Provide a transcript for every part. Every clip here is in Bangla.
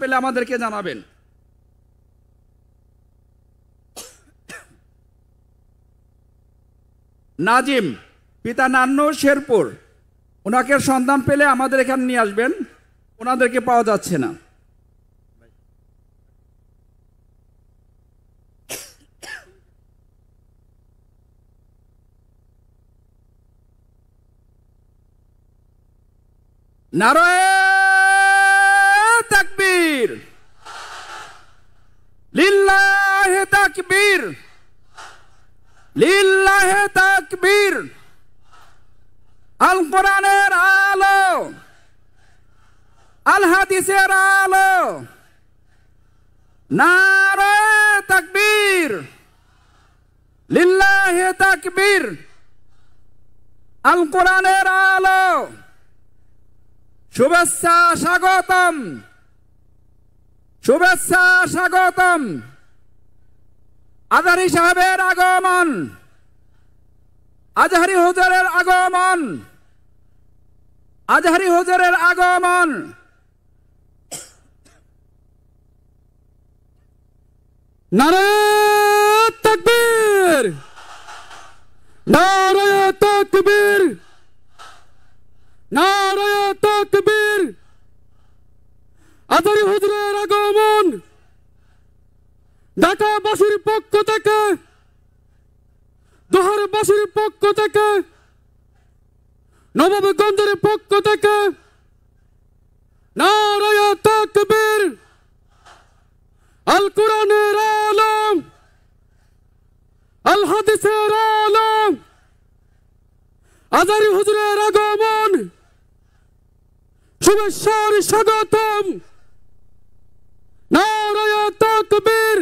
পেলে আমাদেরকে জানাবেন। নাজিম, পিতা নান্নু শেরপুর, ওনাকে সন্ধান পেলে আমাদের এখানে নিয়ে আসবেন, ওনাদেরকে পাওয়া যাচ্ছে না। নারায়ে তাকবীর, লিল্লাহে তাকবীর, লিল্লাহে তাকবীর। আল কোরআনের আলো, আল হাদিসের আলো, নারায়ে তাকবীর, লিল্লাহে তাকবীর। আল কোরআনের আলো, শুভেচ্ছা স্বাগতম, শুভেচ্ছা স্বাগতম। আজহারী সাহেবের আগমন, আজহারী হুজুরের আগমন, আজহারী হুজুরের আগমন। নারায়ে তাকবীর, নারায়ে তাকবীর, নারায়ে তাকবীর। আজহারী হুজুরের আগমন ঢাকাবাসীর পক্ষ থেকে, দোহারবাসীর পক্ষ থেকে, নবাবগঞ্জের পক্ষ থেকে নারায়ে তাকবীর। আল কোরআনের আলম, আল হাদিসের আলম, আজহারী হুজুরের আগমন, শুভেচ্ছার স্বাগতম। নারায়ে তাকবীর।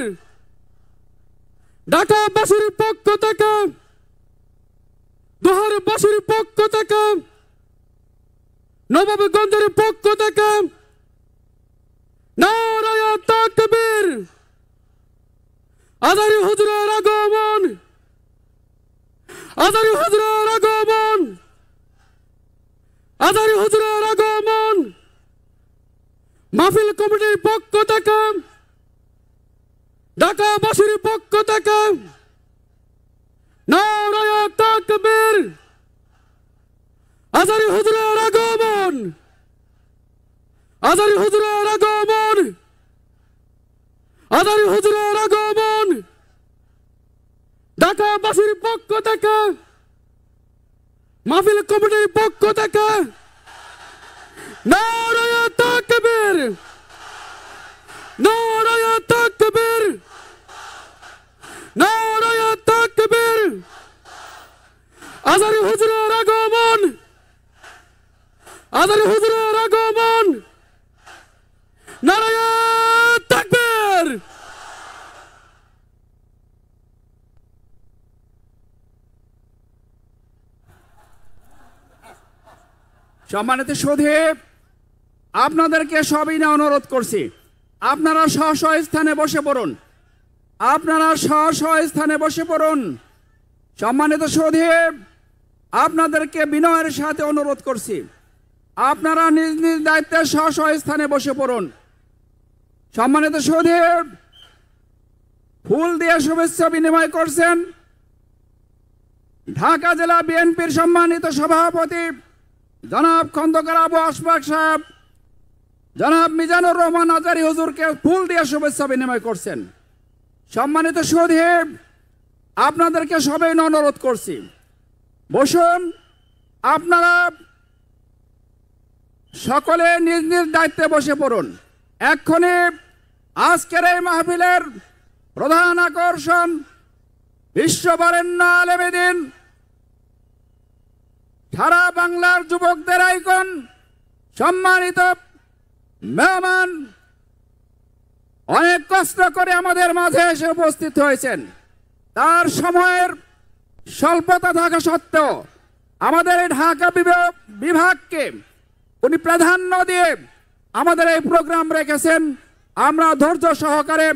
ঢাকাবাসীর পক্ষ থেকে, দোহারবাসীর পক্ষ থেকে, নবাবগঞ্জের পক্ষ থেকে নারায়ে তাকবীর। আজহারী হুজুরের আগমন, আজহারী হুজুরের আগমন, আজহারী হুজুরের আগমন। মাহফিল কমিটির পক্ষ থেকে, ঢাকাবাসীর পক্ষ থেকে নারায়ে তাকবীর। আজহারী হুজুরের আগমন, আজহারী হুজুরের আগমন, আজহারী হুজুরের আগমন। ঢাকাবাসীর পক্ষ থেকে, মাহফিল কমিটির পক্ষ থেকে নারায়ে তাকবীর, নারায়ে তাকবীর, নারায়ে তাকবীর। আজহারী হুজুরের আগমন, আজহারী হুজুরের আগমন। নারায়ে তাকবীর। সম্মানিত সুধী, আপনাদেরকে সবই না অনুরোধ করছি, আপনারা স্ব স্ব স্থানে বসে পড়ুন, আপনারা স্ব স্ব স্থানে বসে পড়ুন। সম্মানিত সুধী, আপনাদেরকে বিনয়ের সাথে অনুরোধ করছি, আপনারা নিজ নিজ দায়িত্বে স্ব স্ব স্থানে বসে পড়ুন। সম্মানিত সুধী, ফুল দিয়ে শুভেচ্ছা বিনিময় করছেন ঢাকা জেলা বিএনপির সম্মানিত সভাপতি জনাব খন্দকার আবু আশফাক সাহেব, জনাব মিজানুর রহমান আজহারী হুজুরকে ফুল দিয়ে শুভেচ্ছা বিনিময় করছেন। সম্মানিত সুধী, আপনাদেরকে সবাই অনুরোধ করছি, বসুন। আপনারা সকলে নিজ নিজ দায়িত্বে বসে পড়ুন। এক্ষুনি আজকের এই মাহফিলের প্রধান আকর্ষণ বিশ্ববরেণ্য আলেমে দ্বীন, সারা বাংলার যুবকদের আইকন, সম্মানিত মেহমান অনেক কষ্ট করে আমাদের মাঝে এসে উপস্থিত হয়েছেন। তার সময়ের স্বল্পতা থাকা সত্ত্বেও আমাদের এই ঢাকা বিভাগকে উনি প্রাধান্য দিয়ে আমাদের এই প্রোগ্রাম রেখেছেন। আমরা ধৈর্য সহকারে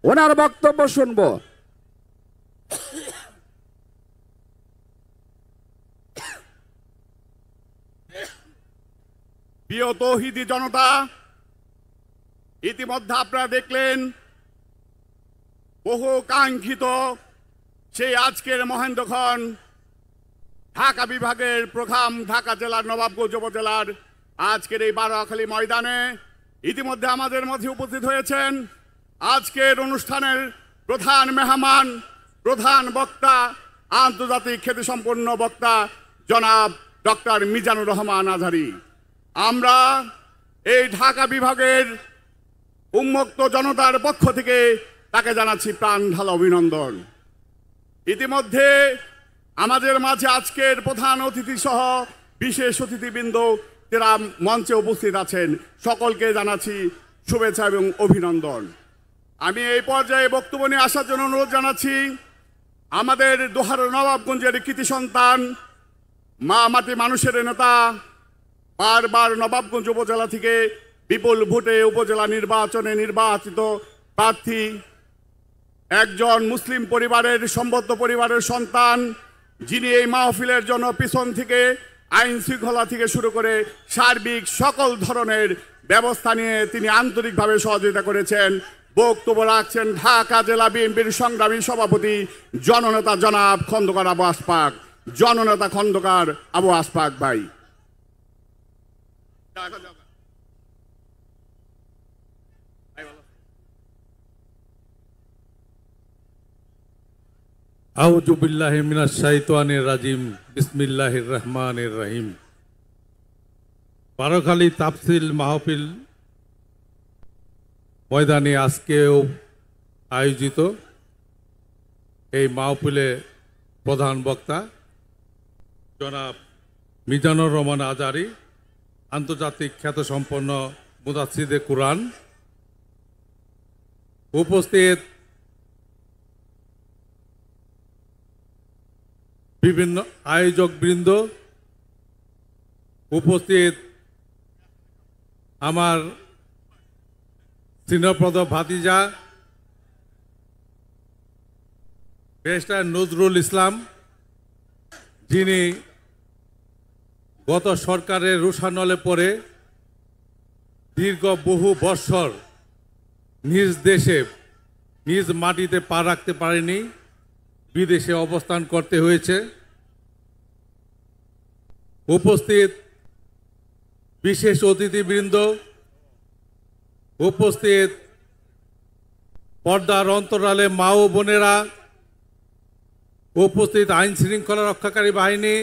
ওনার বক্তব্য শুনব। প্রিয় তৌহিদি জনতা, ইতিমধ্যে আপনারা দেখলেন বহু কাঙ্ক্ষিত সেই আজকের মহেন্দ্রক্ষণ ঢাকা বিভাগের প্রথম ঢাকা জেলার নবাবগঞ্জ উপজেলার আজকের এই বারোয়াখালী ময়দানে ইতিমধ্যে আমাদের মধ্যে উপস্থিত হয়েছেন আজকের অনুষ্ঠানের প্রধান মেহমান, প্রধান বক্তা, আন্তর্জাতিক খ্যাতিসম্পন্ন বক্তা জনাব ডক্টর মিজানুর রহমান আজহারী। আমরা এই ঢাকা বিভাগের উন্মুক্ত জনতার পক্ষ থেকে তাকে জানাচ্ছি প্রাণ ঢালা অভিনন্দন। ইতিমধ্যে আমাদের মাঝে আজকের প্রধান অতিথি সহ বিশেষ অতিথিবৃন্দ যারা মঞ্চে উপস্থিত আছেন সকলকে জানাচ্ছি শুভেচ্ছা এবং অভিনন্দন। আমি এই পর্যায়ে বক্তব্য নিয়ে আসার জন্য অনুরোধ জানাচ্ছি আমাদের দোহার নবাবগঞ্জের কৃতি সন্তান, মা মাটি মানুষের নেতা, বারবার নবাবগঞ্জ উপজেলা থেকে বিপুল ভোটে উপজেলা নির্বাচনে নির্বাচিত প্রার্থী, একজন মুসলিম পরিবারের সম্বদ্ধ পরিবারের সন্তান, যিনি এই মাহফিলের জন্য পিছন থেকে আইন শৃঙ্খলা থেকে শুরু করে সার্বিক সকল ধরনের ব্যবস্থা নিয়ে তিনি আন্তরিকভাবে সহযোগিতা করেছেন। বক্তব্য রাখছেন ঢাকা জেলা বিএনপির সংগ্রামী সভাপতি জননেতা জনাব খন্দকার আবু আশফাক। জননেতা খন্দকার আবু আশফাক ভাই। আউযু বিল্লাহি মিনাশ শাইতানির রাজিম। বিসমিল্লাহির রহমানির রহিম। বারোখালী তাফসিল মাহফিল ময়দানে আজকেও আয়োজিত এই মাহফিলে প্রধান বক্তা জনাব মিজানুর রহমান আজহারী, আন্তর্জাতিক খ্যাতিসম্পন্ন মুদাসসিরে কুরআন, উপস্থিত বিভিন্ন আয়োজকবৃন্দ, উপস্থিত আমার স্নেহপ্রদ ভাতিজা ব্যারিস্টার নজরুল ইসলাম, যিনি গত সরকারের রোষানলে পরে দীর্ঘ বহু বৎসর নিজ দেশে নিজ মাটিতে পা রাখতে পারেনি, বিদেশে অবস্থান করতে হয়েছে। উপস্থিত বিশেষ অতিথিবৃন্দ, উপস্থিত পর্দার অন্তরালে মা ও বোনেরা, উপস্থিত আইন শৃঙ্খলা রক্ষাকারী বাহিনী,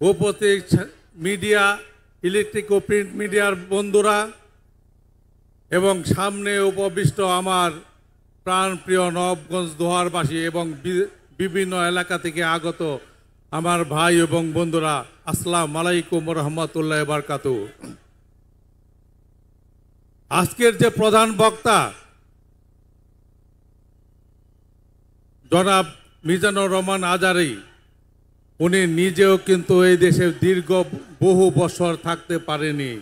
উপস্থিত মিডিয়া, ইলেকট্রিক ও প্রিন্ট মিডিয়ার বন্ধুরা এবং সামনে উপবিষ্ট আমার প্রাণপ্রিয় নবাবগঞ্জ দোহারবাসী এবং বিভিন্ন এলাকা থেকে আগত আমার ভাই এবং বন্ধুরা, আসসালামু আলাইকুম রহমতুল্লাহ বারকাতু। আজকের যে প্রধান বক্তা জনাব মিজানুর রহমান আজহারী, উনি নিজেও কিন্তু এই দেশে দীর্ঘ বহু বছর থাকতে পারেনি।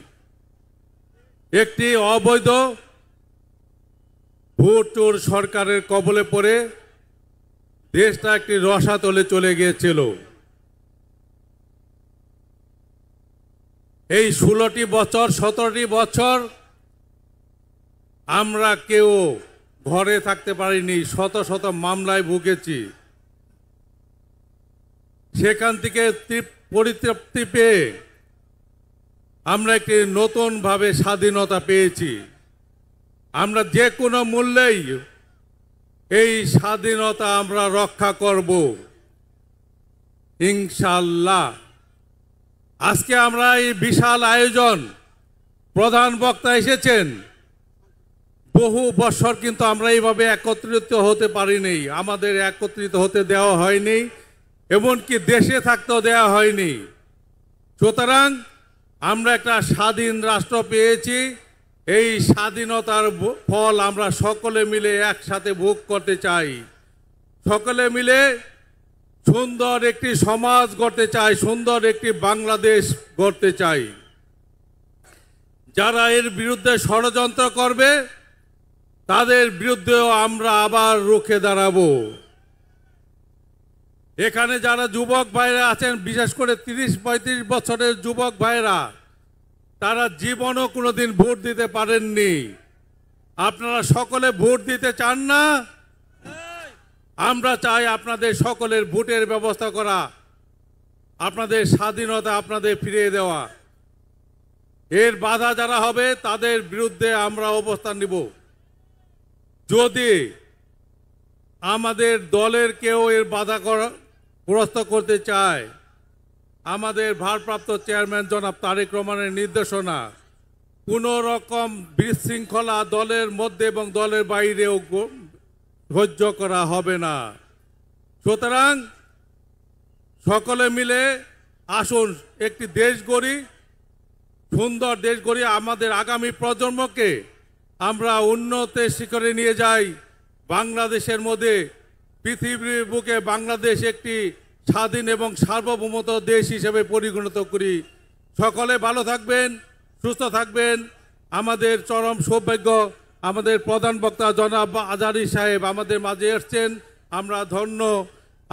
একটি অবৈধ ভোট সরকারের কবলে পড়ে দেশটা একটি রসাতলে চলে গিয়েছিল। এই 16টি বছর 17টি বছর আমরা কেউ ঘরে থাকতে পারিনি, শত শত মামলায় ভুগেছি। সেখান থেকে পরিতৃপ্তি পেয়ে আমরা একটি নতুনভাবে স্বাধীনতা পেয়েছি। আমরা যে কোনো মূল্যেই এই স্বাধীনতা আমরা রক্ষা করব ইনশাআল্লাহ। আজকে আমরা এই বিশাল আয়োজন, প্রধান বক্তা এসেছেন, বহু বছর কিন্তু আমরা এইভাবে একত্রিত হতে পারিনি, আমাদের একত্রিত হতে দেওয়া হয়নি, এমনকি দেশে থাকতেও দেওয়া হয়নি। সুতরাং আমরা একটা স্বাধীন রাষ্ট্র পেয়েছি। এই স্বাধীনতার ফল আমরা সকলে মিলে একসাথে ভোগ করতে চাই। সকলে মিলে সুন্দর একটি সমাজ গড়তে চাই, সুন্দর একটি বাংলাদেশ গড়তে চাই। যারা এর বিরুদ্ধে ষড়যন্ত্র করবে তাদের বিরুদ্ধেও আমরা আবার রুখে দাঁড়াবো। এখানে যারা যুবক ভাইরা আছেন, বিশেষ করে 30-35 বছরের যুবক ভাইরা, তারা জীবনও কোনোদিন ভোট দিতে পারেননি। আপনারা সকলে ভোট দিতে চান না? আমরা চাই আপনাদের সকলের ভোটের ব্যবস্থা করা, আপনাদের স্বাধীনতা আপনাদের ফিরিয়ে দেওয়া। এর বাধা যারা হবে তাদের বিরুদ্ধে আমরা অবস্থান নিব। যদি আমাদের দলের কেউ এর বাধাগ্রস্ত করতে চায়, আমাদের ভারপ্রাপ্ত চেয়ারম্যান জনাব তারেক রহমানের নির্দেশনা, কোনো রকম বিশৃঙ্খলা দলের মধ্যে এবং দলের বাইরেও সহ্য করা হবে না। সুতরাং সকলে মিলে আসুন একটি দেশ গড়ি, সুন্দর দেশ গড়ি, আমাদের আগামী প্রজন্মকে আমরা উন্নতির শিখরে নিয়ে যাই। বাংলাদেশের মধ্যে পৃথিবীর বুকে বাংলাদেশ একটি স্বাধীন এবং সার্বভৌমত্ব দেশ হিসেবে পরিগণিত করি। সকলে ভালো থাকবেন, সুস্থ থাকবেন। আমাদের চরম সৌভাগ্য আমাদের প্রধান বক্তা জনাব আজহারী সাহেব আমাদের মাঝে এসছেন, আমরা ধন্য।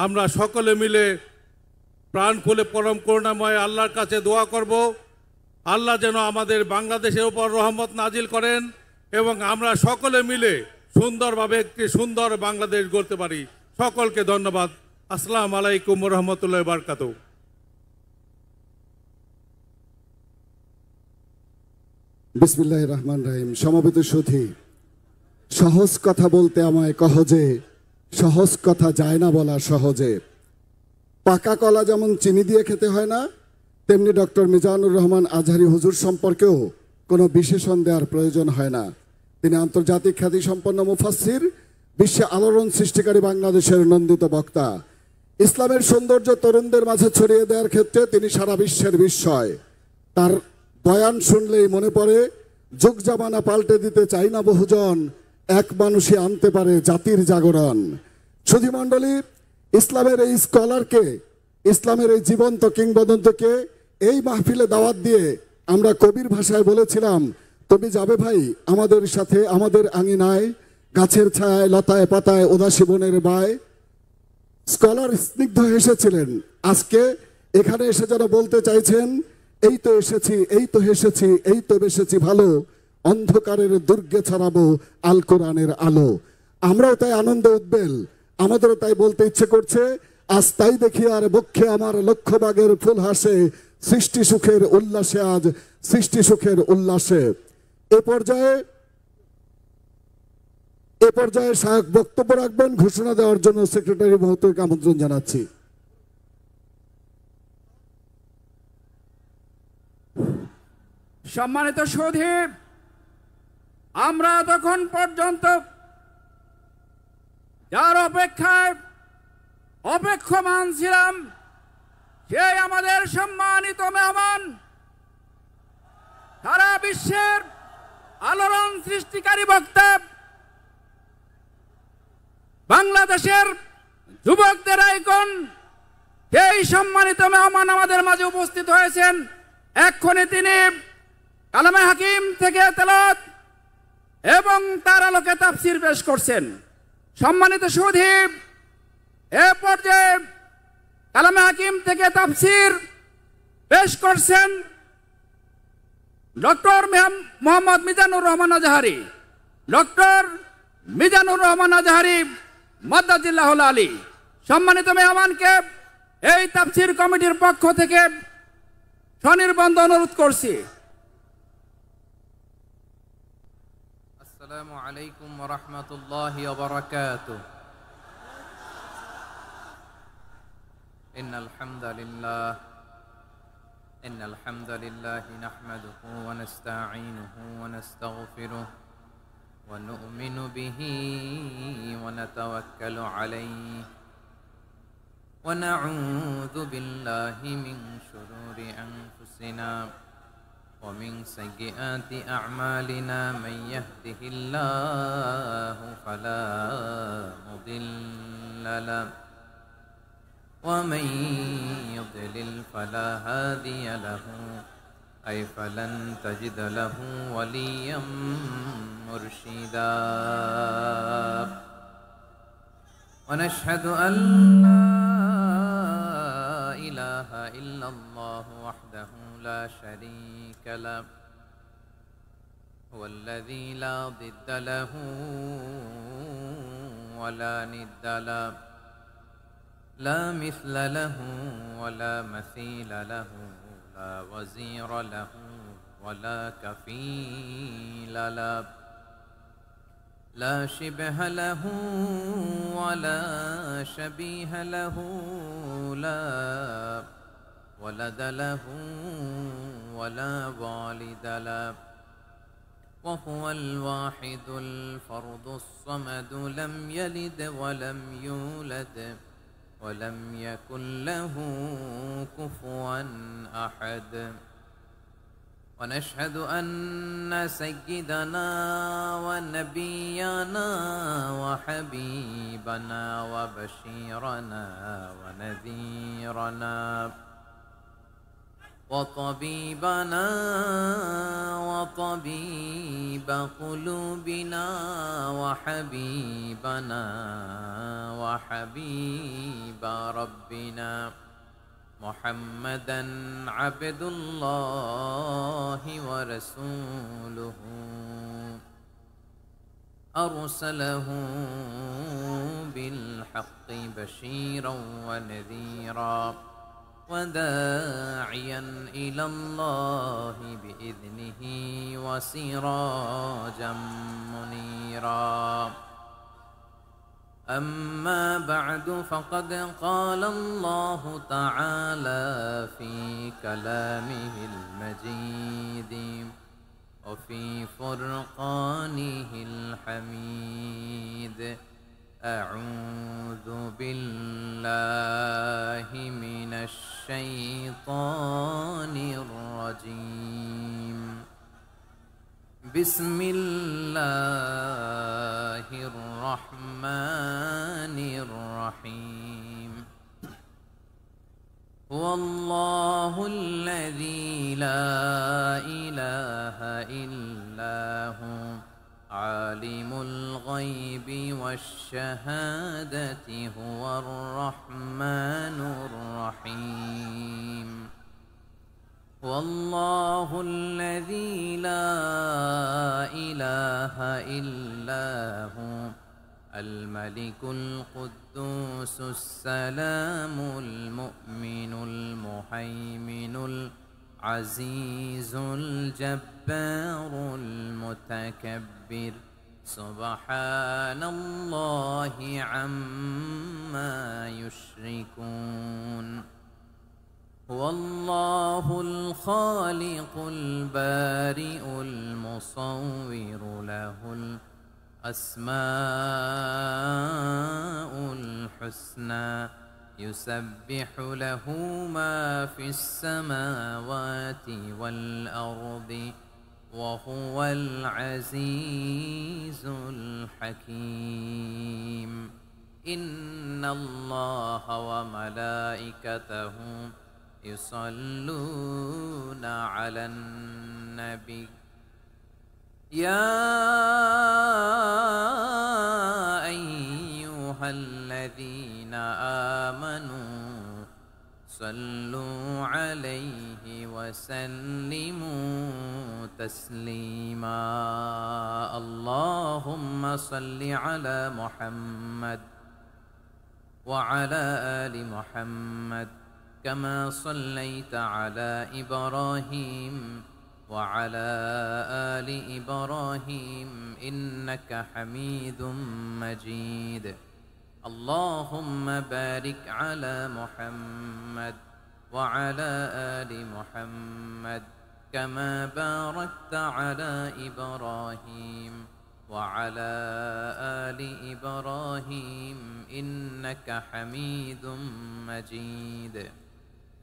আমরা সকলে মিলে প্রাণ খুলে পরম করুণাময় আল্লাহর কাছে দোয়া করব, আল্লাহ যেন আমাদের বাংলাদেশের উপর রহমত নাজিল করেন এবং আমরা সকলে মিলে সুন্দরভাবে একটি সুন্দর বাংলাদেশ গড়তে পারি। সকলকে ধন্যবাদ। আসসালামু আলাইকুম ওয়া রাহমাতুল্লাহি ওয়া বারাকাতুহু। বিসমিল্লাহির রহমানির রহিম। সমবেত সুধী, সহজ কথা বলতে আমায় কহ যে, সহজ কথা যায় না বলা সহজে। পাকা কলা যেমন চিনি দিয়ে খেতে হয় না, তেমনি ডক্টর মিজানুর রহমান আজহারী হুজুর সম্পর্কেও কোনো বিশেষণ দেওয়ার প্রয়োজন হয় না। তিনি আন্তর্জাতিক খ্যাতিসম্পন্ন মুফাসসির, বিশ্বে আলোড়ন সৃষ্টিকারী বাংলাদেশের নন্দিত বক্তা। ইসলামের সৌন্দর্য তরুণদের মাঝে ছড়িয়ে দেওয়ার ক্ষেত্রে তিনি সারা বিশ্বের বিস্ময়। তার বয়ান শুনলেই মনে পড়ে, যুগ জামানা পাল্টে দিতে চাই না বহুজন, এক মানুষই আনতে পারে জাতির জাগরণ। সুধীমণ্ডলী, ইসলামের এই স্কলারকে, ইসলামের এই জীবন্ত কিংবদন্তিকে এই মাহফিলে দাওয়াত দিয়ে আমরা কবির ভাষায় বলেছিলাম, তুমি যাবে ভাই আমাদের সাথে আমাদের আঙিনায়, গাছের ছায়ায় লতায় পাতায় উদাসী বনের বায়। স্কলার স্নিগ্ধ হেসেছিলেন, আজকে এখানে এসে যেন বলতে চাইছেন, এই তো এসেছি, এই তো হেসেছি, এই তো বেসেছি ভালো, অন্ধকারের দুর্গে ছড়াবো আল কোরআনের আলো। আমরাও তাই আনন্দে উদ্বেল, আমাদেরও তাই বলতে ইচ্ছে করছে, আজ তাই দেখি আর বক্ষে আমার লক্ষ বাগের ফুল হাসে, সৃষ্টি সুখের উল্লাসে, আজ সৃষ্টি সুখের উল্লাসে। এ পর্যায়ে শায়ক বক্তব্য রাখবেন। ঘোষণা দেওয়ার জন্য সেক্রেটারি মহোদয়কে আমন্ত্রণ জানাচ্ছি। সম্মানিত সুধী, আমরা তখন পর্যন্ত যার অপেক্ষায় অপেক্ষমান ছিলাম, সে আমাদের সম্মানিত মেহমান, সারা বিশ্বের আলোড়ন সৃষ্টিকারী বক্তা, বাংলাদেশের যুবকদের আইকন, সেই সম্মানিত মেহমান আমাদের মাঝে উপস্থিত হয়েছেন। এক্ষণে তিনি কালামে হাকিম থেকে তেলাওয়াত এবং তার আলোকে তাফসীর পেশ করছেন। সম্মানিত সুধী, এ পর্যায়ে কালামে হাকিম থেকে তাফসীর পেশ করছেন ডক্টর মোহাম্মদ মিজানুর রহমান আজহারী। ডক্টর মিজানুর রহমান আজহারী মাদ্দাজিল্লাহুল আলী। সম্মানিত মেহমানকে এই তাফসীর কমিটির পক্ষ থেকে স্বনির্বন্ধ অনুরোধ করছি। আসসালামু আলাইকুম ওয়া রাহমাতুল্লাহি ওয়া বারাকাতুহু। ইন্নাল হামদালিল্লাহি নাহমাদুহু ওয়া নাস্তাঈনুহু ওয়া নাস্তাগফিরুহু ওয়া নু'মিনু বিহি ওয়া নাতাওয়াক্কালু আলাইহি ওয়া না'উযু বিল্লাহি মিন শুরুরি আনফুসিনা ومن سيئات أعمالنا من يهده الله فلا مضل له ومن يضلل فلا هادي له أي فلن تجد له وليا مرشدا ونشهد أن لا إله إلا الله وحده لا شريك له هو الذي لا ضد له ولا ند له لا مثل له ولا مثيل له لا وزير له ولا كفيل له لا شبه له ولا شبيه له لا ولد له ولا والد له وهو الواحد الفرد الصمد لم يلد ولم يولد ولم يكن له كفوا أحد ونشهد أن سيدنا ونبينا وحبيبنا وبشيرنا ونذيرنا وطبيبنا وطبيب قلوبنا وحبيبنا وحبيب ربنا محمدا عبد الله ورسوله أرسله بالحق بشيرا ونذيرا وداعيا إلى الله بإذنه وسراجا منيرا أما بعد فقد قال الله تعالى في كلامه المجيد وفي فرقانه الحميد أعوذ بالله من الشيطان الرجيم بسم الله الرحمن الرحيم هو الله الذي لا إله إلا هو عالم الغيب والشهادة هو الرحمن الرحيم والله الذي لا إله إلا هو الملك القدوس السلام المؤمن المهيمن العزيز الجبار المتكبر سبحان الله عما يشركون هو الله الخالق البارئ المصور له الأسماء الحسنى يسبح له ما في السماوات والأرض وهو العزيز الحكيم إن الله وملائكته يصلون على النبي يا أيها الذين آمنوا صلوا عليه وسلموا تسليما اللهم صل على محمد وعلى آل محمد كما صليت على إبراهيم وعلى آل إبراهيم إنك حميد مجيد اللهم بارك على محمد وعلى آل محمد كما باركت على إبراهيم وعلى آل إبراهيم إنك حميد مجيد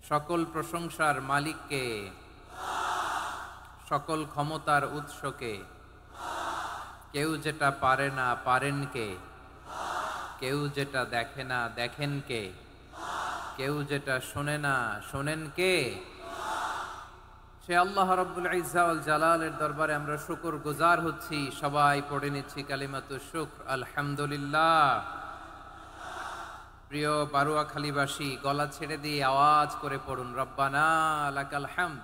সকল প্রশংসার মালিককে সকল ক্ষমতার উৎসকে কেউ যেটা পারে না পারেন কে কেউ যেটা দেখে না দেখেন কে কেউ যেটা শোনে না শোনেন কে সে আল্লাহ রাব্বুল ইজ্জা ওয়াল জালালের দরবারে আমরা শুকর গুজার হচ্ছি সবাই পড়ে নিচ্ছি কালিমাতুশ শুকর আলহামদুলিল্লাহ প্রিয় বারুয়াখালীবাসী গলা ছেড়ে দিয়ে আওয়াজ করে পড়ুন রব্বানা লাকাল হামদ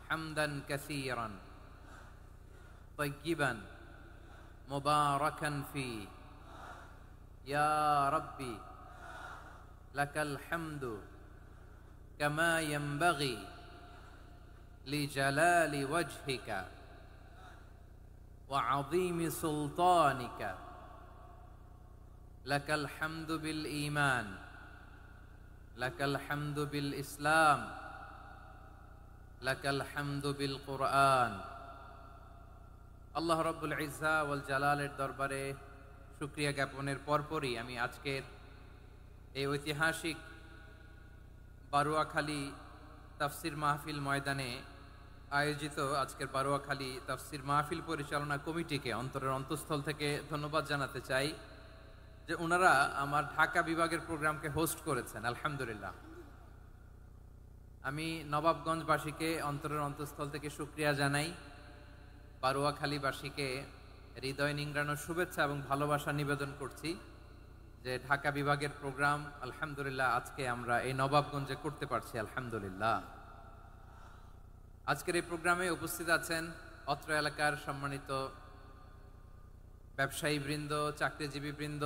হামদান কাসীরান طيبا مباركا فيه يا ربي لك الحمد كما ينبغي لجلال وجهك وعظيم سلطانك لك الحمد بالإيمان لك الحمد بالإسلام لك الحمد بالقرآن আল্লাহ রাব্বুল ইজ্জা ওয়াল জালালের দরবারে শুকরিয়া জ্ঞাপনের পরপরই আমি আজকের এই ঐতিহাসিক বারুয়াখালী তাফসির মাহফিল ময়দানে আয়োজিত আজকের বারুয়াখালী তাফসির মাহফিল পরিচালনা কমিটিকে অন্তরের অন্তঃস্থল থেকে ধন্যবাদ জানাতে চাই যে ওনারা আমার ঢাকা বিভাগের প্রোগ্রামকে হোস্ট করেছেন। আলহামদুলিল্লাহ। আমি নবাবগঞ্জবাসীকে অন্তরের অন্তঃস্থল থেকে শুকরিয়া জানাই, বারুয়াখালীবাসীকে হৃদয় নিংড়ানোর শুভেচ্ছা এবং ভালোবাসা নিবেদন করছি যে ঢাকা বিভাগের প্রোগ্রাম আলহামদুলিল্লাহ আজকে আমরা এই নবাবগঞ্জে করতে পারছি। আলহামদুলিল্লাহ। আজকের এই প্রোগ্রামে উপস্থিত আছেন অত্র এলাকার সম্মানিত ব্যবসায়ী বৃন্দ, চাকরিজীবী বৃন্দ,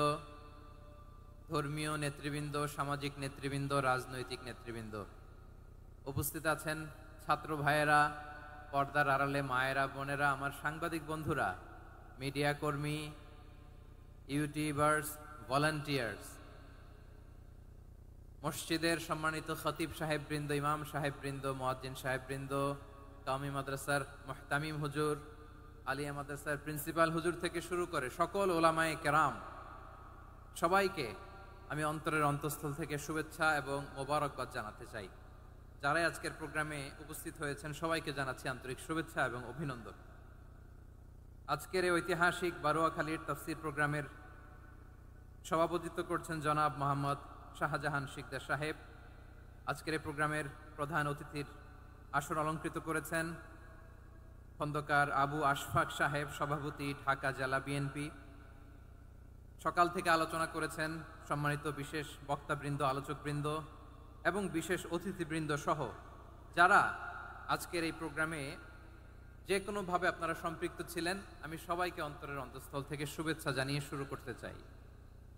ধর্মীয় নেতৃবৃন্দ, সামাজিক নেতৃবৃন্দ, রাজনৈতিক নেতৃবৃন্দ। উপস্থিত আছেন ছাত্র ভাইয়েরা, পর্দার আড়ালে মায়েরা, বোনেরা, আমার সাংবাদিক বন্ধুরা, মিডিয়া কর্মী, ইউটিউবার্স, ভলান্টিয়ার্স, মসজিদের সম্মানিত খতিব সাহেব বৃন্দ, ইমাম সাহেব বৃন্দ, মুয়াজ্জিন সাহেব বৃন্দ, কাওমি মাদ্রাসার মুহতামিম হুজুর, আলিয়া মাদ্রাসার প্রিন্সিপাল হুজুর থেকে শুরু করে সকল ওলামায়ে কেরাম, সবাইকে আমি অন্তরের অন্তঃস্থল থেকে শুভেচ্ছা এবং মোবারকবাদ জানাতে চাই। যারাই আজকের প্রোগ্রামে উপস্থিত হয়েছেন সবাইকে জানাচ্ছি আন্তরিক শুভেচ্ছা এবং অভিনন্দন। আজকের এই ঐতিহাসিক বারুয়াখালীর তাফসির প্রোগ্রামের সভাপতিত্ব করছেন জনাব মোহাম্মদ শাহজাহান শিকদার সাহেব। আজকের এই প্রোগ্রামের প্রধান অতিথির আসর অলঙ্কৃত করেছেন খন্দকার আবু আশফাক সাহেব, সভাপতি, ঢাকা জেলা বিএনপি। সকাল থেকে আলোচনা করেছেন সম্মানিত বিশেষ বক্তাবৃন্দ, আলোচকবৃন্দ এবং বিশেষ অতিথিবৃন্দ সহ যারা আজকের এই প্রোগ্রামে যে কোনোভাবে আপনারা সম্পৃক্ত ছিলেন, আমি সবাইকে অন্তরের অন্তঃস্থল থেকে শুভেচ্ছা জানিয়ে শুরু করতে চাই।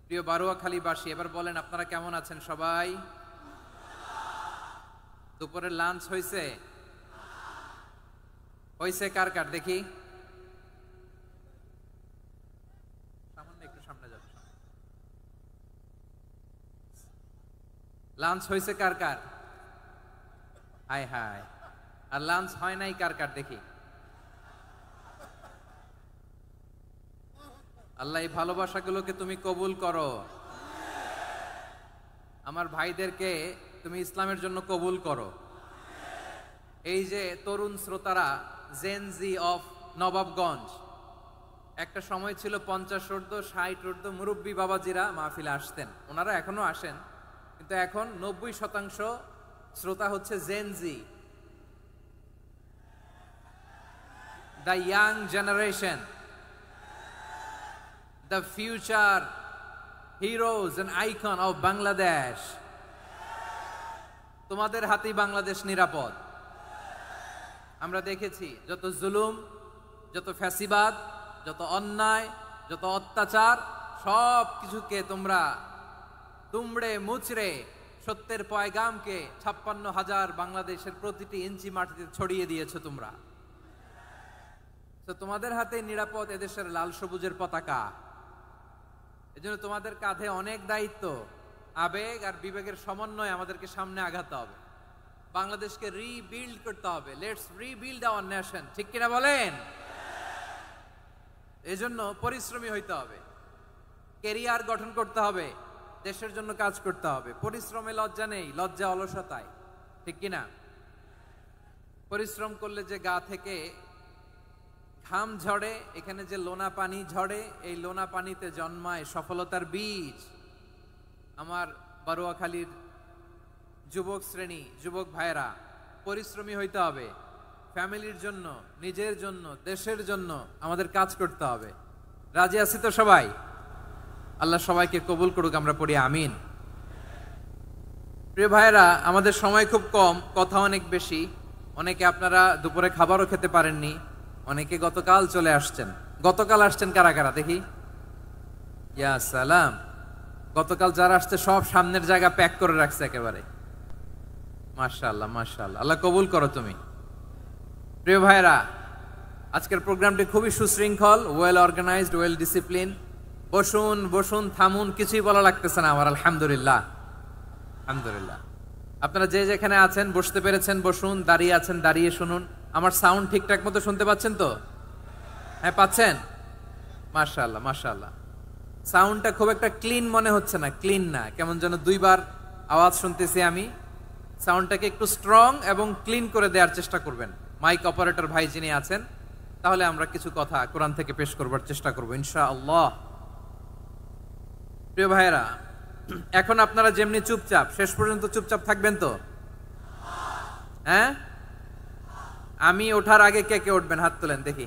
প্রিয় বারুয়াখালীবাসী, এবার বলেন আপনারা কেমন আছেন সবাই? দুপুরের লাঞ্চ হয়েছে? হয়েছে কার কার দেখি? সামান্য একটু সামনে যাবে। লাঞ্চ হয়েছে কার কার? হায় হায়। আর লাঞ্চ হয় নাই কার কার দেখি? আল্লাহ এই ভালোবাসাগুলোকে তুমি কবুল করো। আমার ভাইদেরকে তুমি ইসলামের জন্য কবুল করো। এই যে তরুণ শ্রোতারা, জেনজি অফ নবাবগঞ্জ, একটা সময় ছিল 50 ঊর্ধ্ব 60 ঊর্ধ্ব মুরব্বী বাবাজিরা মাহফিলে আসতেন, ওনারা এখনো আসেন, কিন্তু এখন 90% শ্রোতা হচ্ছে Gen Z, the young generation, the future heroes and icon of Bangladesh. তোমাদের হাতেই বাংলাদেশ নিরাপদ। আমরা দেখেছি যত জুলুম, যত ফ্যাসিবাদ, যত অন্যায়, যত অত্যাচার, সব কিছুকে তোমরা দুমড়ে মুচড়ে সত্যের পয়গামকে 56,000 বাংলাদেশের প্রতিটি ইঞ্চি মাটিতে ছড়িয়ে দিয়েছো তোমরা। তো তোমাদের হাতে নিরাপদ এদেশের লাল সবুজের পতাকা। এজন্য তোমাদের কাঁধে অনেক দায়িত্ব, আবেগ আর বিবেকের সমন্বয়ে আমাদেরকে সামনে আগাতে হবে। বাংলাদেশকে রিবিল্ড করতে হবে। লেটস রিবিল্ড আওয়ার নেশন, ঠিক কিনা বলেন? এজন্য পরিশ্রমী হইতে হবে, ক্যারিয়ার গঠন করতে হবে, দেশের জন্য কাজ করতে হবে। পরিশ্রমে লজ্জা নেই, লজ্জা অলসতায়, ঠিক কিনা? পরিশ্রম করলে যে গা থেকে ঘাম ঝরে, এখানে যে লোনা পানি ঝরে, এই লোনা পানিতে জন্মায় সফলতার বীজ। আমার বারুয়াখালীর যুবক শ্রেণী, যুবক ভাইয়েরা, পরিশ্রমী হইতে হবে। ফ্যামিলির জন্য, নিজের জন্য, দেশের জন্য আমাদের কাজ করতে হবে। রাজি আছি তো সবাই? আল্লাহ সবাইকে কবুল করুক, আমরা পড়ি আমিন। প্রিয় ভাইয়েরা, আমাদের সময় খুব কম, কথা অনেক বেশি। অনেকে আপনারা দুপুরে খাবারও খেতে পারেননি, অনেকে গতকাল চলে আসছেন। গতকাল আসছেন কারা কারা দেখি? ইয়া সালাম। গতকাল যারা আসছে সব সামনের জায়গা প্যাক করে রাখছে একেবারে। মাশাআল্লাহ মাশাআল্লাহ, আল্লাহ কবুল করো তুমি। প্রিয় ভাইরা, আজকের প্রোগ্রামটি খুবই সুশৃঙ্খল, ওয়েল অর্গানাইজড, ওয়েল ডিসিপ্লিন। বসুন বসুন, থামুন, কিছুই বলা লাগতেছে না আমার। আলহামদুলিল্লাহ আলহামদুলিল্লাহ। আপনারা যে যেখানে আছেন বসতে পেরেছেন বসুন, দাঁড়িয়ে আছেন দাঁড়িয়ে শুনুন। আমার সাউন্ড ঠিকঠাক মতো শুনতে পাচ্ছেন তো? হ্যাঁ পাচ্ছেন? মাশাআল্লাহ মাশাআল্লাহ। সাউন্ডটা খুব একটা ক্লিন মনে হচ্ছে না, ক্লিন না, কেমন যেন দুইবার আওয়াজ শুনতেছি আমি। সাউন্ডটাকে একটু স্ট্রং এবং ক্লিন করে দেওয়ার চেষ্টা করবেন মাইক অপারেটর ভাই যিনি আছেন। তাহলে আমরা কিছু কথা কোরআন থেকে পেশ করবার চেষ্টা করবো ইনশাআল্লাহ। প্রিয় ভাইয়েরা, এখন আপনারা যেমনি চুপচাপ, শেষ পর্যন্ত চুপচাপ থাকবেন তো? হ্যাঁ, আমি ওঠার আগে কে কে উঠবেন হাত তোলেন দেখি।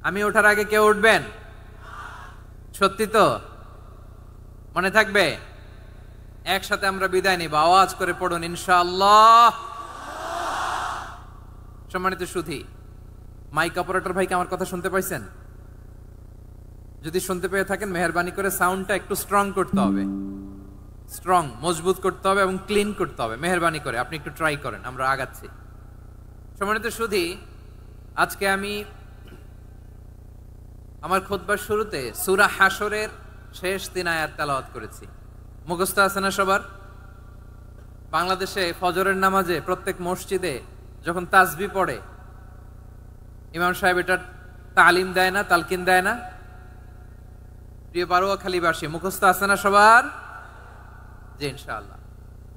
আমি ওঠার আগে কে উঠবেন? সত্যি তো? মনে থাকবে? একসাথে আমরা বিদায় নিব, আওয়াজ করে পড়ুন ইনশাআল্লাহ। সম্মানিত সুধী, মাইক অপারেটর ভাইকে আমার কথা শুনতে পাইছেন? যদি শুনতে পেয়ে থাকেন মেহেরবানি করে সাউন্ডটা একটু স্ট্রং করতে হবে, স্ট্রং মজবুত করতে হবে এবং ক্লিন করতে হবে। মেহেরবানি করে আপনি একটু ট্রাই করেন, আমরা আগাচ্ছি। সম্মানিত সুধী, আজকে আমি আমার খুতবার শুরুতে সূরা হাশরের শেষ 3 আয়াত তেলাওয়াত করেছি। মুখস্থ আছে না সবার? বাংলাদেশে ফজরের নামাজে প্রত্যেক মসজিদে যখন তাসবিহ পড়ে ইমাম সাহেব এটার তালিম দেয় না, তালকিন দেয় না? প্রিয় বারোয়াখালীবাসী, মুখস্থ আছে না সবার? জি ইনশাআল্লাহ।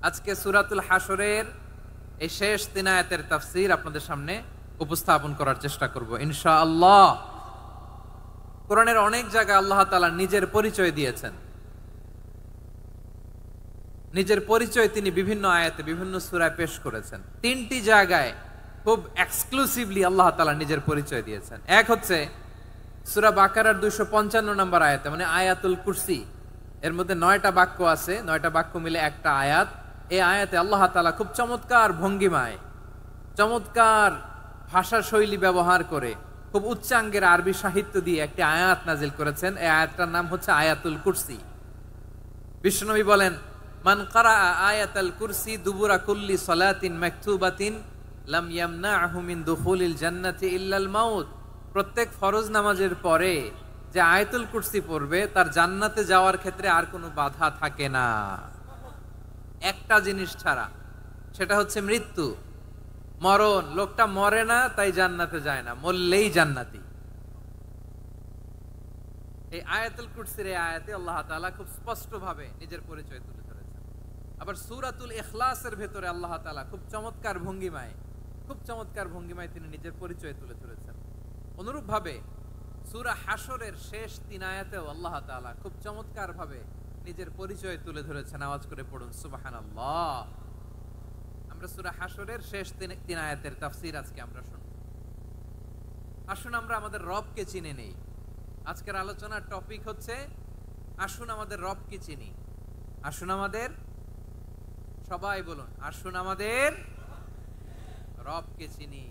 আজকে সূরাতুল হাশরের এই শেষ 3 আয়াতের তাফসীর আপনাদের সামনে উপস্থাপন করার চেষ্টা করব ইনশাআল্লাহ। কোরআনের অনেক জায়গায় আল্লাহ তাআলা নিজের পরিচয় দিয়েছেন। নিজের পরিচয় তিনি বিভিন্ন আয়াতে বিভিন্ন সূরায় পেশ করেছেন। 3টি জায়গায় খুব এক্সক্লুসিভলি আল্লাহ তাআলা নিজের পরিচয় দিয়েছেন। এক হচ্ছে সূরা বাকারার 255 নম্বর আয়াতে, মানে আয়াতুল কুরসি। এর মধ্যে 9টা বাক্য আছে, 9টা বাক্য মিলে একটা আয়াত। এই আয়াতে আল্লাহ তাআলা খুব চমৎকার ভঙ্গিমায়, চমৎকার ভাষা শৈলী ব্যবহার করে, খুব উচ্চাঙ্গের আরবি সাহিত্য দিয়ে একটি আয়াত নাজিল করেছেন। এই আয়াতটার নাম হচ্ছে আয়াতুল কুরসি। বিশ্বনবী বলেন, মান কারাআ আয়াতাল কুরসি দুবুরা কুল্লি সালাতিন মাকতুবাতিন লাম ইয়ামনাহু মিন দুখুলিল জান্নাতি ইল্লাল মাউত। প্রত্যেক ফরজ নামাজের পরে যে আয়াতুল কুরসি পড়বে তার জান্নাতে যাওয়ার ক্ষেত্রে আর কোনো বাধা থাকে না, একটা জিনিস ছাড়া, সেটা হচ্ছে মৃত্যু, মরণ। লোকটা মরে না তাই জান্নাতে যায় না, মরলেই জান্নাতি। এই আয়াতুল কুরসির এই আয়াতে আল্লাহ তাআলা খুব স্পষ্ট ভাবে নিজের পরিচয় তুলে ধরেছেন। আবার সূরাতুল ইখলাসের ভেতরে আল্লাহ তাআলা খুব চমৎকার ভঙ্গিমায় তিনি নিজের পরিচয় তুলে ধরেছেন। অনুরূপ ভাবে সূরা হাশরের শেষ 3 আয়াতেও আল্লাহ তাআলা খুব চমৎকার ভাবে নিজের পরিচয় তুলে ধরেছেন। আওয়াজ করে পড়ুন সুবহানাল্লাহ। আমরা সূরা হাশরের শেষ 3 আয়াতের তাফসীর আজকে আমরা শুনব। আসুন আমরা আমাদের রবকে চিনে নেই। আজকের আলোচনার টপিক হচ্ছে আসুন আমাদের রবকে চিনি। আসুন আমাদের, সবাই বলুন, আসুন আমাদের রবকে চিনি।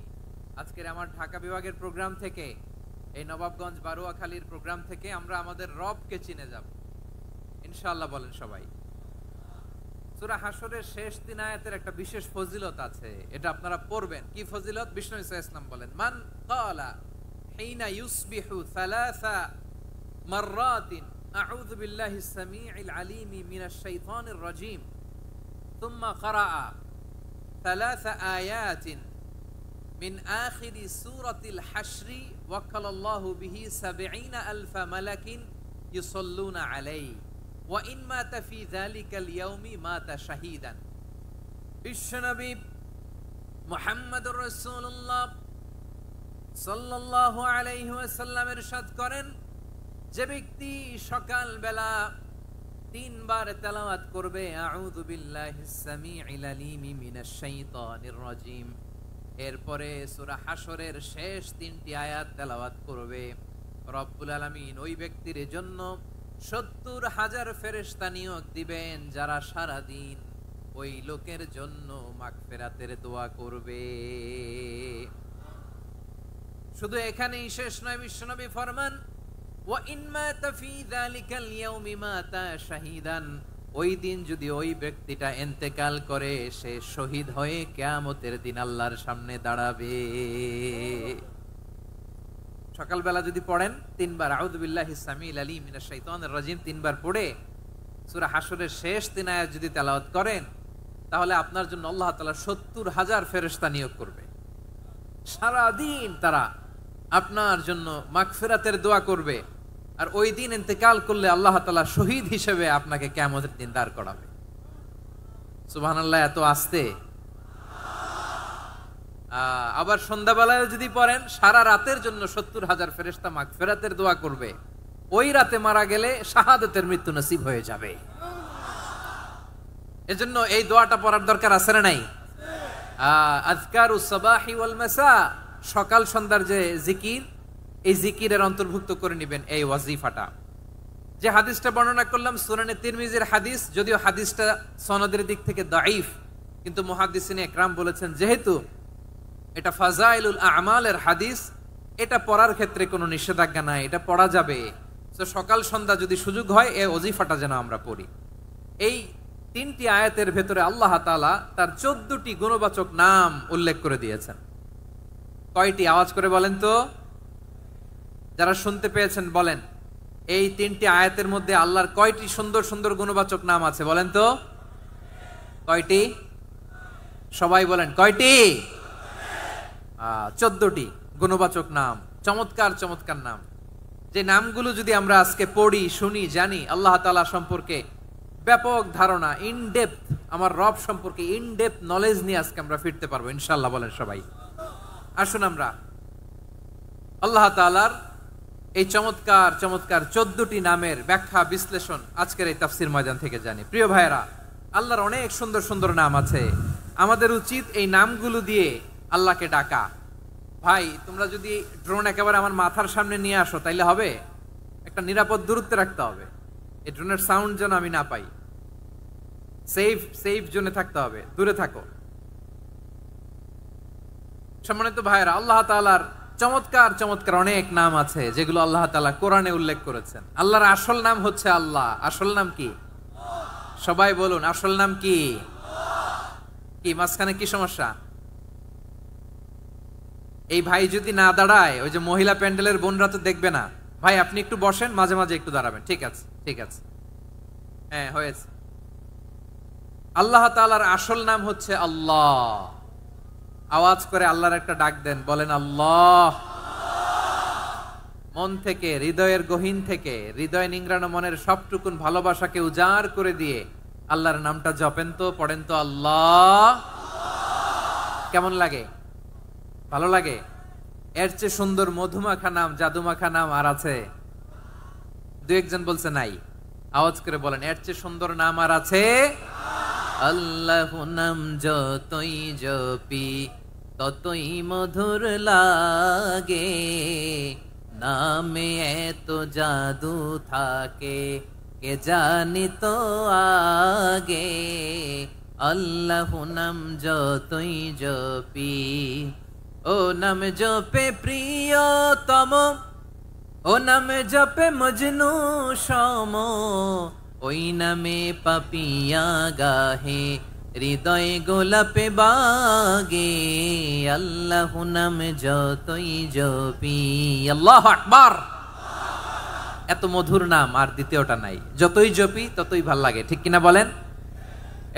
আজকের আমার ঢাকা বিভাগের প্রোগ্রাম থেকে, এই নবাবগঞ্জ বারোয়াখালীর প্রোগ্রাম থেকে আমরা আমাদের রবকে চিনে যাব ইনশাআল্লাহ। বলেন সবাই। সূরা হাশরের শেষ 3 আয়াতের একটা বিশেষ ফজিলত আছে, এটা আপনারা পড়বেন। কি ফজিলত? বিষ্ণু ইসা ইসলাম বলেন, মান ক্বালা হিনা ইউসবিহু সালাসা মাররাতিন আউযু বিল্লাহিস সামিউল আলিম মিনাশ শাইতানির রাজীম থুম্মা ক্বারাআ সালাসা আয়াতিন মিন আখিরি সূরাতিল হাশরি ওয়াক্কালাল্লাহু বিহি ৭০,০০০ মালাকিন ইউসাল্লুনা আলাইহি ওয়া ইন মাতা ফি যালিকাল ইয়াউমি মাতা শাহীদান। বিশ্বনবী মুহাম্মদুর রাসূলুল্লাহ সাল্লাল্লাহু আলাইহি ওয়াসাল্লাম ইরশাদ করেন, যে ব্যক্তি সকাল বেলা 3 বার তেলাওয়াত করবে আউযু বিল্লাহিস সামিউল আলিম মিনাশ শাইতানির রাজীম, এরপরে সূরা হাশরের শেষ 3টি আয়াত তেলাওয়াত করবে, রব্বুল আলামিন ওই ব্যক্তির জন্য ৭০,০০০ ফেরেশতা নিয়োগ দিবেন যারা সারা দিন ওই লোকের জন্য মাগফিরাতের দোয়া করবে। শুধু এখানেই শেষ নয়, বিশ্বনবী ফরমান ওয়া ইন মাতা ফি যালিকাল ইয়াউমি মাতা শাহীদান, ওই দিন যদি ওই ব্যক্তিটা ইন্তেকাল করে সে শহীদ হয়ে কিয়ামতের দিন আল্লাহর সামনে দাঁড়াবে। সকালবেলা যদি পড়েন 3 বার আউযু বিল্লাহিস সামিল আলিম মিনাশ শাইতানির রাজিম 3 বার পড়ে সূরা হাশরের শেষ 3 আয়াত যদি তেলাওয়াত করেন, তাহলে আপনার জন্য আল্লাহ তাআলা 70,000 ফেরেশতা নিয়োগ করবে। সারা দিন তারা আপনার জন্য মাগফিরাতের দোয়া করবে। আর ওই দিন ইন্তেকাল করলে আল্লাহ তাআলা শহীদ হিসেবে আপনাকে কিয়ামতের দিন দাঁড় করাবে। সুবহানাল্লাহ, এত আস্তে। আবার সন্ধ্যাবেলায় যদি পড়েন, সারা রাতের জন্য 70,000 ফেরেশতা মাগফিরাতের দোয়া করবে। ওই রাতে মারা গেলে শাহাদাতের মৃত্যু নসিব হয়ে যাবে। এজন্য এই দোয়াটা পড়ার দরকার আছে না নাই? আযকারুস সাবাহি ওয়াল মাসা, সকাল সন্ধ্যার যে জিকির, এই জিকিরের অন্তর্ভুক্ত করে নেবেন এই ওয়াজিফাটা। যে হাদিসটা বর্ণনা করলাম সুনানে তিরমিজির হাদিস, যদিও হাদিসটা সনদের দিক থেকে দাঈফ, কিন্তু মুহাদ্দিসিনে ইকরাম বলেছেন যেহেতু এটা ফাজাইলুল আমালের হাদিস, এটা পড়ার ক্ষেত্রে কোনো নিষেধাজ্ঞা নাই, এটা পড়া যাবে। তো সকাল সন্ধ্যা যদি সুযোগ হয় এই ওয়াজিফাটা যেন আমরা পড়ি। এই 3টি আয়াতের ভেতরে আল্লাহ তাআলা তার 14টি গুণবাচক নাম উল্লেখ করে দিয়েছেন। কয়টি? আওয়াজ করে বলেন তো, যারা শুনতে পেয়েছেন বলেন। এই 3টি আয়াতের মধ্যে আল্লাহর কয়টি সুন্দর সুন্দর গুণবাচক নাম আছে বলেন তো? কয়টি? সবাই বলেন কয়টি? 14টি গুণবাচক নাম, চমৎকার চমৎকার নাম। যে নামগুলো যদি আমরা আজকে পড়ি, শুনি, জানি, আল্লাহ তাআলা সম্পর্কে ব্যাপক ধারণা, ইন ডেপথ, আমার রব সম্পর্কে ইন ডেপথ নলেজ নিয়ে আজকে আমরা ফিরতে পারবো ইনশাআল্লাহ। বলেন সবাই। আসুন আমরা আল্লাহ তাআলার এই চমৎকার চমৎকার 14টি নামের ব্যাখ্যা বিশ্লেষণ আজকের এই তাফসীর ময়দান থেকে জানি। প্রিয় ভাইয়েরা, আল্লাহর অনেক সুন্দর সুন্দর নাম আছে। আমাদের উচিত এই নামগুলো দিয়ে আল্লাহকে ডাকা। ভাই, তোমরা যদি ড্রোন একেবারে আমার মাথার সামনে নিয়ে আসো তাইলে হবে? একটা নিরাপদ দূরত্বে রাখতে হবে, এই ড্রোনের সাউন্ড যেন আমি না পাই। সেফ জোনে থাকতে হবে, দূরে থাকো। সম্মানিত ভাইয়েরা, আল্লাহ তাআলার চমৎকার চমৎকার অনেক নাম আছে যেগুলো আল্লাহ তাআলা কোরআনে উল্লেখ করেছেন। আল্লাহর আসল নাম হচ্ছে আল্লাহ। আসল নাম কি? সবাই বলুন, আসল নাম কি? কি মাঝখানে কি সমস্যা? এই ভাই যদি না দাঁড়ায়, ওই যে মহিলা প্যান্ডেলের বোনরা তো দেখবে না। ভাই আপনি একটু বসেন, মাঝে মাঝে একটু দাঁড়াবেন। ঠিক আছে, ঠিক আছে, হ্যাঁ হয়েছে। আল্লাহ তাআলার আসল নাম হচ্ছে আল্লাহ। আওয়াজ করে আল্লাহর একটা ডাক দেন, বলেন আল্লাহ। মন থেকে, হৃদয়ের গহীন থেকে, হৃদয় নিংড়ানো মনের সবটুকুন ভালোবাসাকে উজাড় করে দিয়ে আল্লাহর নামটা জপেন তো, পড়েন তো আল্লাহ। কেমন লাগে? ভালো লাগে? এর চেয়ে সুন্দর মধুমাখা নাম, জাদুমাখা নাম আর আছে? দু একজন বলছে নাই। আওয়াজ করে বলেন, এর চেয়ে সুন্দর নাম আর আছে? আল্লাহ নাম যতই জপি ততই মধুর লাগে, নামে এত জাদু থাকে কে জানি তো আগে। আল্লাহ নাম যতই জপি, ও নাম জপে প্রিয়তম, ও নাম জপে মজনু সম, ওই নামে পাপিয়া গাহে হৃদয় গোলাপে বাগে। আল্লাহ নাম যতই জপি। আল্লাহু আকবার। এত মধুর নাম আর দ্বিতীয়টা নাই। যতই জপি ততই ভাল লাগে, ঠিক কিনা বলেন?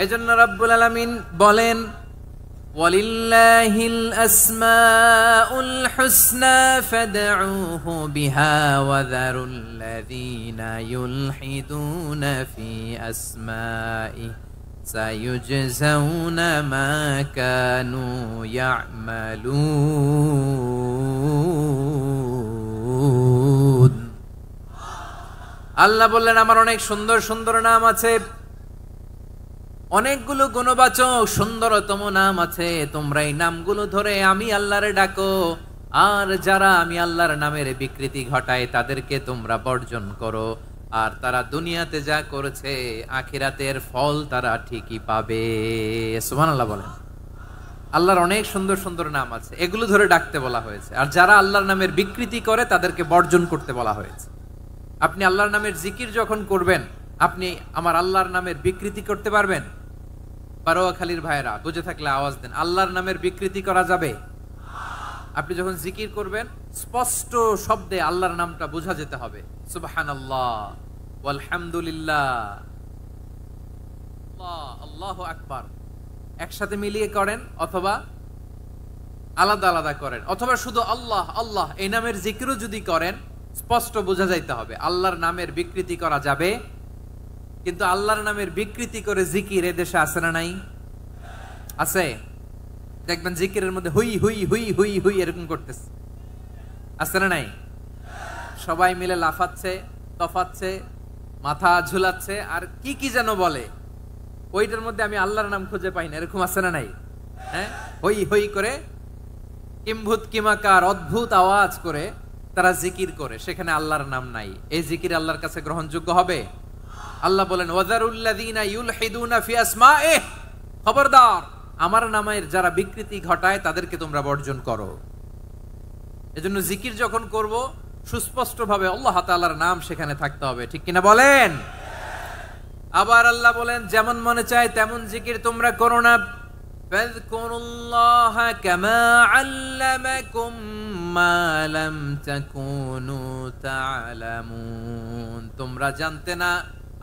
এজন্য রব্বুল আলামিন বলেন, ওয়ালিল্লাহিল আসমাউল হুসনা ফাদউহু বিহা ওয়া যারুল্লাযীনা ইউলহিদুনা ফি আসমাই সায়ুজজাউনা মা কানু ইয়ামালুন। আল্লাহ বললেন, আমার অনেক সুন্দর সুন্দর নাম আছে, অনেকগুলো গুণবাচক সুন্দরতম নাম আছে। তোমরা এই নামগুলো ধরে আমি আল্লাহরে ডাকো, আর যারা আমি আল্লাহর নামের বিকৃতি ঘটায় তাদেরকে তোমরা বর্জন করো। আর তারা দুনিয়াতে যা করেছে আখিরাতের ফল তারা ঠিকই পাবে। সুবহানাল্লাহ বলেন। আল্লাহর অনেক সুন্দর সুন্দর নাম আছে, এগুলো ধরে ডাকতে বলা হয়েছে। আর যারা আল্লাহর নামের বিকৃতি করে তাদেরকে বর্জন করতে বলা হয়েছে। আপনি আল্লাহর নামের জিকির যখন করবেন, আপনি আমার আল্লাহর নামের বিকৃতি করতে পারবেন? বারোয়াখালীর ভাইরা বুঝে থাকলে আওয়াজ দেন। আল্লাহর নামের বিকৃতি করা যাবে? আপনি যখন জিকির করবেন স্পষ্ট শব্দে আল্লাহর নামটা বোঝা যেতে হবে। সুবহানাল্লাহ, আলহামদুলিল্লাহ, আল্লাহু আকবার একসাথে মিলিয়ে করেন, অথবা আলাদা আলাদা করেন, অথবা শুধু আল্লাহ আল্লাহ এই নামের জিকিরও যদি করেন স্পষ্ট বোঝা যাইতে হবে। আল্লাহর নামের বিকৃতি করা যাবে, কিন্তু আল্লাহর নামের বিকৃতি করে জিকির এদেশে আছে না নাই? আছে। দেখবেন জিকিরের মধ্যে হুই হুই হুই হুই হুই এরকম করতেছে, আছে না নাই? সবাই মিলে লাফাচ্ছে, তফাচ্ছে, মাথা ঝুলাচ্ছে, আর কি কি যেন বলে, ওইটার মধ্যে আমি আল্লাহর নাম খুঁজে পাই না, এরকম আছে না নাই? হ্যাঁ, হই হই করে কিম্ভূত কিমাকার অদ্ভুত আওয়াজ করে তারা জিকির করে, সেখানে আল্লাহর নাম নাই। এই জিকির আল্লাহর কাছে গ্রহণযোগ্য হবে? আল্লাহ বলেন ওয়াযারুল্লাযীনা ইউলহিদুনা ফি আসমাইহি, খবরদার আমার নামের যারা বিকৃতি ঘটায় তাদেরকে তোমরা বর্জন করো। এজন্য জিকির যখন করব সুস্পষ্ট ভাবে আল্লাহ তাআলার নাম সেখানে থাকতে হবে, ঠিক কিনা বলেন? আবার আল্লাহ বলেন যেমন মনে চায় তেমন জিকির তোমরা করো না। ফাযকুরুল্লাহা কামা আল্লামাকুম মা লাম তাকুনু তা'লামুন, তোমরা জানতে না,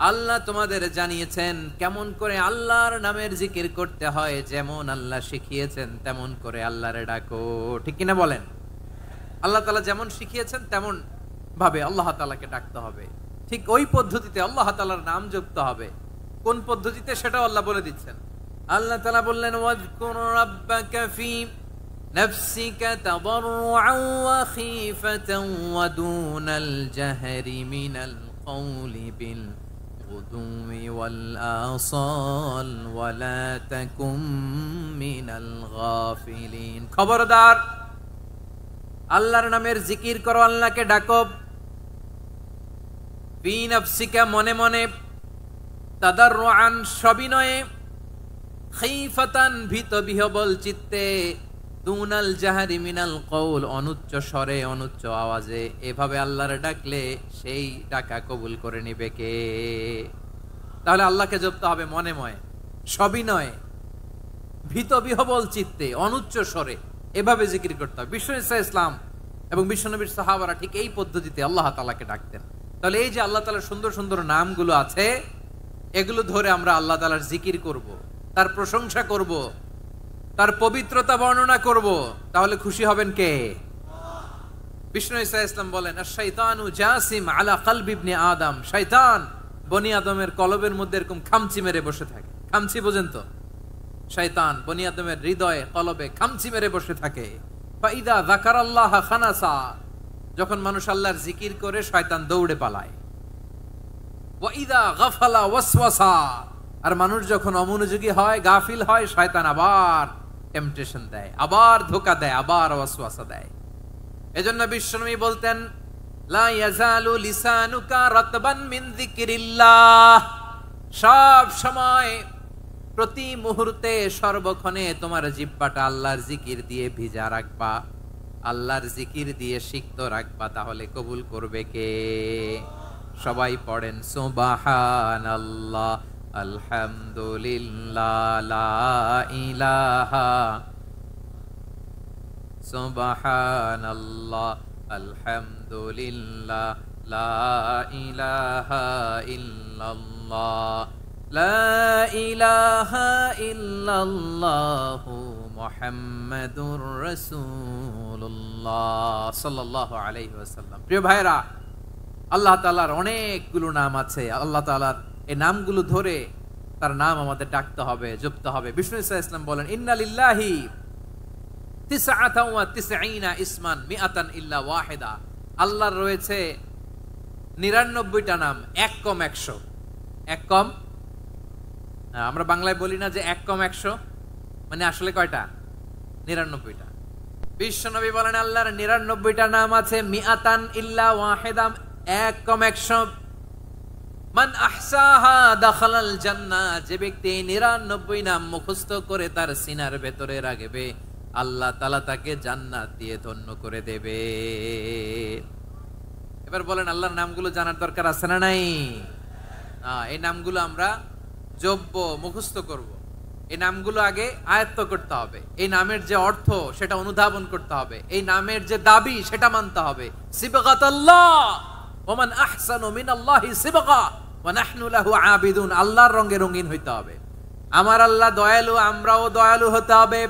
আল্লাহ তোমাদের জানিয়েছেন কেমন করে আল্লাহর নামের জিকির করতে হয়, যেমন আল্লাহ শিখিয়েছেন তেমন করে আল্লাহরে ডাকো, ঠিক কিনা বলেন? আল্লাহ তাআলা যেমন শিখিয়েছেন তেমন ভাবে আল্লাহ তাআলাকে ডাকতে হবে, ঠিক ওই পদ্ধতিতে আল্লাহ তাআলার নাম জপতে হবে। কোন পদ্ধতিতে সেটাও আল্লাহ বলে দিচ্ছেন। আল্লাহ তাআলা বললেন ওয়াযকুর রাব্বাকা ফি নাফসিকা তাদাররুআন ওয়া খীফাতান ওয়া দুনাল জাহরি মিনাল কওলি বিল গুদুই ওয়াল আসাল ওয়া লা তাকুম মিনাল গাফিলিন, খবরদার আল্লাহর নামের জিকির করো, আল্লাহকে ডাকো। ফি নাফসিকা মনে মনে, তাদাররুআন সবিনয়ে, খীফাতান ভীত বিহবল চিত্তে, দুনাল জাহরি মিনাল কওল অনুচ্চ স্বরে অনুচ্চ আওয়াজে। এভাবে আল্লাহরে ডাকলে সেই ডাকা কবুল করে নিবে কে? তাহলে আল্লাহকে জপতে হবে মনে মনে, সবিনয়ে, ভীত বিহবল চিত্তে, অনুচ্চ স্বরে, এভাবে জিকির করতে হবে। বিশ্বনবী ইসলাম এবং বিশ্বনবীর সাহাবারা ঠিক এই পদ্ধতিতে আল্লাহ তাআলাকে ডাকতেন। তাহলে এই যে আল্লাহ তাআলার সুন্দর সুন্দর নামগুলো আছে, এগুলো ধরে আমরা আল্লাহ তাআলার জিকির করব, তার প্রশংসা করব, তার পবিত্রতা বর্ণনা করব, তাহলে খুশি হবেন কে? বিষ্ণু ঈসা ইসলাম বলেন আশ-শাইতানু জাসিম আলা কলবি ইবনে আদম, শয়তান বনি আদমের কলবের মধ্যে এরকম খামচি মেরে বসে থাকে। খামচি বোঝেন তো? শয়তান বনি আদমের হৃদয়ে কলবে খামচি মেরে বসে থাকে। ফাইদা যাকারাল্লাহ খানাসা, যখন মানুষ আল্লাহর জিকির করে শয়তান দৌড়ে পালায়। ওয়াইদা গাফালা ওয়াসওয়াসা, আর মানুষ যখন অমনোযোগী হয়, গাফিল হয়, শয়তান আবার টেম্পটেশন দেয়, আবার ধোঁকা দেয়, আবার ওয়াসওয়াসা দেয়। এজন্য বিশ্বনবী বলতেন লা ইয়াজালু লিসানুকা রাতবান মিন যিকরিল্লাহ, সব সময় প্রতি মুহূর্তে সর্বক্ষণে তোমার জিহ্বাটা আল্লাহর জিকির দিয়ে ভিজা রাখবা, আল্লাহর জিকির দিয়ে সিক্ত রাখবা, তাহলে কবুল করবে কে? সবাই পড়েন সুবহানাল্লাহ আলহামদুলিল্লাহ লা ইলাহা, সুবহানাল্লাহ আলহামদুলিল্লাহ লা ইলাহা ইল্লাল্লাহ লা ইলাহা ইল্লাল্লাহু মুহাম্মাদুর রাসূলুল্লাহ সাল্লাল্লাহু আলাইহি ওয়াসাল্লাম। প্রিয় ভাইরা, আল্লাহ তাআলার অনেকগুলো নাম আছে। আল্লাহ তাআলার এই নামগুলো ধরে তার নাম আমাদের ডাকতে হবে, জপতে হবে। বিষ্ণু ইসলাম বলেন ইন্না লিল্লাহি 99 ইসমান মিআতান ইল্লা ওয়াহিদা, আল্লাহর রয়েছে 99টা নাম, এক কম 100। এক কম, আমরা বাংলায় বলি না যে এক কম 100, মানে আসলে কয়টা? 99টা। বিশ্বনবী বলেন আল্লাহর 99টা নাম আছে, মিআতান ইল্লা ওয়াহিদা, এক কম 100। মান আহসাহা দাখালাল জান্নাহ, যে ব্যক্তি 99 নাম মুখস্থ করে তার সিনার ভেতরে রাখবে, আল্লাহ তাআলা তাকে জান্নাত দিয়ে ধন্য করে দেবে। এবার বলেন, আল্লাহর নামগুলো জানার দরকার আছে না নাই? এই নামগুলো আমরা জপবো, মুখস্থ করব। এই নামগুলো আগে আয়ত্ত করতে হবে। এই নামের যে অর্থ সেটা অনুধাবন করতে হবে। এই নামের যে দাবি সেটা মানতে হবে। সিবগাতাল্লাহ ওয়া মান আহসানু মিনাল্লাহি সিবগা ওয়া নাহনু লাহু আবিদুন। আল্লাহর রঙে রঙিন হইতে হবে। আমার আল্লাহ দয়ালু, আমরাও দয়ালু হতে হবে।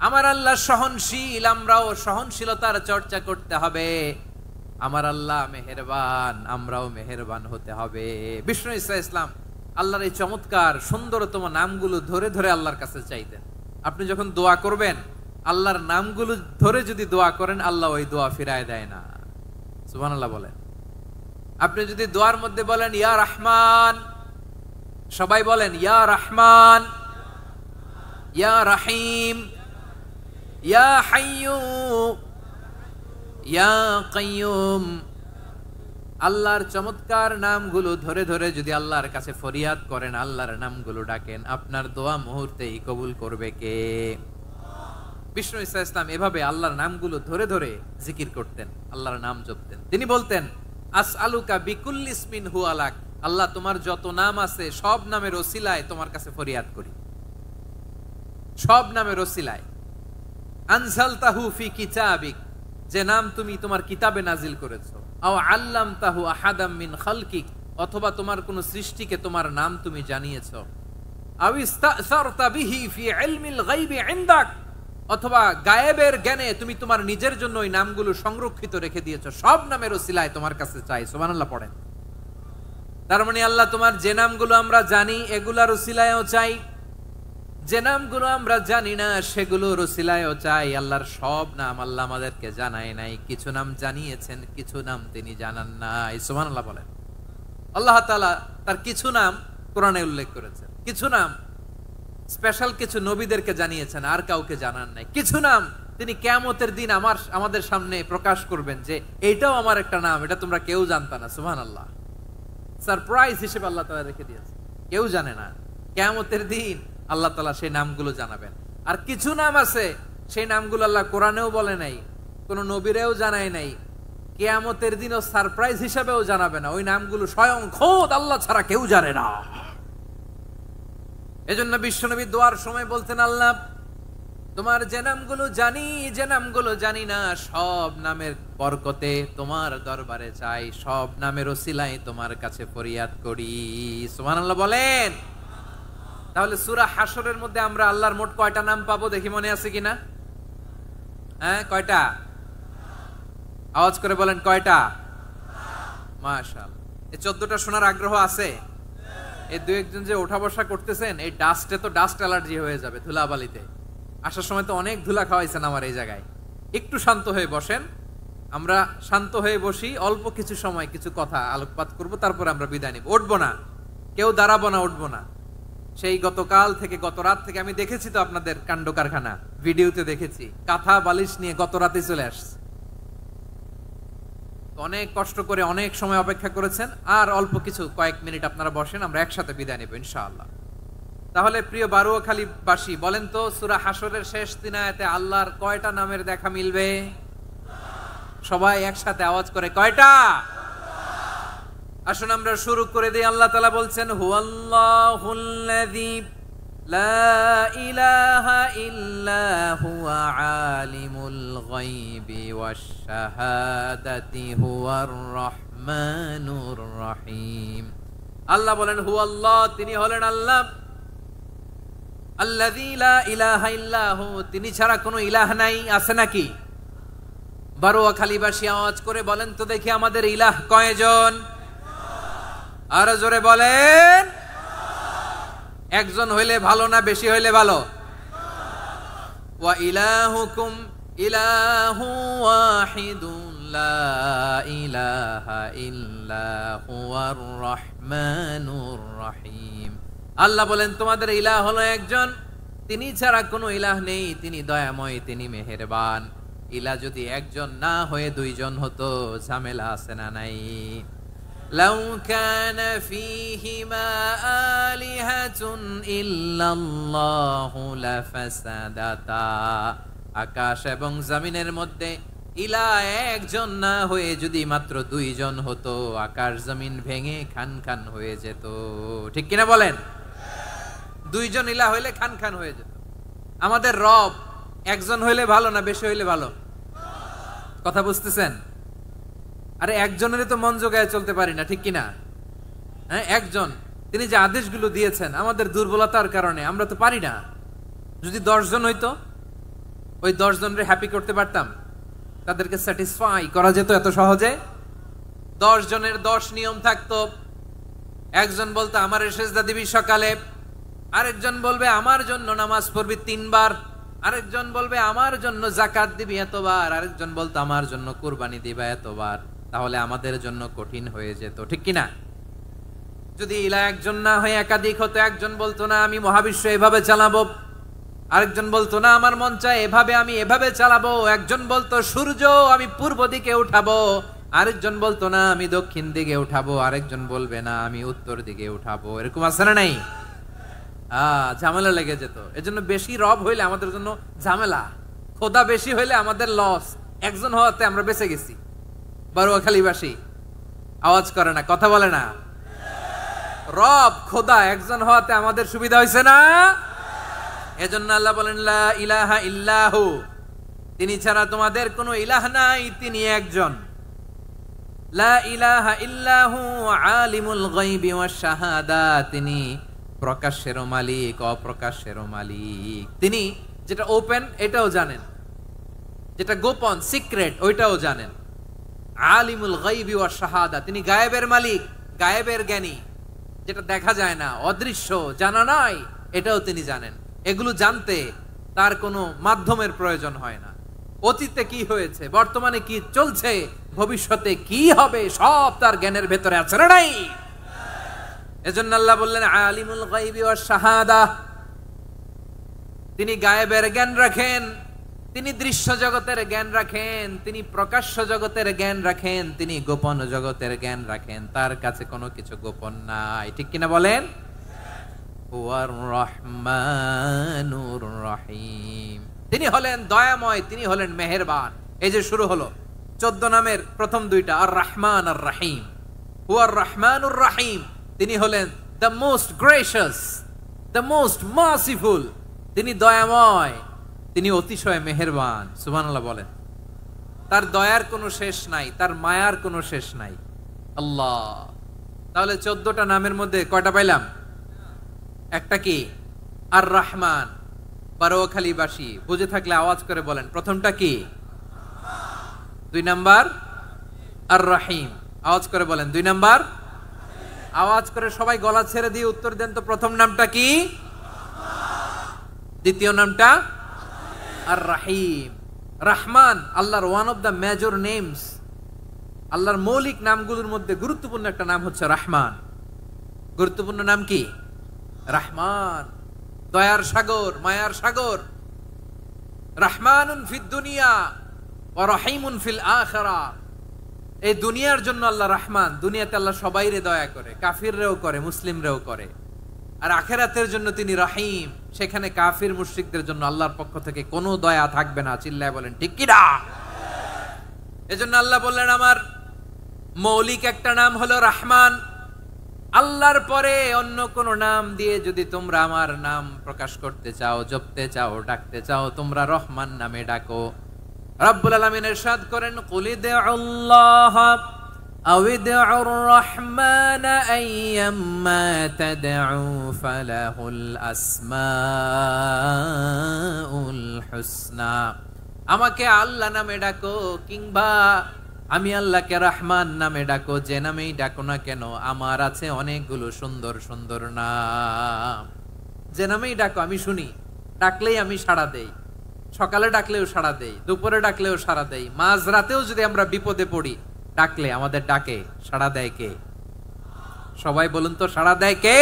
আমার আল্লাহ সহনশীল, আমরাও সহনশীলতার চর্চা করতে হবে। আমার আল্লাহ মেহেরবান, আমরাও মেহেরবান হতে হবে। বিষ্ণু ঈসা ইসলাম আল্লাহর এই চমৎকার সুন্দরতম নামগুলো ধরে ধরে আল্লাহর কাছে চাইতেন। আপনি যখন দোয়া করবেন, আল্লাহর নামগুলো ধরে যদি দোয়া করেন, আল্লাহ ওই দোয়া ফিরায় দেয় না। সুবহানাল্লাহ বলেন। আপনি যদি দোয়ার মধ্যে বলেন ইয়া রহমান, সবাই বলেন ইয়া রহমান, ইয়া রহিম, ইয়া হাইয়্যু, ইয়া কাইয়্যুম। আল্লাহর চমৎকার নামগুলো ধরে ধরে যদি আল্লাহর কাছে ফরিয়াদ করেন, আল্লাহর নামগুলো ডাকেন, আপনার দোয়া মুহূর্তেই কবুল করবে কে? বিষ্ণু ঈসা ইসলাম এভাবে আল্লাহর নামগুলো ধরে ধরে জিকির করতেন, আল্লাহর নাম জপতেন। তিনি বলতেন আসআলুকা বিকুল্লি ইসমিন হুয়া লাক, আল্লাহ তোমার যত নাম আছে সব নামের ওসিলায় তোমার কাছে ফরিয়াদ করি, সব নামের ওসিলায়। আনজালতাহু ফি কিতাবিক, যে নাম তুমি তোমার কিতাবে নাজিল করেছো। আও আল্লামতাহু আহাদাম মিন খালকিক, অথবা তোমার কোন সৃষ্টিকে তোমার নাম তুমি জানিয়েছো। আও ইস্তাসারতা বিহি ফি ইলমিল গায়বি ইনদাক, অথবা গায়েবের জ্ঞানে তুমি তোমার নিজের জন্য ওই নামগুলো সংরক্ষিত রেখে দিয়েছো। সব নামের ওসিলায় তোমার কাছে চাই। সুবহানাল্লাহ পড়েন। তার মানে আল্লাহ তোমার যে নামগুলো আমরা জানি এগুলার ওসিলায়ও চাই, যে নামগুলো আমরা জানি না সেগুলোর ওসিলায়ও চাই। আল্লাহর সব নাম আল্লাহ আমাদেরকে জানায় নাই, কিছু নাম জানিয়েছেন, কিছু নাম তিনি জানান নাই। সুবহানাল্লাহ বলেন। আল্লাহ তাআলা তার কিছু নাম কোরআনে উল্লেখ করেছেন, কিছু নাম স্পেশাল কিছু নবীদেরকে জানিয়েছেন, আর কাউকে জানান নাই। কিছু নাম তিনি কিয়ামতের দিন আমাদের সামনে প্রকাশ করবেন যে এইটাও আমার একটা নাম, এটা তোমরা কেউ জানতা না। সুবহানাল্লাহ, সারপ্রাইজ হিসেবে আল্লাহ তাআলা রেখে দিয়েছে, কেউ জানে না। কিয়ামতের দিন আল্লাহ তাআলা সেই নামগুলো জানাবেন। আর কিছু নাম আছে সেই নামগুলো আল্লাহ কোরআনেও বলে নাই, কোন নবীরেও জানায় নাই, কিয়ামতের দিনও সারপ্রাইজ হিসেবেও জানাবে না। ওই নামগুলো স্বয়ং খোদ আল্লাহ ছাড়া কেউ জানে না। এজন্য বিশ্বনবী দোয়ার সময় বলতেন, আল্লাহ তোমার যে নামগুলো জানি, যে নামগুলো জানি না, সব নামের বরকতে তোমার দরবারে চাই, সব নামের ওসিলায় তোমার কাছে ফরিয়াদ করি। সুবহানাল্লাহ বলেন। তাহলে সূরা হাশরের মধ্যে আমরা আল্লাহর মোট কয়টা নাম পাবো দেখি, মনে আছে কিনা? হ্যাঁ, কয়টা? আওয়াজ করে বলেন কয়টা? মাশাআল্লাহ। এই 14টা শোনার আগ্রহ আছে? এই দুই একজন যে ওঠা বসা করতেছেন, এই ডাস্টে তো ডাস্ট অ্যালার্জি হয়ে যাবে, ধুলাবালিতে। আসার সময় তো অনেক ধুলা খাওয়াইছেন আমার এই জায়গায়। একটু শান্ত হয়ে বসেন, আমরা শান্ত হয়ে বসি, অল্প কিছু সময় কিছু কথা আলোকপাত করব, তারপর আমরা বিদায় নিব। উঠবো না, কেউ দাঁড়াবো না, উঠবো না। সেই গতকাল থেকে, গত রাত থেকে আমি দেখেছি তো আপনাদের কাণ্ড কারখানা, ভিডিওতে দেখেছি, কাঁথা বালিশ নিয়ে গত রাতে চলে আসছে। অনেক কষ্ট করে অনেক সময় অপেক্ষা করেছেন, আর অল্প কিছু কয়েক মিনিট আপনারা বসেন, আমরা একসাথে বিদায় নেব ইনশাআল্লাহ। তাহলে প্রিয় বারুয়াখালীবাসী, বলেন তো সূরা হাশরের শেষ 3 আয়াতে আল্লাহর কয়টা নামের দেখা মিলবে? সবাই একসাথে আওয়াজ করে কয়টা? আসুন আমরা শুরু করে দিই। আল্লাহ তাআলা বলছেন, হুয়াল্লাহুল্লাযী লা ইলাহা ইল্লা হুয়া আলিমুল গায়বি ওয়াশ শাহাদাতি হুয়ার রহমানুর রহিম। আল্লাহ বলেন হুয়াল্লাহ, তিনি হলেন আল্লাহ, আল্লাযী লা ইলাহা ইল্লা হু, তিনি ছাড়া কোনো ইলাহ নাই। আছে নাকি? বারুয়াখালীবাসী আওয়াজ করে বলেন তো দেখি, আমাদের ইলাহ কয়জন? আরো জোরে বলেন। একজন হইলে ভালো না বেশি হইলে ভালো? ওয়া ইলাহুকুম ইলাহু ওয়াহিদুন লা ইলাহা ইল্লা হুয়ার রহমানুর রহিম। আল্লাহ বলেন তোমাদের ইলাহ হলো একজন, তিনি ছাড়া কোনো ইলাহ নেই, তিনি দয়াময়, তিনি মেহেরবান। ইলাহ যদি একজন না হয়ে দুইজন হতো, ঝামেলা আছে না নাই? লাউ কানা ফীহিমা আলিহাতুন ইল্লাল্লাহু লাফাসাদাতা, আকাশ এবং জমিনের মধ্যে ইলাহ একজন না হয়ে যদি মাত্র দুইজন হতো, আকাশ জমিন ভেঙে খান খান হয়ে যেত। ঠিক কিনা বলেন? দুইজন ইলাহ হইলে খান খান হয়ে যেত। আমাদের রব একজন হইলে ভালো না বেশি হইলে ভালো? কথা বুঝতেছেন? আরে একজনেরই তো মন জোগায় চলতে পারি না, ঠিক কিনা? হ্যাঁ, একজন, তিনি যে আদেশগুলো দিয়েছেন আমাদের দুর্বলতার কারণে আমরা তো পারি না। যদি 10 জন হইতো, ওই 10 জনের হ্যাপি করতে পারতাম, তাদেরকে স্যাটিসফাই করা যেত এত সহজে? 10 জনের 10 নিয়ম থাকতো। একজন বলতো আমার সেজদা দিবি সকালে, আরেকজন বলবে আমার জন্য নামাজ পড়বি 3 বার, আরেকজন বলবে আমার জন্য যাকাত দিবি এতবার, আরেকজন বলতো আমার জন্য কুরবানি দিবা এতবার। তাহলে আমাদের জন্য কঠিন হয়ে যেত, ঠিক কিনা? যদি ইলাহ একজন না হয়ে একাধিক হতো, একজন বলতো না আমি মহাবিশ্ব এভাবে চালাবো, আরেকজন বলতো না আমার মন চায় এভাবে, আমি এভাবে চালাবো, একজন বলতো সূর্য আমি পূর্ব দিকে উঠাবো, আরেকজন বলতো না আমি দক্ষিণ দিকে উঠাবো, আরেকজন বলবে না আমি উত্তর দিকে উঠাবো। এরকম আছে না নাই? ঝামেলা লেগে যেত। এজন্য বেশি রব হইলে আমাদের জন্য ঝামেলা, খোদা বেশি হইলে আমাদের লস। একজন হওয়াতে আমরা বেঁচে গেছি। বারুয়াখালীবাসী আওয়াজ করে না, কথা বলে না। রব খোদা একজন হওয়াতে আমাদের সুবিধা হয়েছে না? এজন্য আল্লাহ বলেন লা ইলাহা ইল্লাহু, তিনি ছাড়া তোমাদের কোনো ইলাহ নাই, তিনি একজন। লা ইলাহা ইল্লাহু আলিমুল গায়বি ওয়াশ শাহাদা, তিনি প্রকাশেরও মালিক অপ্রকাশেরও মালিক। তিনি যেটা ওপেন এটাও জানেন, যেটা গোপন সিক্রেট ওইটাও জানেন। আলিমুল গায়বি ওয়াশ শাহাদা, তিনি গায়েবের মালিক, গায়েবের জ্ঞানী, যেটা দেখা যায় না, অদৃশ্য, জানা নাই, এটাও তিনি জানেন। এগুলো জানতে তার কোনো মাধ্যমের প্রয়োজন হয় না। অতীতে কি হয়েছে, বর্তমানে কি চলছে, ভবিষ্যতে কি হবে, সব তার জ্ঞানের ভেতরে আছে না নাই? এজন্য আল্লাহ বললেন আলিমুল গায়বি ওয়াশ শাহাদা, তিনি গায়েবের জ্ঞান রাখেন, তিনি দৃশ্য জগতের জ্ঞান রাখেন, তিনি প্রকাশ্য জগতের জ্ঞান রাখেন, তিনি গোপন জগতের জ্ঞান রাখেন। তার কাছে কোনো কিছু গোপন নাই, ঠিক কিনা বলেন? হুয়ার রহমানুর রহিম, তিনি হলেন দয়াময়, তিনি হলেন মেহেরবান। এই যে শুরু হলো 14 নামের প্রথম দুইটা, আর রহমান আর রহিম। হুয়ার রহমানুর রহিম, তিনি হলেন the most gracious, the most merciful, তিনি দয়াময়, তিনি অতিশয় মেহেরবান। সুবহানাল্লাহ বলেন। তার দয়ার কোনো শেষ নাই, তার মায়ার কোনো শেষ নাই। আল্লাহ, তাহলে 14টা নামের মধ্যে কয়টা পাইলাম? একটা কি? আর রহমান। বারোয়াখালীবাসী বুঝে থাকলে আওয়াজ করে বলেন, প্রথমটা কি? 2 নাম্বার আর রহিম। আওয়াজ করে বলেন 2 নাম্বার। আওয়াজ করে সবাই গলা ছেড়ে দিয়ে উত্তর দেন তো, প্রথম নামটা কি? দ্বিতীয় নামটা? আর রহিম। রহমান আল্লাহর one of the major names, আল্লাহর মৌলিক নামগুলোর মধ্যে গুরুত্বপূর্ণ একটা নাম হচ্ছে রহমান। গুরুত্বপূর্ণ নাম কি? রহমান, দয়ার সাগর, মায়ার সাগর। রহমানুন ফিদ দুনিয়া ওয়া রহিমুন ফিল আখিরা। এই দুনিয়ার জন্য আল্লাহ রহমান, দুনিয়াতে আল্লাহ সবাইরে দয়া করে, কাফিররেও করে, মুসলিমরেও করে। আর আখিরাতের জন্য তিনি রহিম, সেখানে কাফির মুশরিকদের জন্য আল্লাহর পক্ষ থেকে কোনো দয়া থাকবে না। চিল্লায় বলেন ঠিক কি না? এজন্য আল্লাহ বললেন আমার মৌলিক একটা নাম হলো রহমান। আল্লাহর পরে অন্য কোন নাম দিয়ে যদি তোমরা আমার নাম প্রকাশ করতে চাও, জপতে চাও, ডাকতে চাও, তোমরা রহমান নামে ডাকো। রব্বুল আলামিন ইরশাদ করেন, কুলিদুল্লাহ আউইদুর রহমান আইয়াম্মা তাদউ ফালাহুল আসমাউল হুসনা। আমাকে আল্লাহ নামে ডাকো কিংবা আমি আল্লাহকে রহমান নামে ডাকো, যে নামেই ডাকো না কেন আমার আছে অনেকগুলো সুন্দর সুন্দর নাম। যে নামেই ডাকো আমি শুনি, ডাকলেই আমি সাড়া দেই। সকালে ডাকলেও সাড়া দেই, দুপুরে ডাকলেও সাড়া দেই, মাঝ রাতেও যদি আমরা বিপদে পড়ি ডাকলে আমাদের ডাকে সাড়া দেয় কে? সবাই বলুন তো, সাড়া দেয় কে?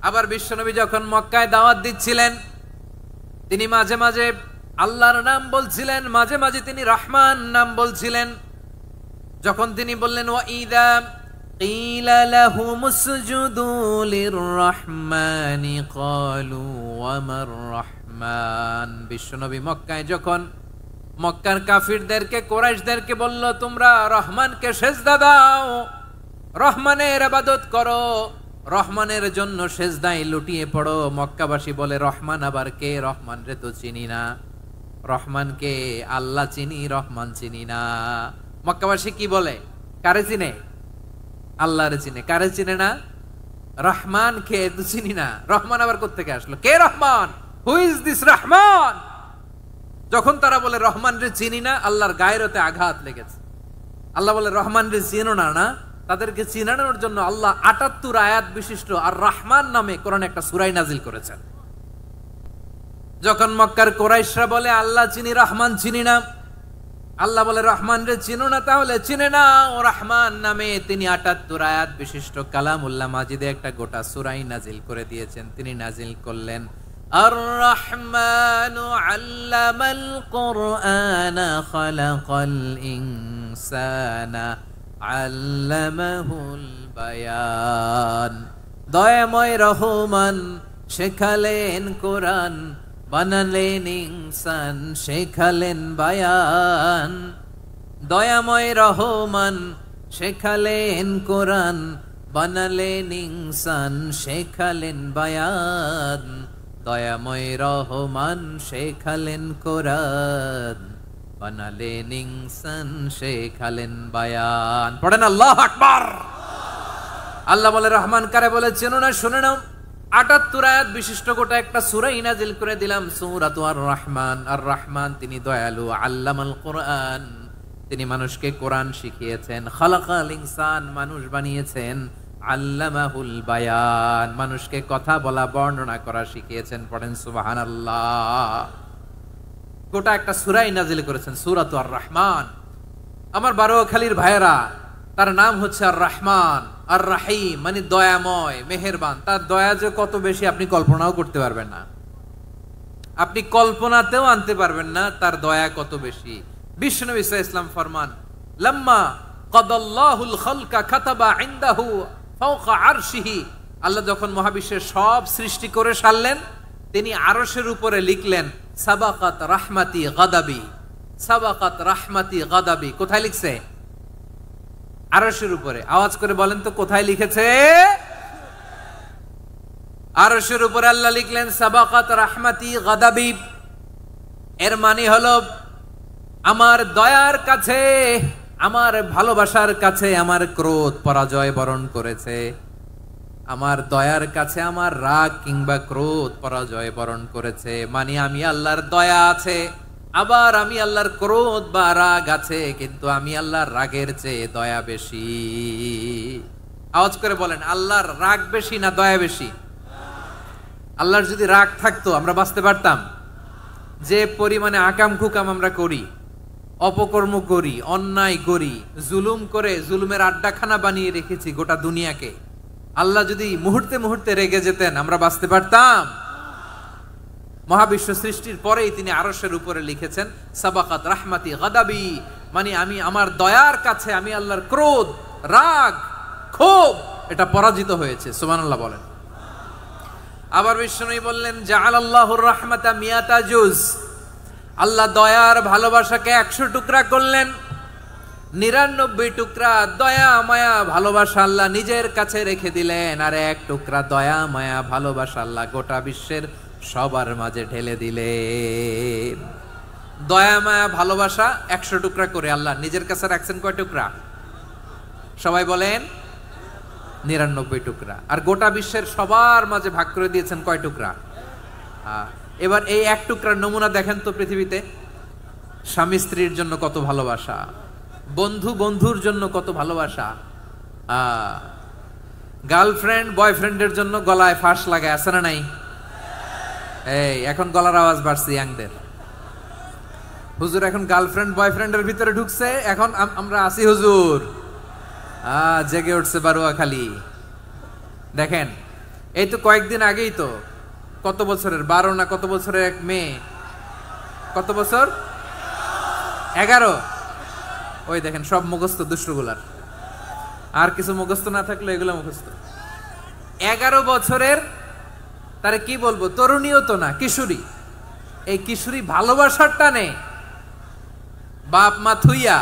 আবার বিশ্বনবী যখন মক্কায় দাওয়াত দিচ্ছিলেন, তিনি মাঝে মাঝে আল্লাহর নাম বলছিলেন, মাঝে মাঝে তিনি রহমান নাম বলছিলেন। যখন তিনি বললেন ওয়াইদা কিলা লাহুমুসজুদু লিররহমানি ক্বালু ওয়ামার রহমান। বিশ্বনবী মক্কায় যখন মক্কার কাফিরদেরকে কুরাইশদেরকে বলল তোমরা রহমানকে সেজদা দাও, রহমানের ইবাদত করো, রহমানের জন্য সেজদায় লুটিয়ে পড়ো, মক্কাবাসী বলে রহমান আবার কে? রহমান রে তো চিনি না। রহমানকে আল্লাহ চিনি, রহমান চিনি না। মক্কাবাসী কি বলে? কারে চিনে? আল্লাহরে চিনে। কারে চিনে না? রহমান কে তো চিনি না। রহমান আবার কোত্থেকে আসলো? কে Rahman? Who is this Rahman? যখন তারা বলে রহমান রে চিনি না, আল্লাহর গায়রতে আঘাত লেগেছে। আল্লাহ বলে রহমান রে চিনো না, না তাদেরকে চিনানোর জন্য আল্লাহ ৭৮ আয়াত বিশিষ্ট আর রহমান নামে কোরআনে একটা সূরা নাজিল করেছেন। যখন মক্কার কুরাইশরা বলে আল্লাহ চিনি, রহমান চিনি না, আল্লাহ বলে রহমান রে চিনো না, তাহলে চিনে না ও রহমান নামে তিনি ৭৮ আয়াত বিশিষ্ট কালামুল্লাহ মাজিদে একটা গোটা সূরা নাজিল করে দিয়েছেন। তিনি নাজিল করলেন আর রহমানু আল্লামাল কুরআনা খালাকাল ইনসানা আল্লামাহুল বায়ান। দয়াময় রহমান শেখালেন কোরআন, বানালেন ইনসান, শেখালেন বায়ান। দয়াময় রহমান শেখালেন কোরআন, বানালেন ইনসান, শেখালেন বায়ান। দয়াময় রহমান শেখালেন কোরআন, বানালেন ইনসান, শেখালেন বায়ান। পড়েন আল্লাহু আকবার। আল্লাহ বলে রহমান কারে বলে চেনো না? শুনে নাও, ৭৮ আয়াত বিশিষ্ট গোটা একটা সূরা নাজিল করে দিলাম, সূরাতু আর রহমান। আর রহমান তিনি দয়ালু, আল্লামাল কোরআন তিনি মানুষকে কোরআন শিখিয়েছেন, খালাকাল ইনসান মানুষ বানিয়েছেন, আল্লামাহুল বায়ান মানুষকে কথা বলা বর্ণনা করা শিখিয়েছেন। পড়েন সুবহানাল্লাহ। গোটা একটা সূরা নাজিল করেছেন, সূরাতু আর রহমান। আমার বারোয়াখালীর ভাইয়েরা, তার নাম হচ্ছে আর রহমান আর রাহিম, মানে দয়াময়, মেহেরবান। তার দয়া যে কত বেশি আপনি কল্পনাও করতে পারবেন না, আপনি কল্পনাতেও আনতে পারবেন না তার দয়া কত বেশি। বিশ্বনবী সাল্লাল্লাহু আলাইহি ওয়াসাল্লাম ফরমান লাম্মা কাদাল্লাহুল খালকা কাতাবা ইনদাহু ফাওকা আরশিহি। আল্লাহ যখন মহাবিশ্বের সব সৃষ্টি করে সারলেন, তিনি আরশের উপরে লিখলেন সাবাকাত রাহমাতি গাদাবি, সাবাকাত রাহমাতি গাদাবি। কোথায় লিখছে? আরশের উপরে। আওয়াজ করে বলেন তো কোথায় লিখেছে? আরশের উপরে আল্লাহ লিখলেন সাবাকাত রাহমাতি গাদাবি। এর মানে হলো আমার দয়ার কাছে, আমার ভালোবাসার কাছে আমার ক্রোধ পরাজয় বরণ করেছে, আমার দয়ার কাছে আমার রাগ কিংবা ক্রোধ পরাজয় বরণ করেছে। মানে আমি আল্লাহর দয়া আছে, আবার আমি আল্লাহর ক্রোধ বা রাগ আছে, কিন্তু আমি আল্লাহর রাগের চেয়ে দয়া বেশি। আওয়াজ করে বলেন আল্লাহর রাগ বেশি না দয়া বেশি? আল্লাহর যদি রাগ থাকতো আমরা বাঁচতে পারতাম? যে পরিমাণে আকাম কুকাম আমরা করি, অপকর্ম করি, অন্যায় করি, জুলুম করে জুলুমের আড্ডাখানা বানিয়ে রেখেছি গোটা দুনিয়াকে, আল্লাহ যদি মুহূর্তে মুহূর্তে রেগে যেতেন আমরা বাঁচতে পারতাম? মহাবিশ্ব সৃষ্টির পরেই তিনি আরশের উপরে লিখেছেন সাবাকাত রাহমাতি গাদাবি, মানে আমি আমার দয়ার কাছে আমি আল্লাহর ক্রোধ, রাগ, ক্ষোভ এটা পরাজিত হয়েছে। সুবহানাল্লাহ বলেন। আবার বিষ্ণু বললেন জাআলাল্লাহুর রাহমাতা মিয়াতা জুজ। আল্লাহ দয়ার ভালোবাসাকে ১০০ টুকরা করলেন, ৯৯ টুকরা দয়া মায়া ভালোবাসা আল্লাহ নিজের কাছে রেখে দিলেন, আর ১ টুকরা দয়া মায়া ভালোবাসা আল্লাহ গোটা বিশ্বের সবার মাঝে ঢেলে দিলেন। দয়া মায়া ভালোবাসা ১০০ টুকরা করে আল্লাহ নিজের কাছে রাখছেন কয় টুকরা? সবাই বলেন ৯৯ টুকরা। আর গোটা বিশ্বের সবার মাঝে ভাগ করে দিয়েছেন কয় টুকরা? এবার এই ১ টুকরার নমুনা দেখেন তো পৃথিবীতে। স্বামী স্ত্রীর জন্য কত ভালোবাসা, বন্ধু বন্ধুর জন্য কত ভালোবাসা, গার্লফ্রেন্ড বয়ফ্রেন্ডের জন্য গলায় ফাঁস লাগায়, আছে না নাই? এই এখন গলার আওয়াজ বাড়ছে ইয়াংদের। হুজুর এখন গার্লফ্রেন্ড বয়ফ্রেন্ডের ভিতরে ঢুকছে, এখন আমরা আসি হুজুর। জেগে উঠছে বারোয়াখালী। দেখেন এই তো কয়েকদিন আগেই তো, কত বছরের ১২ না কত বছরের এক মেয়ে, কত বছর? ১১। ওই দেখেন সব মুখস্থ দুষ্টগুলার, আর কিছু মুখস্থ না থাকলে এগুলো মুখস্থ। 11 বছরের, তারে কি বলবো, তরুণীও তো না, কিশোরী। এই কিশোরী ভালোবাসার টানে বাপ মা থুইয়া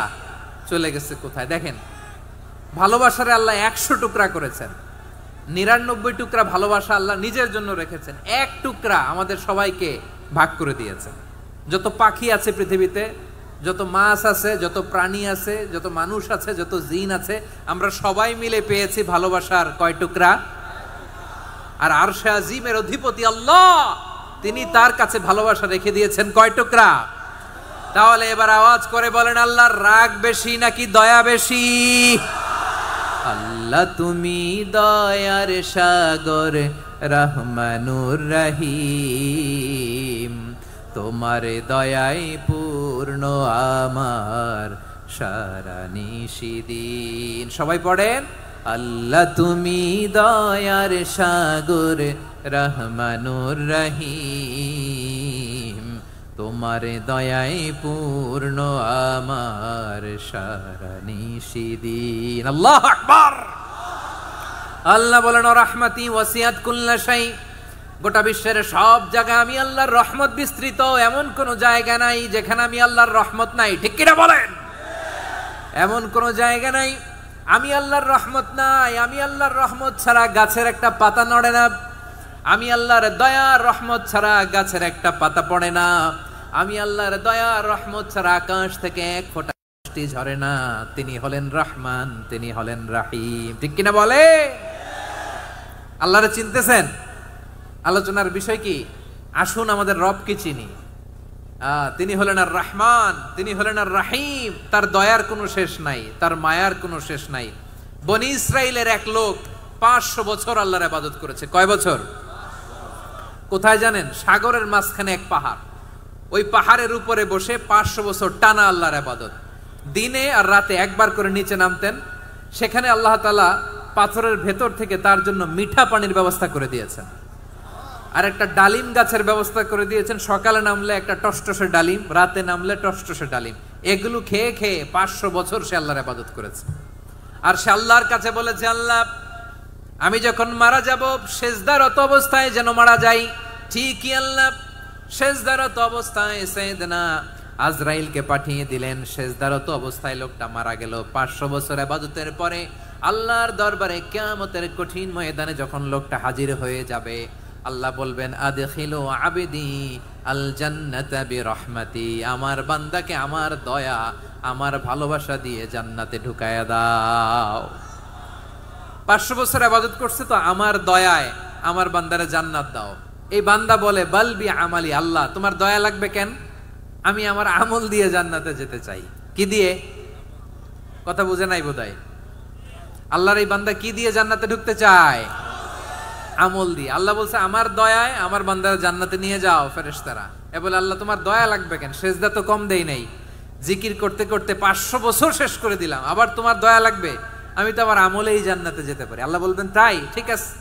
চলে গেছে কোথায়। দেখেন ভালোবাসারে আল্লাহ 100 টুকরা করেছেন, 99 টুকরা ভালোবাসা আল্লাহ নিজের জন্য রেখেছেন, 1 টুকরা আমাদের সবাইকে ভাগ করে দিয়েছেন। যত পাখি আছে পৃথিবীতে, যত মাছ আছে, যত প্রাণী আছে, যত মানুষ আছে, যত জিন আছে, আমরা সবাই মিলে পেয়েছি ভালোবাসার কয় টুকরা? আর আরশে আজিমের অধিপতি আল্লাহ, তিনি তার কাছে ভালোবাসা রেখে দিয়েছেন কয় টুকরা? তাহলে এবার আওয়াজ করে বলেন, আল্লাহর রাগ বেশি নাকি দয়া বেশি? আল্লাহ তুমি দয়ার সাগর, রহমানুর রহিম, তোমার দয়ায় পূর্ণ আমার সারা নিশিদিন। সবাই পড়েন, আল্লাহ তুমি দয়ার সাগর, রহমানুর রহিম, তোমার দয়ায় পূর্ণ আমার সারা নিশিদিন। আল্লাহু আকবার। আল্লাহ বলেন, রাহমাতি ওয়াসিয়াত কুল্লা শাই, গোটা বিশ্বের সব জায়গায় আমি আল্লাহর রহমত বিস্তৃত, এমন কোন জায়গা নাই যেখানে আমি আল্লাহর রহমত নাই। ঠিক কিনা বলেন? এমন কোন জায়গা নাই আমি আল্লাহর রহমত নাই। আমি আল্লাহর রহমত ছাড়া গাছের একটা পাতা নড়ে না, আমি আল্লাহর দয়া রহমত ছাড়া গাছের একটা পাতা পড়ে না, আমি আল্লাহর দয়া রহমত ছাড়া আকাশ থেকে এক ফোঁটা বৃষ্টি ঝরে না। তিনি হলেন রহমান, তিনি হলেন রাহিম। ঠিক কিনা বলে? আল্লাহরে চিনতেছেন? আলোচনার বিষয় কি? আসুন আমাদের রবকে চিনি। তিনি হলেন আর রহমান, তিনি হলেন আর রাহিম। তার দয়ার কোনো শেষ নাই, তার মায়ার কোনো শেষ নাই। বনি ইসরাইলের এক লোক 500 বছর আল্লাহর ইবাদত করেছে। কয় বছর? কোথায় জানেন? সাগরের মাঝখানে এক পাহাড়, ওই পাহাড়ের উপরে বসে 500 বছর টানা আল্লাহর ইবাদত। দিনে আর রাতে একবার করে নিচে নামতেন। সেখানে আল্লাহ তাআলা পাথরের ভেতর থেকে তার জন্য মিঠা পানির ব্যবস্থা করে দিয়েছেন, আর একটা ডালিম গাছের ব্যবস্থা করে দিয়েছেন। সকালে নামলে একটা টসটসে ডালিম, রাতে নামলে টসটসে ডালিম। এগুলো খেয়ে খেয়ে 500 বছর সে আল্লাহর ইবাদত করেছে। আর সে আল্লাহর কাছে বলেছে, আল্লাহ আমি যখন মারা যাব সেজদারত অবস্থায় যেন মারা যাই। ঠিকই আল্লাহ সেজদারত অবস্থায় সাইয়েদনা আজরাইলকে পাঠিয়ে দিলেন। সেজদারত অবস্থায় লোকটা মারা গেল। 500 বছর ইবাদতের পরে আল্লাহর দরবারে কিয়ামতের কঠিন ময়দানে যখন লোকটা হাজির হয়ে যাবে, আল্লাহ বলবেন, আদখিলু আবদি আল জান্নাতা বিরহমাতি, আমার বান্দাকে আমার দয়া, আমার ভালোবাসা দিয়ে জান্নাতে ঢুকায়া দাও। 500 বছর ইবাদত করছে তো আমার দয়ায় আমার বান্দারে জান্নাত দাও। এই বান্দা বলে, বালবি আমালি, আল্লাহ তোমার দয়া লাগবে কেন? আমি আমার আমল দিয়ে জান্নাতে যেতে চাই। কি দিয়ে? কথা বুঝে নাই বোধহয়। আল্লাহর এই বান্দা কি দিয়ে জান্নাতে ঢুকতে চায়? আমল দিয়ে। আল্লাহ বলছে, আমার দয়ায় আমার বান্দারা জান্নাতে নিয়ে যাও ফেরেশতারা। এ বলে, আল্লাহ তোমার দয়া লাগবে কেন? সেজদা তো কম দেই নাই, জিকির করতে করতে 500 বছর শেষ করে দিলাম, আবার তোমার দয়া লাগবে? আমি তো আমার আমলেই জান্নাতে যেতে পারি। আল্লাহ বলবেন, তাই ঠিক আছে,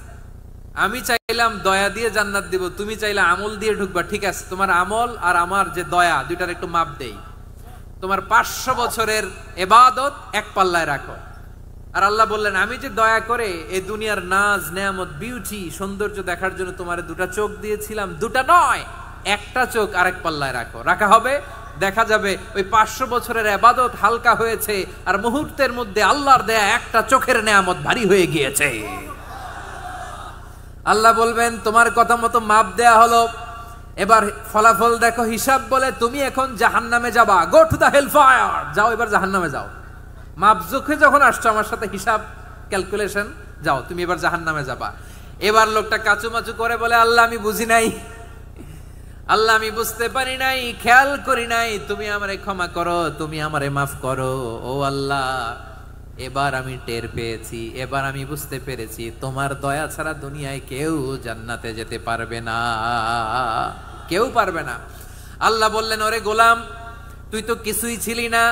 আমি চাইলাম দয়া দিয়ে জান্নাত দিব, তুমি চাইলে আমল দিয়ে ঢুকবা, ঠিক আছে, তোমার আমল আর আমার যে দয়া দুইটার একটু মাপ দেই। তোমার 500 বছরের ইবাদত এক পাল্লায় রাখো। আর আল্লাহ বললেন, আমি যে দয়া করে এই দুনিয়ার নাজ নেয়ামত বিউটি সৌন্দর্য দেখার জন্য তোমার 2টা চোখ দিয়েছিলাম, 2টা নয়, একটা চোখ আরেক পাল্লায় রাখো। রাখা হবে, দেখা যাবে ওই 500 বছরের ইবাদত হালকা হয়েছে, আর মুহূর্তের মধ্যে আল্লাহর দেয়া একটা চোখের নেয়ামত ভারী হয়ে গিয়েছে। আল্লাহ বলবেন, তোমার কথা মতো মাপ দেয়া হলো, এবার ফলাফল দেখো, হিসাব বলে তুমি এখন জাহান্নামে যাবা। Go to the hell fire, যাও এবার জাহান্নামে যাও। মাপ চোখে যখন আসছো আমার সাথে হিসাব ক্যালকুলেশন, যাও তুমি এবার জাহান্নামে যাবা। এবার লোকটা কাচুমাচু করে বলে, আল্লাহ আমি বুঝি নাই, আল্লাহ আমি বুঝতে পারি নাই, খেয়াল করি নাই, তুমি আমারে ক্ষমা করো, তুমি আমারে মাফ করো। ও আল্লাহ, এবার আমি টের পেয়েছি, এবার আমি বুঝতে পেরেছি, তোমার দয়া ছাড়া দুনিয়ায় কেউ জান্নাতে যেতে পারবে না, কেউ পারবে না। আল্লাহ বললেন, ওরে গোলাম, তুই তো কিছুই ছিলি না,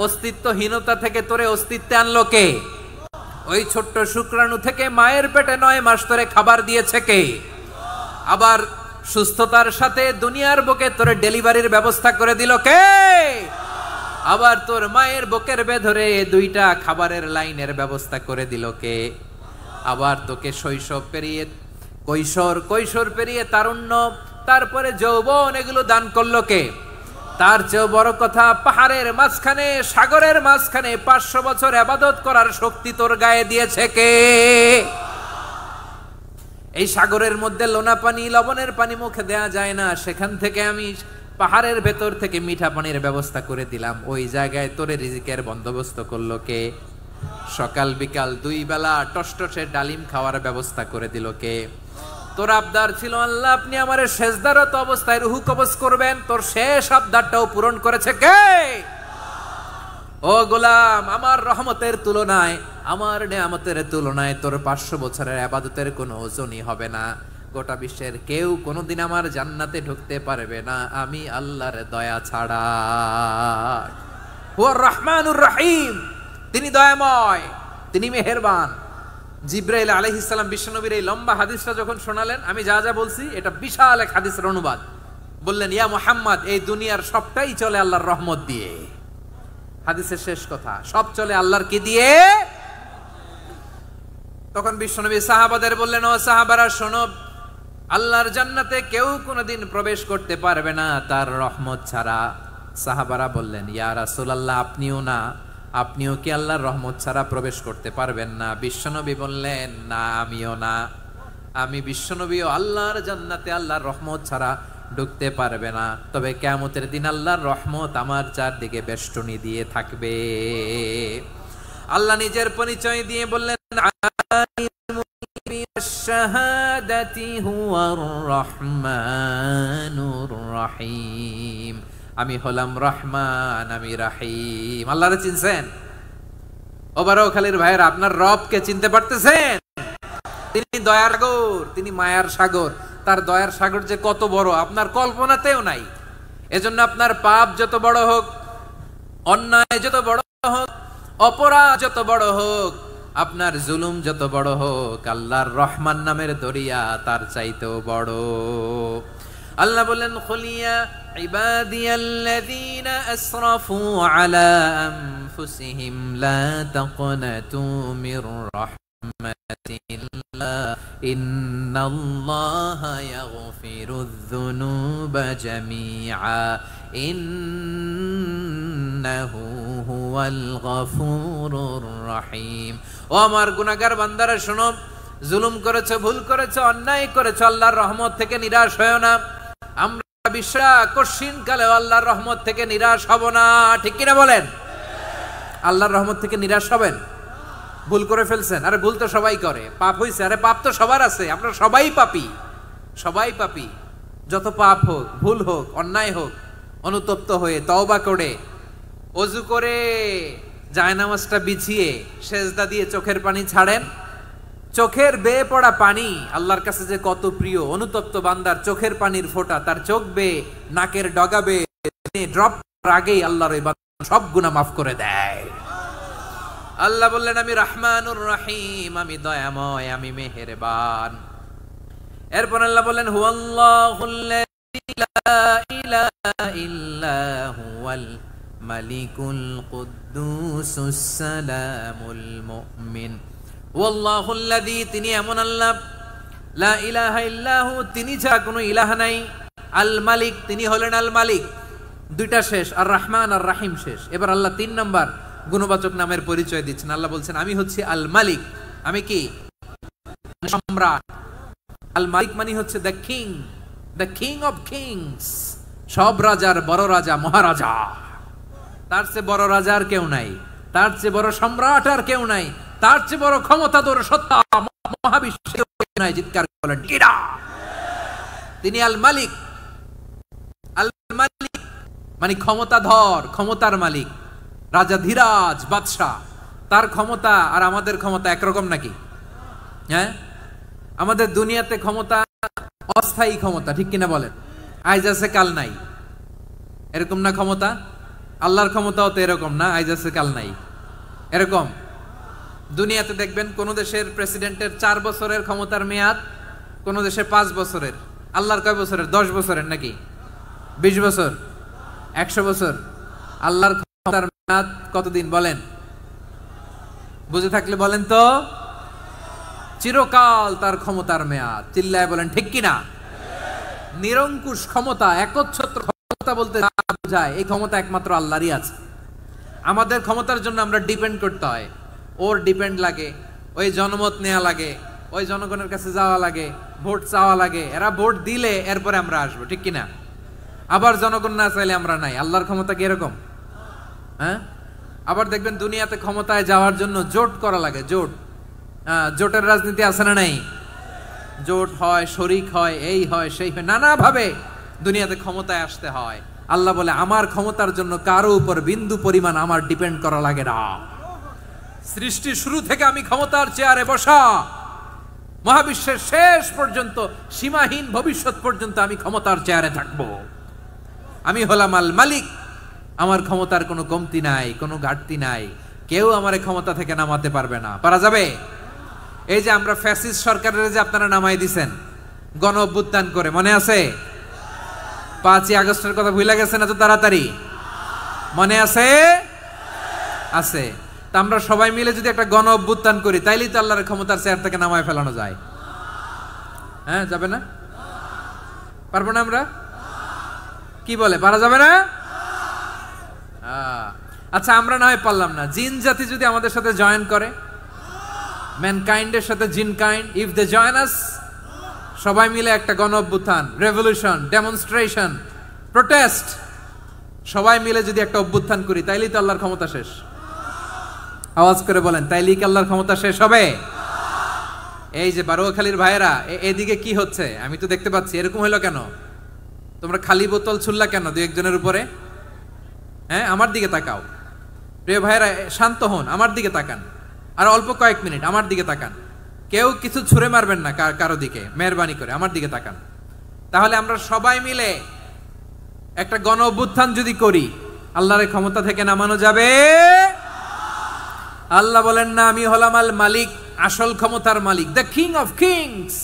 অস্তিত্বহীনতা থেকে তোরে অস্তিত্বে আনলো কে? ওই ছোট্ট শুক্রাণু থেকে মায়ের পেটে 9 মাস ধরে খাবার দিয়েছে কে? আবার সুস্থতার সাথে দুনিয়ার বুকে তোরে ডেলিভারির ব্যবস্থা করে দিল কে? আবার তোর মায়ের বুকের ভেতরে দুইটা খাবারের লাইনের ব্যবস্থা করে দিল কে? আবার তোকে শৈশব পেরিয়ে কৈশোর পেরিয়ে তারুণ্য, তারপরে যৌবন, এগুলো দান করলো কে? তার চেয়েও বড় কথা, পাহাড়ের মাঝখানে, সাগরের মাঝখানে 500 বছর ইবাদত করার শক্তি তোর গায়ে দিয়েছে কে? এই সাগরের মধ্যে লোনা পানি, লবণের পানি মুখে দেয়া যায় না, সেখান থেকে আমি পাহাড়ের ভেতর থেকে মিঠা পানির ব্যবস্থা করে দিলাম। ওই জায়গায় তোরে রিজিকের বন্দোবস্ত করলো কে? সকাল বিকাল 2 বেলা টসটসে ডালিম খাওয়ার ব্যবস্থা করে দিল কে? তোর আবদার ছিল আল্লাহ আপনি আমারে সেজদারত অবস্থায় রুহু কবজ করবেন, তোর শেষ আবদারটাও পূরণ করেছে কে? ও গোলাম, আমার রহমতের তুলনায়, আমার নেয়ামতের তুলনায় তোর 500 বছরের ইবাদতের কোনো ওজনই হবে না। গোটা বিশ্বের কেউ কোনোদিন আমার জান্নাতে ঢুকতে পারবে না আমি আল্লাহর দয়া ছাড়া। হুয়ার রহমানুর রহিম, তিনি দয়াময়, তিনি মেহেরবান। জিব্রাইল আলাইহিস সালাম বিশ্বনবীর এই লম্বা হাদিসটা যখন শোনালেন, আমি যা যা বলছি এটা বিশাল এক হাদিসের অনুবাদ। বললেন, ইয়া মুহাম্মদ, এই দুনিয়ার সবটাই চলে আল্লাহর রহমত দিয়ে। হাদিসের শেষ কথা, সব চলে আল্লাহর কি দিয়ে? তখন বিশ্বনবী সাহাবাদের বললেন, ও সাহাবারা শোনো, আল্লাহর জান্নাতে কেউ কোনোদিন প্রবেশ করতে পারবে না তার রহমত ছাড়া। সাহাবারা বললেন, ইয়া রাসূলুল্লাহ, আপনিও না? আপনিও কি আল্লাহর রহমত ছাড়া প্রবেশ করতে পারবেন না? বিশ্বনবী বললেন, না, আমিও না। আমি বিশ্বনবীও আল্লাহর জান্নাতে আল্লাহর রহমত ছাড়া ঢুকতে পারবে না, তবে কিয়ামতের দিন আল্লাহর রহমত আমার চারদিকে বেষ্টনী দিয়ে থাকবে। আল্লাহ নিজের পরিচয় দিয়ে বললেন, শাহাদাতি হুয়ার রহমানুর রহিম, আমি হলাম রহমান, আমি রাহিম। আল্লাহরে চিনছেন? ওবারখালীর ভাইয়ের, আপনার রবকে চিনতে পারতেছেন? তিনি দয়ার সাগর, তিনি মায়ার সাগর। তার দয়ার সাগর যে কত বড় আপনার কল্পনাতেও নাই। এজন্য আপনার পাপ যত বড় হোক, অন্যায় যত বড় হোক, অপরাধ যত বড় হোক, আপনার জুলুম যত বড় হোক, আল্লাহর রহমান নামের দরিয়া তার চাইতেও বড়। আল্লাহ বললেন, খুলিয়া ইবাদিয়াল্লাযীনা আসরাফু আলা আনফুসিহিম লা তাকনাতু মির রাহমাতিল্লাহ ইন্নাল্লাহা ইয়াগফিরুয যুনুবা জামিআ ইন্নাহু হুয়াল গফুরুর রহিম। ও আমার গুনাহগার বান্দারা শোনো, জুলুম করেছো, ভুল করেছো, অন্যায় করেছো, আল্লাহর রহমত থেকে নিরাশ হয়ো না। আমরা বিশ্বাস কঠিন কালে আল্লাহর রহমত থেকে নিরাশ হব না, ঠিক কিনা বলেন? আল্লাহর রহমত থেকে নিরাশ হবেন? ভুল করে ফেলছেন, আরে ভুল তো সবাই করে। পাপ হইছে, আরে পাপ তো সবার আছে, আমরা সবাই পাপী, সবাই পাপী। যত পাপ হোক, ভুল হোক, অন্যায় হোক, অনুতপ্ত হয়ে তওবা করে, ওযু করে, জায়নামাজটা বিছিয়ে সেজদা দিয়ে চোখের পানি ছাড়েন। চোখের বেয়ে পড়া পানি আল্লাহর কাছে যে কত প্রিয়। অনুতপ্ত বান্দার চোখের পানির ফোঁটা তার চোখ বেয়ে, নাকের ডগা বেয়ে ড্রপ আগেই আল্লাহর ওই বান্দা সব গুনাহ মাফ করে দেয়। আল্লাহ বললেন, আমি রহমানুর রহিম, আমি দয়াময়, আমি মেহেরবান। এরপর আল্লাহ বললেন, হুয়াল্লাহুল্লাযী লা ইলাহা ইল্লা হুয়াল মালিকুল কুদ্দুসুস সালামুল মুমিন। ওয়াল্লাহুল্লাযী, তিনি এমন আল্লাহ, লা ইলাহা ইল্লাহু, তিনি ছাড়া কোনো ইলাহ নাই। আল মালিক, তিনি হলেন আল মালিক। দুইটা শেষ, আর রহমান আর রাহিম শেষ। এবার আল্লাহ 3 নাম্বার গুণবাচক নামের পরিচয় দিচ্ছেন। আল্লাহ বলছেন, আমি হচ্ছি আল মালিক। আমি কি? সম্রাট। আল মালিক মানে হচ্ছে the king, the king of kings, সব রাজার বড় রাজা, মহারাজা। তার চেয়ে বড় রাজা আর কেউ নাই, তার চেয়ে বড় সম্রাট আর কেউ নাই, তার চেয়ে বড় ক্ষমতাধর সত্তা মহাবিশ্বের নাই। চিৎকার করেন কিরা? তিনি আল মালিক। আল মালিক মানে ক্ষমতাধর, ক্ষমতার মালিক, রাজা ধীরাজ বাদশাহ। তার ক্ষমতা আর আমাদের ক্ষমতা একরকম নাকি? হ্যাঁ, আমাদের দুনিয়াতে ক্ষমতা অস্থায়ী ক্ষমতা, ঠিক কিনা বলেন? আজ আছে কাল নাই, এরকম না ক্ষমতা? আল্লাহর ক্ষমতাও তো এরকম না, আজ আছে কাল নাই এরকম। দুনিয়াতে দেখবেন কোন দেশের প্রেসিডেন্টের 4 বছরের ক্ষমতার মেয়াদ, কোন দেশে 5 বছরের। আল্লাহর কয় বছরের? 10 বছরের নাকি? 20 বছর? 100 বছর? আল্লাহর তার মেয়াদ কতদিন বলেন? বুঝে থাকলে বলেন তো। চিরকাল তার ক্ষমতার মেয়াদ। চিল্লায় বলেন ঠিক কিনা? নিরঙ্কুশ ক্ষমতা, একচ্ছত্র ক্ষমতা বলতে যা বোঝায়, এই ক্ষমতা একমাত্র আল্লাহরই আছে। আমাদের ক্ষমতার জন্য আমরা ডিপেন্ড করতে হয়, ওর ডিপেন্ড লাগে, ওই জনমত নেওয়া লাগে, ওই জনগণের কাছে যাওয়া লাগে, ভোট চাওয়া লাগে, এরা ভোট দিলে এরপরে আমরা আসবো, ঠিক কিনা? আবার জনগণ না চাইলে আমরা নাই। আল্লাহর ক্ষমতা কি এরকম? হ্যাঁ, আবার দেখবেন দুনিয়াতে ক্ষমতায় যাওয়ার জন্য জোট করা লাগে, জোট। জোটের রাজনীতি আছে না নাই? জোট হয়, শরিক হয়, এই হয় সেই হয়, নানাভাবে দুনিয়াতে ক্ষমতায় আসতে হয়। আল্লাহ বলে আমার ক্ষমতার জন্য কারো উপর বিন্দু পরিমাণ আমার ডিপেন্ড করা লাগে না। সৃষ্টি শুরু থেকে আমি ক্ষমতার চেয়ারে বসা, মহাবিশ্বের শেষ পর্যন্ত, সীমাহীন ভবিষ্যৎ পর্যন্ত আমি ক্ষমতার চেয়ারে থাকব। আমি হলাম আল মালিক। আমার ক্ষমতার কোনো কমতি নাই, কোনো ঘাটতি নাই। কেউ আমার ক্ষমতা থেকে নামাতে পারবে না। পারা যাবে? এই যে আমরা ফ্যাসিস্ট সরকারের যে আপনারা নামাই দিছেন গণ অভ্যুত্থান করে, মনে আছে? 5ই আগস্টের কথা ভুলে গেছেন এত তাড়াতাড়ি? মনে আছে? আছে। তা আমরা সবাই মিলে যদি একটা গণ অভ্যুত্থান করি, তাইলেই তো আল্লাহর ক্ষমতার চেয়ার থেকে নামায় ফেলানো যায়। হ্যাঁ, যাবে না? পারবো না আমরা? কি বলে, পারা যাবে না? আচ্ছা, আমরা না হয় পারলাম না, জিন জাতি যদি আমাদের সাথে জয়েন করে, ম্যানকাইন্ডের সাথে জিনকাইন্ড, ইফ দে জয়েন আস, সবাই মিলে একটা গণ অভ্যুত্থান, রেভলিউশন, ডেমনস্ট্রেশন, প্রোটেস্ট, সবাই মিলে যদি একটা অভ্যুত্থান করি, তাইলেই তো আল্লাহর ক্ষমতা শেষ। আওয়াজ করে বলেন, তাইলেই কি আল্লাহর ক্ষমতা শেষ হবে? এই যে বারোয়াখালীর ভাইয়েরা, এদিকে কি হচ্ছে আমি তো দেখতে পাচ্ছি, এরকম হলো কেন? তোমরা খালি বোতল ছুড়লা কেন দুই একজনের উপরে? হ্যাঁ, আমার দিকে তাকাও প্রিয় ভাইয়েরা, শান্ত হন, আমার দিকে তাকান, আর অল্প কয়েক মিনিট আমার দিকে তাকান। কেউ কিছু ছুঁড়ে মারবেন না কারো দিকে, মেহরবানি করে আমার দিকে তাকান। তাহলে আমরা সবাই মিলে একটা গণ অভ্যুত্থান যদি করি, আল্লাহর ক্ষমতা থেকে নামানো যাবে? আল্লাহ বলেন না, আমি হলাম আল মালিক, আসল ক্ষমতার মালিক, the king of kings,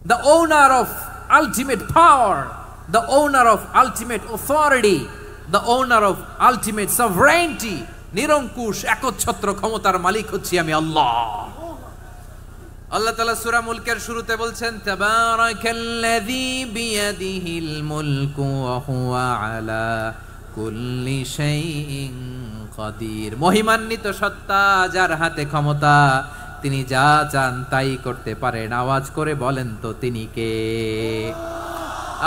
the owner of ultimate power, the owner of ultimate authority, the owner of ultimate sovereignty. নিরঙ্কুশ একচ্ছত্র ক্ষমতার মালিক হচ্ছি আমি আল্লাহ। আল্লাহ তাআলা সূরা মুলকের শুরুতে বলছেন, তাবারাকাল্লাযী বিয়াদিহিল মুলকু ওয়া হুয়া আলা কুল্লি শাইইন কাদির। মহিমান্বিত সত্তা, যার হাতে ক্ষমতা, তিনি যা চান তাই করতে পারেন। আওয়াজ করে বলেন তো তিনি কে?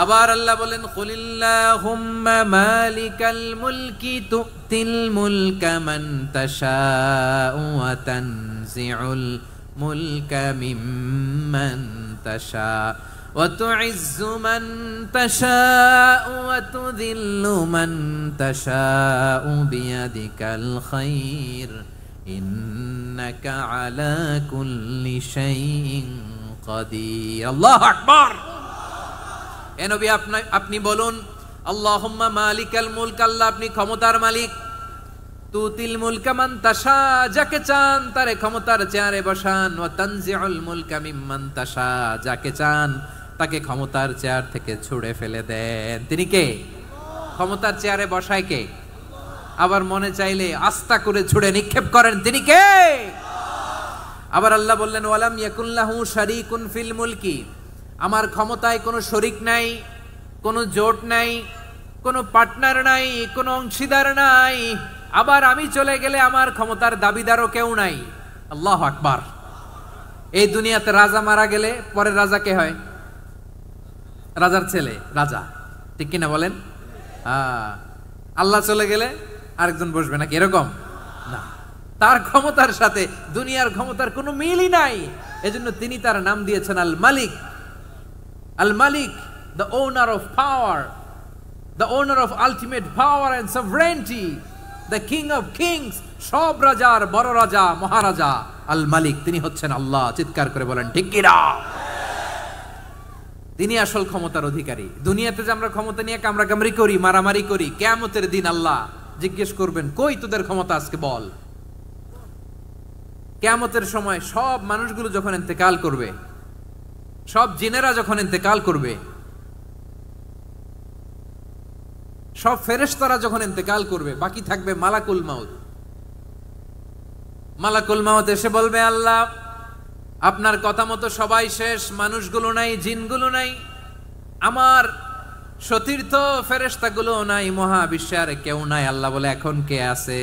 আবার আল্লাহ বলেন, কুলিল্লাহুম্মা মালিকাল মুলকি তুতিল মুলকা মান তাশাউ ওয়া তানজিউল মুলকা মিম্মান তাশা ওয়া তুইজ্জু মান তাশাউ ওয়া তুযিল্লু মান তাশাউ বিয়াদিকাল খায়র ইন্নাকা আলা কুল্লি শাইইন কাদির। আল্লাহু আকবার। এ নবী, আপনি বলুন, আল্লাহুম্মা মালিকাল মুলক, আল্লাহ আপনি ক্ষমতার মালিক, তুতিল মুলকা মান তাশা, যাকে চান তারে ক্ষমতার চেয়ারে বসান, ওয়া তানজিউল মুলকা মিম্মান তাশা, যাকে চান তাকে ক্ষমতার চেয়ার থেকে ছুঁড়ে ফেলে দেন। তিনি কে? ক্ষমতার চেয়ারে বসায় কে? আবার মনে চাইলে আস্থা করে ছুঁড়ে নিক্ষেপ করেন, তিনি কে? আবার আল্লাহ বললেন, ওয়ালাম ইয়াকুল্লাহু শারীকুন ফিল মুলকি, আমার ক্ষমতায় কোনো শরিক নাই, কোনো জোট নাই, কোনো পার্টনার নাই, কোনো অংশীদার নাই। আবার আমি চলে গেলে আমার ক্ষমতার দাবিদারও কেউ নাই। আল্লাহু আকবার। এই দুনিয়াতে রাজা মারা গেলে পরের রাজা কে হয়? রাজার ছেলে রাজা, ঠিক কিনা বলেন? আল্লাহ চলে গেলে আরেকজন বসবে নাকি? এরকম না, তার ক্ষমতার সাথে দুনিয়ার ক্ষমতার কোনো মিলই নাই। এজন্য তিনি তার নাম দিয়েছেন আল মালিক। আল মালিক, the owner of power, the owner of ultimate power and sovereignty, the king of kings, সব রাজার বড় রাজা, মহারাজা আল মালিক, তিনি হচ্ছেন আল্লাহ। চিৎকার করে বলেন ঠিক কি না? তিনি আসল ক্ষমতার অধিকারী। দুনিয়াতে যে আমরা ক্ষমতা নিয়ে কামড়াকামড়ি করি, মারামারি করি, কিয়ামতের দিন আল্লাহ জিজ্ঞেস করবেন, কই তোদের ক্ষমতা আজকে বল। কিয়ামতের সময় সব মানুষগুলো যখন ইন্তেকাল করবে, সব জিনেরা যখন ইন্তেকাল করবে, সব ফেরেশতারা যখন ইন্তেকাল করবে, বাকি থাকবে মালাকুল মাউত। মালাকুল মাউত এসে বলবে, আল্লাহ আপনার কথা মতো সবাই শেষ, মানুষগুলো নাই, জিনগুলো নাই, আমার সতীর্থ ফেরেশতাগুলো নাই, মহাবিশ্বে আর কেউ নাই। আল্লাহ বলে, এখন কে আছে?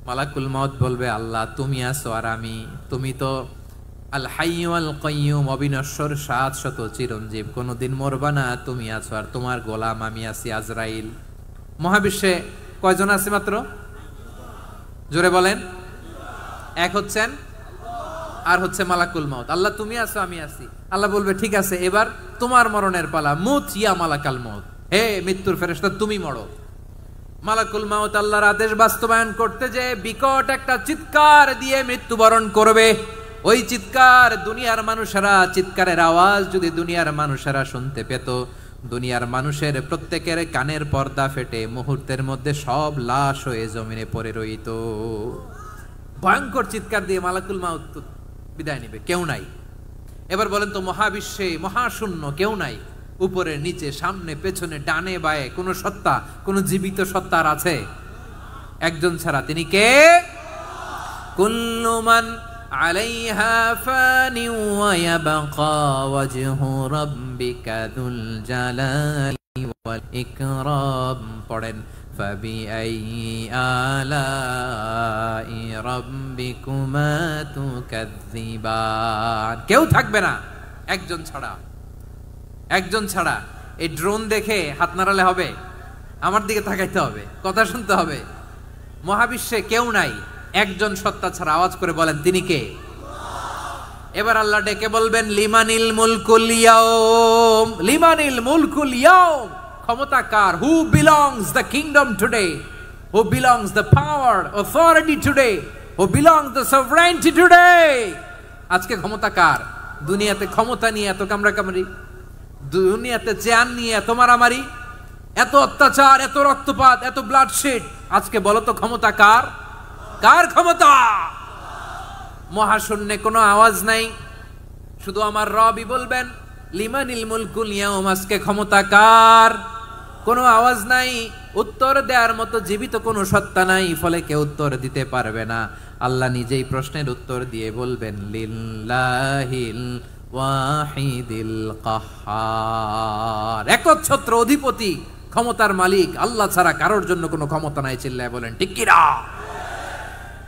মালাকুল মাউত বলবে, আল্লাহ তুমি আছো আর আমি। তুমি তো আল হাইয়্যু আল কাইয়্যুম, অবিনশ্বর, শাশ্বত, চিরঞ্জীব, কোনোদিন মরবা না, তুমি আছো আর তোমার গোলাম আমি আছি আজরাইল। মহাবিশ্বে কয়জন আছে মাত্র? জোরে বলেন। এক হচ্ছেন আর হচ্ছে মালাকুল মাউত। আল্লাহ তুমি আছো আমি আছি। আল্লাহ বলবে, ঠিক আছে, এবার তোমার মরণের পালা, মুত ইয়া মালাকাল মাউত, হে মৃত্যুর ফেরেশতা তুমি মরো। মালাকুল মাউত আল্লাহর আদেশ বাস্তবায়ন করতে যে বিকট একটা চিৎকার দিয়ে মৃত্যুবরণ করবে। ওই চিৎকার দুনিয়ার মানুষেরা, চিৎকারের আওয়াজ যদি দুনিয়ার মানুষেরা শুনতে পেত, দুনিয়ার মানুষের প্রত্যেকের কানের পর্দা ফেটে মুহূর্তের মধ্যে সব লাশ হয়ে জমিনে পড়ে রইত। ভয়ঙ্কর চিৎকার দিয়ে মালাকুল মাউত বিদায় নেবে, কেউ নাই। এবার বলেন তো, মহাবিশ্বে মহাশূন্য, কেউ নাই, উপরে নিচে সামনে পেছনে ডানে বায়ে কোন সত্তা, কোন জীবিত সত্তার আছে? একজন ছাড়া, তিনি কে? কুল্লু মান আলাইহা ফানি ওয়া ইয়াবকা ওয়াজহু রাব্বিকা যুল জালালি ওয়াল ইকরাম। পড়েন, ফাবিআইয়ি আলাই রাব্বিকুমা তুকাযযিবান। কেউ থাকবে না একজন ছাড়া, একজন ছাড়া। এই ড্রোন দেখে হাত নাড়ালে হবে? আমার দিকে তাকাইতে হবে, কথা শুনতে হবে। মহাবিশ্বে কেউ নাই, একজন সত্তা ছাড়া। আওয়াজ করে বলেন, তিনি কে? এবার আল্লাহ ডেকে বলবেন, লিমানিল মুলকুল ইয়াউম, লিমানিল মুলকুল ইয়াউম, ক্ষমতা কার? Who belongs the kingdom today, who belongs the power authority today, who belongs the sovereignty today. আজকে ক্ষমতা কার? দুনিয়াতে ক্ষমতা নিয়ে এত কামড়াকামড়ি, দুনিয়াতে চেয়ার নিয়ে এত মারামারি, এত অত্যাচার, এত রক্তপাত, এত ব্লাডশেড। আজকে বলো তো ক্ষমতা কার? কার ক্ষমতা? মহাশূন্যে কোনো আওয়াজ নাই, শুধু আমার রবই বলবেন, লিমানিল মুলকুল ইয়াউম, আজকে ক্ষমতা কার? কোনো আওয়াজ নাই, উত্তর দেওয়ার মতো জীবিত কোনো সত্তা নাই, ফলে কেউ উত্তর দিতে পারবে না। আল্লাহ নিজেই প্রশ্নের উত্তর দিয়ে বলবেন, লিল্লাহিল ওয়াহিদিল কাহ্হার, একচ্ছত্র অধিপতি, ক্ষমতার মালিক আল্লাহ ছাড়া কারোর জন্য কোনো ক্ষমতা নাই। চিল্লায় বলেন ঠিক কি না?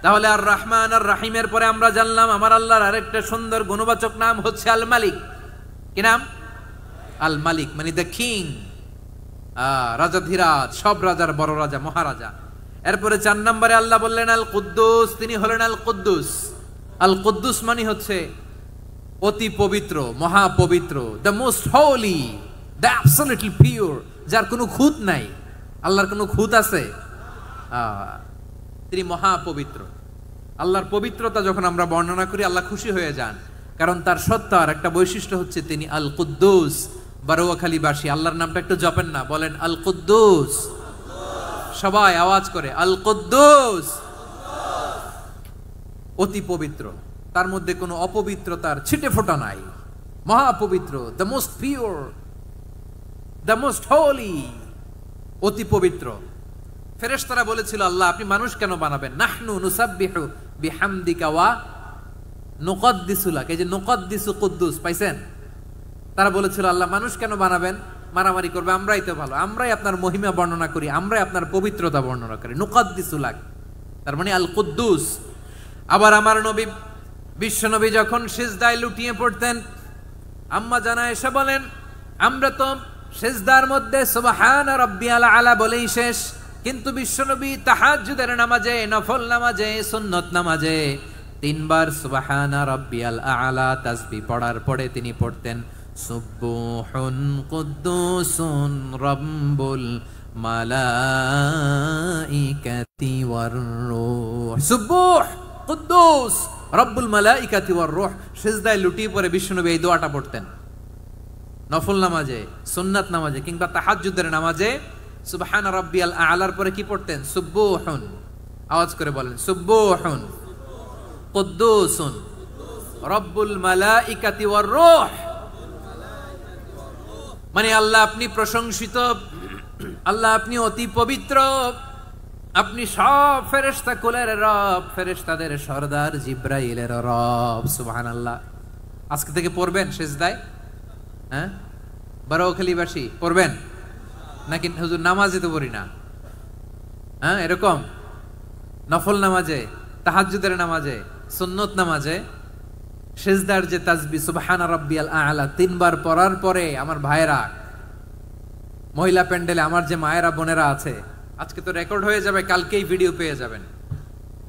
তাহলে আর রহমান আর রাহিমের পরে আমরা জানলাম আমার আল্লাহর আরেকটা সুন্দর গুণবাচক নাম হচ্ছে আল মালিক। কি নাম? আল মালিক, মানে দ্য কিং, রাজাধিরাজ, সব রাজার বড় রাজা, মহারাজা। এরপরে 4 নম্বরে আল্লাহ বললেন আল কুদ্দুস, তিনি হলেন আল কুদ্দুস। আল কুদ্দুস মানে হচ্ছে অতি পবিত্র, মহাপবিত্র, the most holy, the absolutely pure, যার কোনো খুঁত নাই। আল্লাহর কোনো খুঁত আছে? তিনি মহাপবিত্র। আল্লাহর পবিত্রতা যখন আমরা বর্ণনা করি, আল্লাহ খুশি হয়ে যান, কারণ তার সত্তার একটা বৈশিষ্ট্য হচ্ছে তিনি আল কুদ্দুস। বারোয়াখালীবাসী আল্লাহর নামটা একটু জপেন না, বলেন আল কুদ্দুস, সবাই আওয়াজ করে আল কুদ্দুস। অতি পবিত্র, তার মধ্যে কোনো অপবিত্রতার ছিটে ফোঁটা নাই, মহাপবিত্র, the most pure, the most holy, অতি পবিত্র। ফেরেশতারা বলেছিল, আল্লাহ আপনি মানুষ কেন বানাবেন? নাহনু নুসাব্বিহু বিহামদিকা ওয়া নুকদ্দিসু লাক। এই যে নুকদ্দিসু কুদ্দুস পাইছেন? তারা বলেছিল, আল্লাহ মানুষ কেন বানাবেন? মারামারি করবে, আমরাই তো ভালো, আমরাই আপনার মহিমা বর্ণনা করি, আমরাই আপনার পবিত্রতা বর্ণনা করি। নুকদ্দিসু লাক, তার মানে আল কুদ্দুস। আবার আমার নবী, বিশ্ব নবী যখন সিজদায় লুটিয়ে পড়তেন, আম্মা জানা এসে বলেন, আমরা তো সিজদার মধ্যে সুবহান রাব্বিয়াল আলা বলেই শেষ, কিন্তু বিশ্বনবী তাহাজ্জুদের নামাজে, নফল নামাজে, সুন্নত নামাজে 3 বার সুবহানা রাব্বিয়াল আলা তাসবিহ পড়ার পরে তিনি পড়তেন সুবহুন কুদ্দুসুন রাব্বুল মালাইকাতি ওয়ার রূহ। সুবহ কুদ্দুস রব্বুল মালাইকাতি ওয়ার রূহ। সিজদায় লুটিয়ে পড়ে বিশ্বনবী এই দোয়াটা পড়তেন। নফল নামাজে, সুন্নাত নামাজে কিংবা তাহাজ্জুদের নামাজে সুবহান রাব্বিয়াল আলার পরে কি পড়তেন? সুবহুন। আওয়াজ করে বলেন সুবহুন কুদ্দুসুন রব্বুল মালাইকাতি ওয়ার রূহ। মানে আল্লাহ আপনি প্রশংসিত, আল্লাহ আপনি অতি পবিত্র, আপনি সব ফেরেশতা কুলের রব, ফেরেশতাদের সরদার জিব্রাইলের রব। সুবহানাল্লাহ। আজকে থেকে পড়বেন সিজদায়? হ্যাঁ, বারোখালীবাসী পড়বেন নাকি হুজুর নামাজে তো পড়ি না? হ্যাঁ, এরকম নফল নামাজে, তাহাজ্জুদের নামাজে, সুন্নত নামাজে সিজদার যে তাসবিহ সুবহানা রাব্বিয়াল আ'লা 3 বার পড়ার পরে আমার ভাইরা, মহিলা প্যান্ডেলে আমার যে মায়েরা বোনেরা আছে, আজকে তো রেকর্ড হয়ে যাবে, কালকেই ভিডিও পেয়ে যাবেন।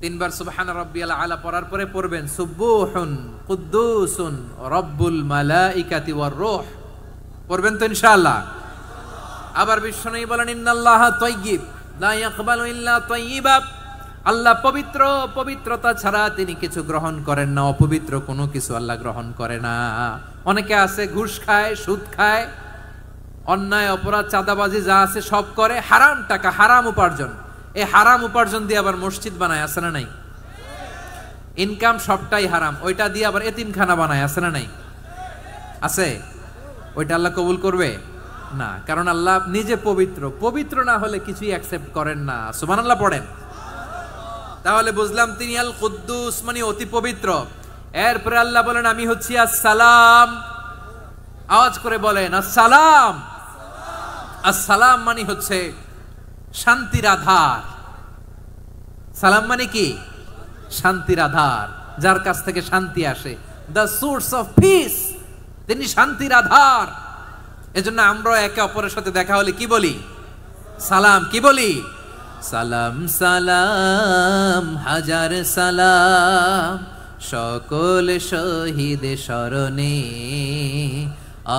3 বার সুবহানা রাব্বিয়াল আ'লা পড়ার পরে পড়বেন সুবহুন কুদ্দুসুন রব্বুল মালাইকাতি ওয়ার রূহ। পড়বেন তো ইনশাআল্লাহ? আবার বিশ্বনবী বলেন ইন্নাল্লাহা তাইয়্যিব লা ইয়াকবালু ইল্লা তাইয়্যিবা। আল্লাহ পবিত্র, পবিত্রতা ছাড়া তিনি কিছু গ্রহণ করেন না, অপবিত্র কোনো কিছু আল্লাহ গ্রহণ করে না। অনেকে আছে ঘুষ খায়, সুদ খায়, অন্যায় অপরাধ চাঁদাবাজি যা আছে সব করে, হারাম টাকা, হারাম উপার্জন। এই হারাম উপার্জন দিয়ে আবার মসজিদ বানায়, আছে না নাই? ইনকাম সবটাই হারাম, ওইটা দিয়ে আবার এতিমখানা বানায়, আছে না নাই? আছে। ওইটা আল্লাহ কবুল করবে না, কারণ আল্লাহ নিজে পবিত্র। পবিত্র না হলে কিছুই অ্যাকসেপ্ট করেন না। সুবহানাল্লাহ পড়েন। তাহলে বুঝলাম তিনি আল কুদ্দুস মানে অতি পবিত্র। এরপরে আল্লাহ বলেন আমি হচ্ছি আসসালাম। আওয়াজ করে বলেন আসসালাম। আসসালাম মানে হচ্ছে শান্তির আধার। সালাম মানে কি? শান্তির আধার, যার কাছ থেকে শান্তি আসে। দ্য সোর্স অফ পিস, তিনি শান্তির আধার। এজন্য আমরা একে অপরের সাথে দেখা হলে কি বলি? সালাম। কি বলি? সালাম সালাম হাজার সালাম সকল শহীদ স্মরণে,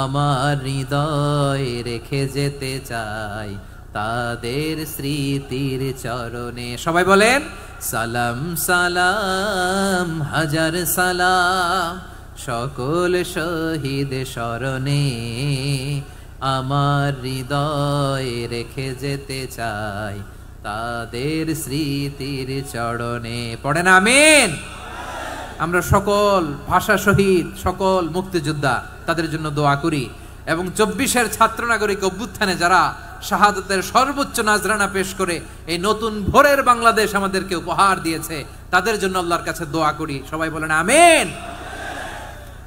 আমার হৃদয় রেখে যেতে চাই তাদের স্মৃতির চরণে। সবাই বলেন সালাম সালাম হাজার সালাম সকল শহীদ স্মরণে, আমার হৃদয় রেখে যেতে চাই তাদের স্মৃতির চরণে। পড়েন আমিন। আমরা সকল ভাষা শহীদ, সকল মুক্তিযোদ্ধা, তাদের জন্য দোয়া করি। এবং 24-এর ছাত্র নাগরিক অভ্যুত্থানে যারা শাহাদাতের সর্বোচ্চ নাজরানা পেশ করে এই নতুন ভোরের বাংলাদেশ আমাদেরকে উপহার দিয়েছে, তাদের জন্য আল্লাহর কাছে দোয়া করি। সবাই বলেন আমিন।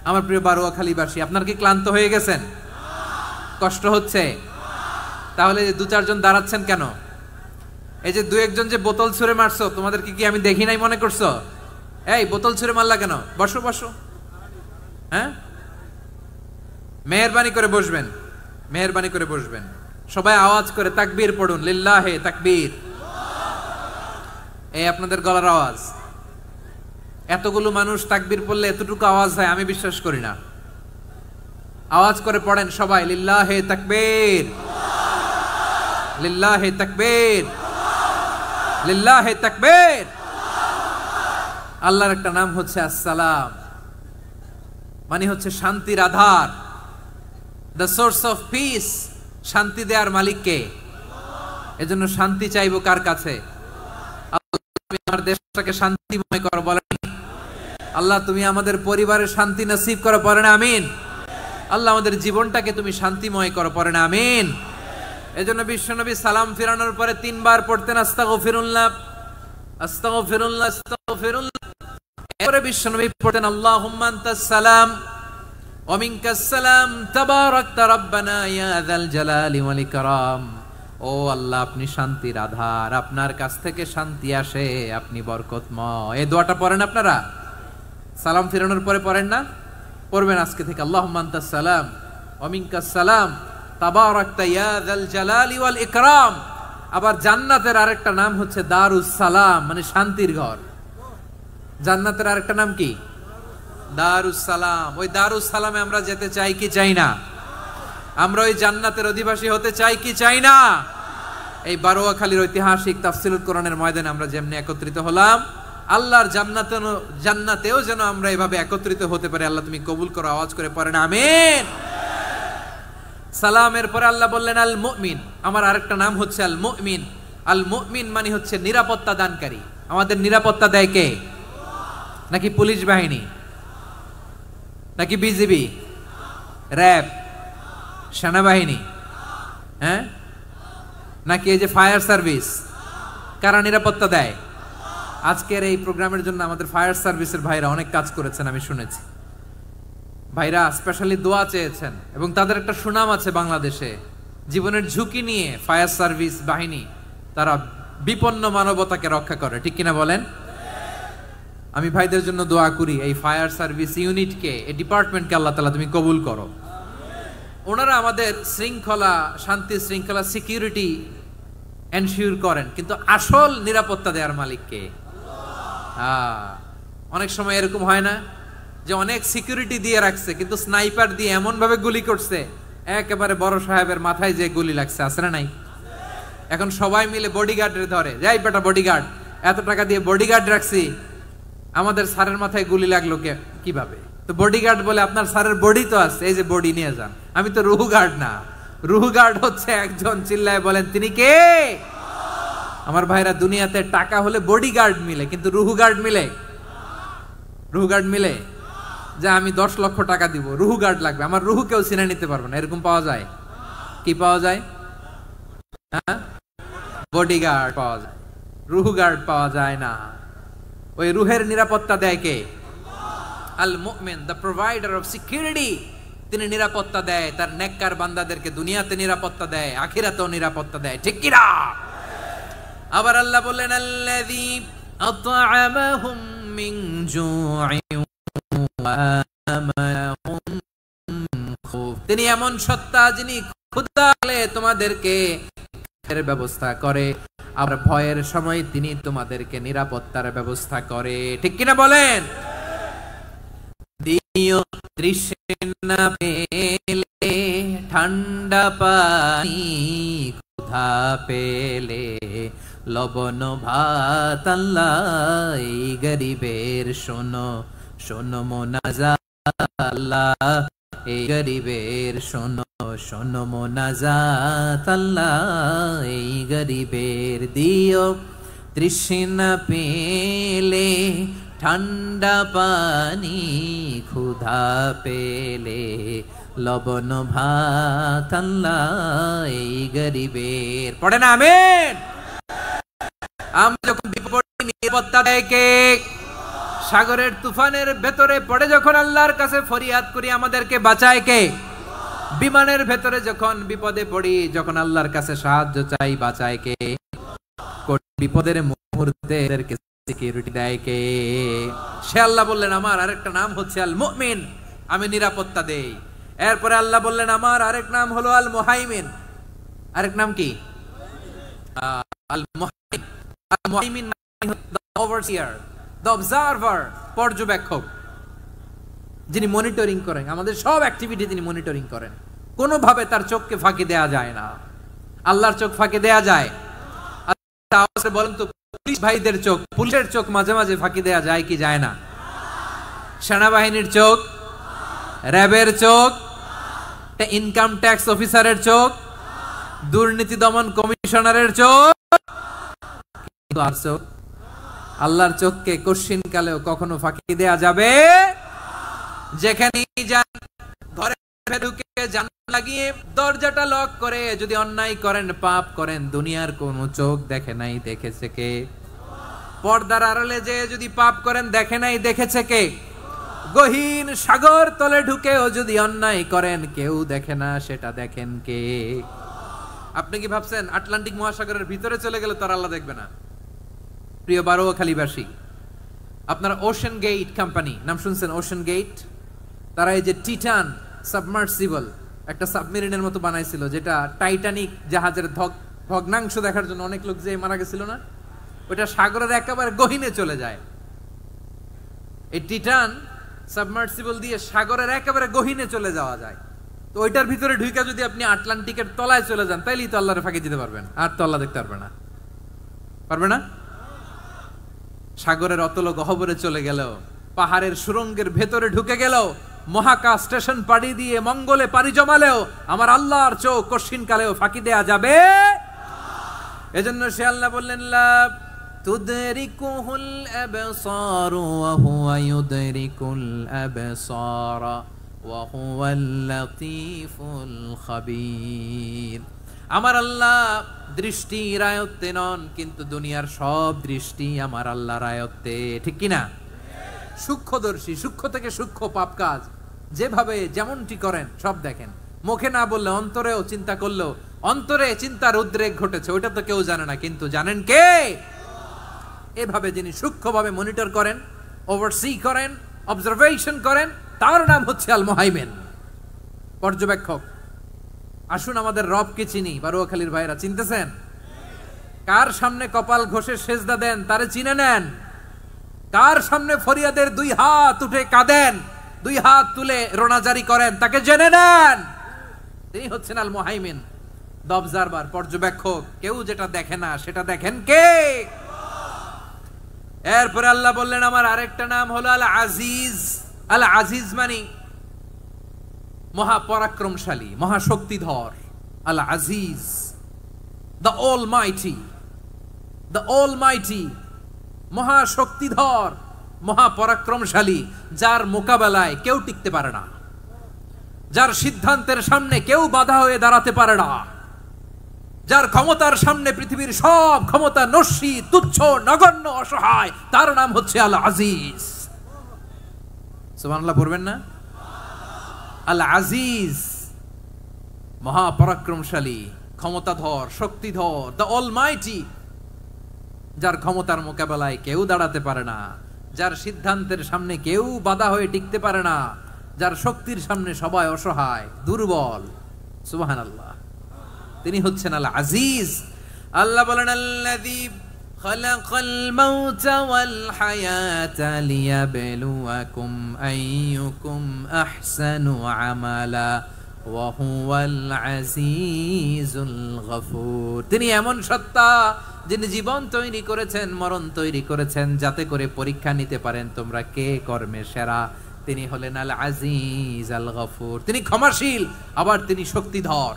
আমার প্রিয় বারোয়াখালীবাসী, আপনার কি ক্লান্ত হয়ে গেছেন? কষ্ট হচ্ছে? তাহলে 2-4 জন দাঁড়াচ্ছেন কেন? এই যে 2-1 জন যে বোতল ছুঁড়ে মারছো, তোমাদের কি আমি দেখি নাই মনে করছো? এই বোতল ছুঁড়ে মারলা কেন? বসো বসো। হ্যাঁ, মেহেরবানি করে বসবেন, মেহেরবানি করে বসবেন। সবাই আওয়াজ করে তাকবীর পড়ুন, লিল্লাহে তাকবীর। এই আপনাদের গলার আওয়াজ। এতগুলো মানুষ তাকবীর পড়লে এতটুকু আওয়াজ হয় আমি বিশ্বাস করি না। আওয়াজ করে পড়েন সবাই, লিল্লাহে তাকবীর, লিল্লাহে তাকবীর, লিল্লাহে তাকবীর। আল্লাহর একটা নাম হচ্ছে আসসালাম, মানে হচ্ছে শান্তির আধার, দ্য সোর্স অফ পিস। শান্তি দেওয়ার মালিক কে? এজন্য শান্তি চাইবো কার কাছে? আল্লাহ তুমি আমার দেশটাকে শান্তিময় করো, বলেন আল্লাহ তুমি আমাদের পরিবারের শান্তি নসিব করো, পড়েন আমিন। আল্লাহ আমাদের জীবনটাকে তুমি শান্তিময় করো, পড়েন আমিন। এজন্য বিশ্বনবী সালাম ফিরানোর পরে 3 বার পড়তেন আস্তাগফিরুল্লাহ, আস্তাগফিরুল্লাহ, আস্তাগফিরুল্লাহ। এরপরে বিশ্বনবী পড়তেন আল্লাহুম্মা আনতাস সালাম ওয়া মিনকাস সালাম তাবারাকতা রাব্বানা ইয়া যাল জালালি ওয়াল ইকরাম। ও আল্লাহ আপনি শান্তির আধার, আপনার কাছ থেকে শান্তি আসে, আপনি বরকতময়। এই দোয়াটা পড়েন আপনারা? সালাম ফিরানোর পরে পড়েন না? পড়বেন আজকে থেকে। আল্লাহুম্মা আনতাস সালাম ওয়া মিনকাস সালাম তাবারাকতা ইয়া যাল জালালি ওয়াল ইকরাম। আবার জান্নাতের আরেকটা নাম হচ্ছে দারুস সালাম, মানে শান্তির ঘর। জান্নাতের আরেকটা নাম কি? দারুস সালাম। ওই দারুস সালামে আমরা যেতে চাই কি চাই না? আমরা ওই জান্নাতের অধিবাসী হতে চাই কি চাই না? এই বারোয়াখালীর ঐতিহাসিক তাফসীরুল কোরআনের ময়দানে আমরা যেমনি একত্রিত হলাম, আল্লাহর জান্নাতেও যেন আমরা এভাবে একত্রিত হতে পারি। আল্লাহ তুমি কবুল করো। আওয়াজ করে পড়েন আমিন। সালামের পরে আল্লাহ বললেন আল মুমিন। আমার আরেকটা নাম হচ্ছে আল মুমিন। আল মুমিন মানে হচ্ছে নিরাপত্তা দানকারী। আমাদের নিরাপত্তা দেয় কে? নাকি পুলিশ বাহিনী, নাকি বিজিবি, র্যাব, সেনাবাহিনী? হ্যাঁ, নাকি এই যে ফায়ার সার্ভিস? কারা নিরাপত্তা দেয়? আজকের এই প্রোগ্রামের জন্য আমাদের ফায়ার সার্ভিসের ভাইরা অনেক কাজ করেছেন, আমি শুনেছি। ভাইরা স্পেশালি দোয়া চেয়েছেন এবং তাদের একটা সুনাম আছে বাংলাদেশে। জীবনের ঝুঁকি নিয়ে ফায়ার সার্ভিস বাহিনী তারা বিপন্ন মানবতাকে রক্ষা করে, ঠিক কিনা বলেন? আমি ভাইদের জন্য দোয়া করি, এই ফায়ার সার্ভিস ইউনিটকে, এই ডিপার্টমেন্টকে আল্লাহ তাআলা তুমি কবুল করো। ওনারা আমাদের শৃঙ্খলা, শান্তি শৃঙ্খলা, সিকিউরিটি এনশিওর করেন, কিন্তু আসল নিরাপত্তা দেওয়ার মালিক কে? অনেক সময় এরকম হয় না যে অনেক সিকিউরিটি দিয়ে রাখছে কিন্তু স্নাইপার দিয়ে এমন ভাবে গুলি করছে একেবারে বড় সাহেবের মাথায় যে গুলি লাগছে, আছে না নাই? এখন সবাই মিলে বডিগার্ডের ধরে, যাই বেটা বডিগার্ড, এত টাকা দিয়ে বডিগার্ড রাখছি, আমাদের স্যারের মাথায় গুলি লাগলো কিভাবে? তো বডিগার্ড বলে আপনার স্যারের বডি তো আছে, এই যে বডি নিয়ে যান। আমি তো রুহু গার্ড না, রুহু গার্ড হচ্ছে একজন, চিল্লায় বলেন তিনি কে? আমার ভাইরা, দুনিয়াতে টাকা হলে বডিগার্ড মিলে, কিন্তু রুহু গার্ড মিলে? রুহু গার্ড মিলে? যে আমি 10 লক্ষ টাকা দিব, রুহু গার্ড লাগবে, আমার রুহু কেউ চিনে নিতে পারবে না, এরকম পাওয়া যায়? কি পাওয়া যায়? হ্যাঁ, বডিগার্ড পাওয়া যায়, রুহু গার্ড পাওয়া যায় না। ওই রুহের নিরাপত্তা দেয় কে? আল মুমিন, দ্য প্রোভাইডার অফ সিকিউরিটি। তিনি নিরাপত্তা দেয় তার নেককার বান্দাদেরকে, দুনিয়াতে নিরাপত্তা দেয়, আখিরাতেও নিরাপত্তা দেয়, ঠিক কি না? আবার আল্লাহ বললেন আল্লাযী আত'আমাহুম মিন জু'ইন ওয়া আমানাহুম মিন খাউফ। তিনি এমন সত্তা যিনি ক্ষুধালে তোমাদেরকে এর ব্যবস্থা করে, আর ভয়ের সময় তিনি তোমাদেরকে নিরাপত্তার ব্যবস্থা করে, ঠিক কিনা বলেন? দিও তৃষ্ণা পেলে ঠান্ডা পানি, ক্ষুধা পেলে লবণ ভাত, আল্লাহ এই গরিবের শোনো শোনো মোনাজাত, আল্লাহ এই গরিবের শোনো শোনো মোনাজাত, আল্লাহ এই গরিবের দিও তৃষ্ণা পেলে ঠান্ডা পানি, ক্ষুধা পেলে লবণ ভাত, আল্লাহ এই গরিবের। পড়ে না আমিন? আমরা যখন বিপদে নিরাপত্তা দেয় কে? সাগরের তুফানের ভেতরে পড়ে যখন আল্লাহর কাছে ফরিয়াদ করি আমাদেরকে বাঁচায় কে? বিমানের ভেতরে যখন বিপদে পড়ি, যখন আল্লাহর কাছে সাহায্য চাই, বাঁচায় কে? বিপদের মুহূর্তে এদেরকে সিকিউরিটি দেয় কে? সে আল্লাহ বললেন আমার আরেকটা নাম হচ্ছে আল মুমিন, আমি নিরাপত্তা দেই। এরপরে আল্লাহ বললেন আমার আরেক নাম হলো আল মুহাইমিন। আরেক নাম কি? আল মুহাইমিন। আল মুহাইমিন মানে দ্য ওভারসিয়ার, দ্য অবজারভার, পর্যবেক্ষক, যিনি মনিটরিং করেন আমাদের সব অ্যাক্টিভিটি, তিনি মনিটরিং করেন। কোনোভাবে তার চোখকে ফাঁকি দেয়া যায় না। আল্লাহর চোখ ফাঁকি দেয়া যায়? বলেন তো, পুলিশ ভাইদের চোখ, পুলিশের চোখ মাঝে মাঝে ফাঁকি দেয়া যায় কি যায় না? সেনাবাহিনীর চোখ, র্যাবের চোখ, ইনকাম ট্যাক্স অফিসারের চোখ, দুর্নীতি দমন কমিশনারের চোখ, আর চোখ? আল্লাহর চোখকে কশিন কালেও কখনো ফাঁকি দেয়া যাবে? যেখানে যান ঘরে ঢুকে জানালা লাগিয়ে দরজাটা লক করে যদি অন্যায় করেন, পাপ করেন, দুনিয়ার কোন চোখ দেখে নাই, দেখেছে কে? পর্দার আড়ালে যে যদি পাপ করেন, দেখে নাই, দেখেছে কে? গহীন সাগর তলে ঢুকেও যদি অন্যায় করেন, কেউ দেখে না, সেটা দেখেন কে? আপনি কি ভাবছেন আটলান্টিক মহাসাগরের ভিতরে চলে গেলে তার আল্লাহ দেখবে না? প্রিয় বারোয়াখালীবাসী, আপনারা ওশেন গেট কোম্পানি নাম শুনছেন? ওশেন গেট, তারা এই যে টিটান সাবমার্সিবল একটা সাবমেরিনের মতো বানাইছিল, যেটা টাইটানিক জাহাজের ভগ্নাংশ দেখার জন্য অনেক লোক যে মারা গেছিল না, ওটা সাগরের একেবারে গহীনে চলে যায়। এই টিটান সাবমার্সিবল দিয়ে সাগরের একেবারে গহীনে চলে যাওয়া যায়। তো ওইটার ভিতরে ঢুকে যদি আপনি আটলান্টিকের তলায় চলে যান, তাইলেই তো আল্লাহরে ফাঁকি দিতে পারবেন, আর তো আল্লাহ দেখতে পারবে না। পারবে না? সাগরের অতল গহ্বরে চলে গেলেও, পাহাড়ের সুরঙ্গের ভেতরে ঢুকে গেলেও, মহাকাশ স্টেশন পাড়ি দিয়ে মঙ্গলে পাড়ি জমালেও আমার আল্লাহর চোখ কশিন কালেও ফাঁকি দেয়া যাবে? এজন্য সে আল্লাহ বললেন লা তুদরিকুহুল আবসার ওয়া হুয়া ইউদরিকুল আবসার ওয়া হুয়াল লাতীফুল খাবীর। আমার আল্লাহ দৃষ্টির আয়ত্তে নন, কিন্তু দুনিয়ার সব দৃষ্টি আমার আল্লাহর আয়ত্তে, ঠিক কিনা? সূক্ষ্মদর্শী, সূক্ষ্ম থেকে সূক্ষ্ম পাপ কাজ যেভাবে যেমনটি করেন সব দেখেন। মুখে না বললে অন্তরেও চিন্তা করলেও অন্তরে চিন্তার উদ্রেক ঘটেছে, ওইটা তো কেউ জানে না, কিন্তু জানেন কে? এভাবে যিনি সূক্ষ্মভাবে মনিটর করেন, ওভারসি করেন, অবজারভেশন করেন, তার নাম হচ্ছে আল মুহাইমিন, পর্যবেক্ষক। আসুন আমাদের রবকে চিনি। বারুয়াখালীর ভাইরা চিনতেছেন? কার সামনে কপাল ঘষে সেজদা দেন তারে চিনে নেন। কার সামনে ফরিয়াদের দুই হাত উঠে কাঁদেন, দুই হাত তুলে রোনাজারি করেন, তাকে জেনে নেন। তিনি হচ্ছেন আল মুহাইমিন, দ্য অবজারভার, পর্যবেক্ষক। কেউ যেটা দেখে না সেটা দেখেন কে? এরপরে আল্লাহ বললেন আমার আরেকটা নাম হলো আল আজিজ। আল আজিজ মানে মহাপরাক্রমশালী, মহাশক্তিধর। Al Aziz, the almighty, the almighty, মহাশক্তিধর, মহাপরাক্রমশালী, যার মোকাবেলায় কেউ টিকতে পারে না, যার সিদ্ধান্তের সামনে কেউ বাধা হয়ে দাঁড়াতে পারে না, যার ক্ষমতার সামনে পৃথিবীর সব ক্ষমতা নস্যি, তুচ্ছ, নগণ্য, অসহায়, তার নাম হচ্ছে আল আজিজ। সুবহানাল্লাহ পড়বেন না? আল আজিজ, মহাপরাক্রমশালী, ক্ষমতাধর, শক্তিধর, দ্য অলমাইটি, যার ক্ষমতার মোকাবেলায় কেউ দাঁড়াতে পারে না, যার সিদ্ধান্তের সামনে কেউ বাধা হয়ে টিকতে পারে না, যার শক্তির সামনে সবাই অসহায়, দুর্বল। সুবহানাল্লাহ, তিনি হচ্ছেন আল আজিজ। আল্লাহ বলেন আল্লাযী খালাকাল মাউতা ওয়াল হায়াতা লিয়াবলুয়াকুম আইয়ুকুম আহসানু আমালা ওয়া হুয়াল আজিজুল গফুর। তিনি এমন সত্তা যিনি জীবন তৈরি করেছেন, মরণ তৈরি করেছেন, যাতে করে পরীক্ষা নিতে পারেন তোমরা কে কর্মে সেরা। তিনি হলেন আল আজিজ আল গফুর। তিনি ক্ষমাশীল, আবার তিনি শক্তিধর।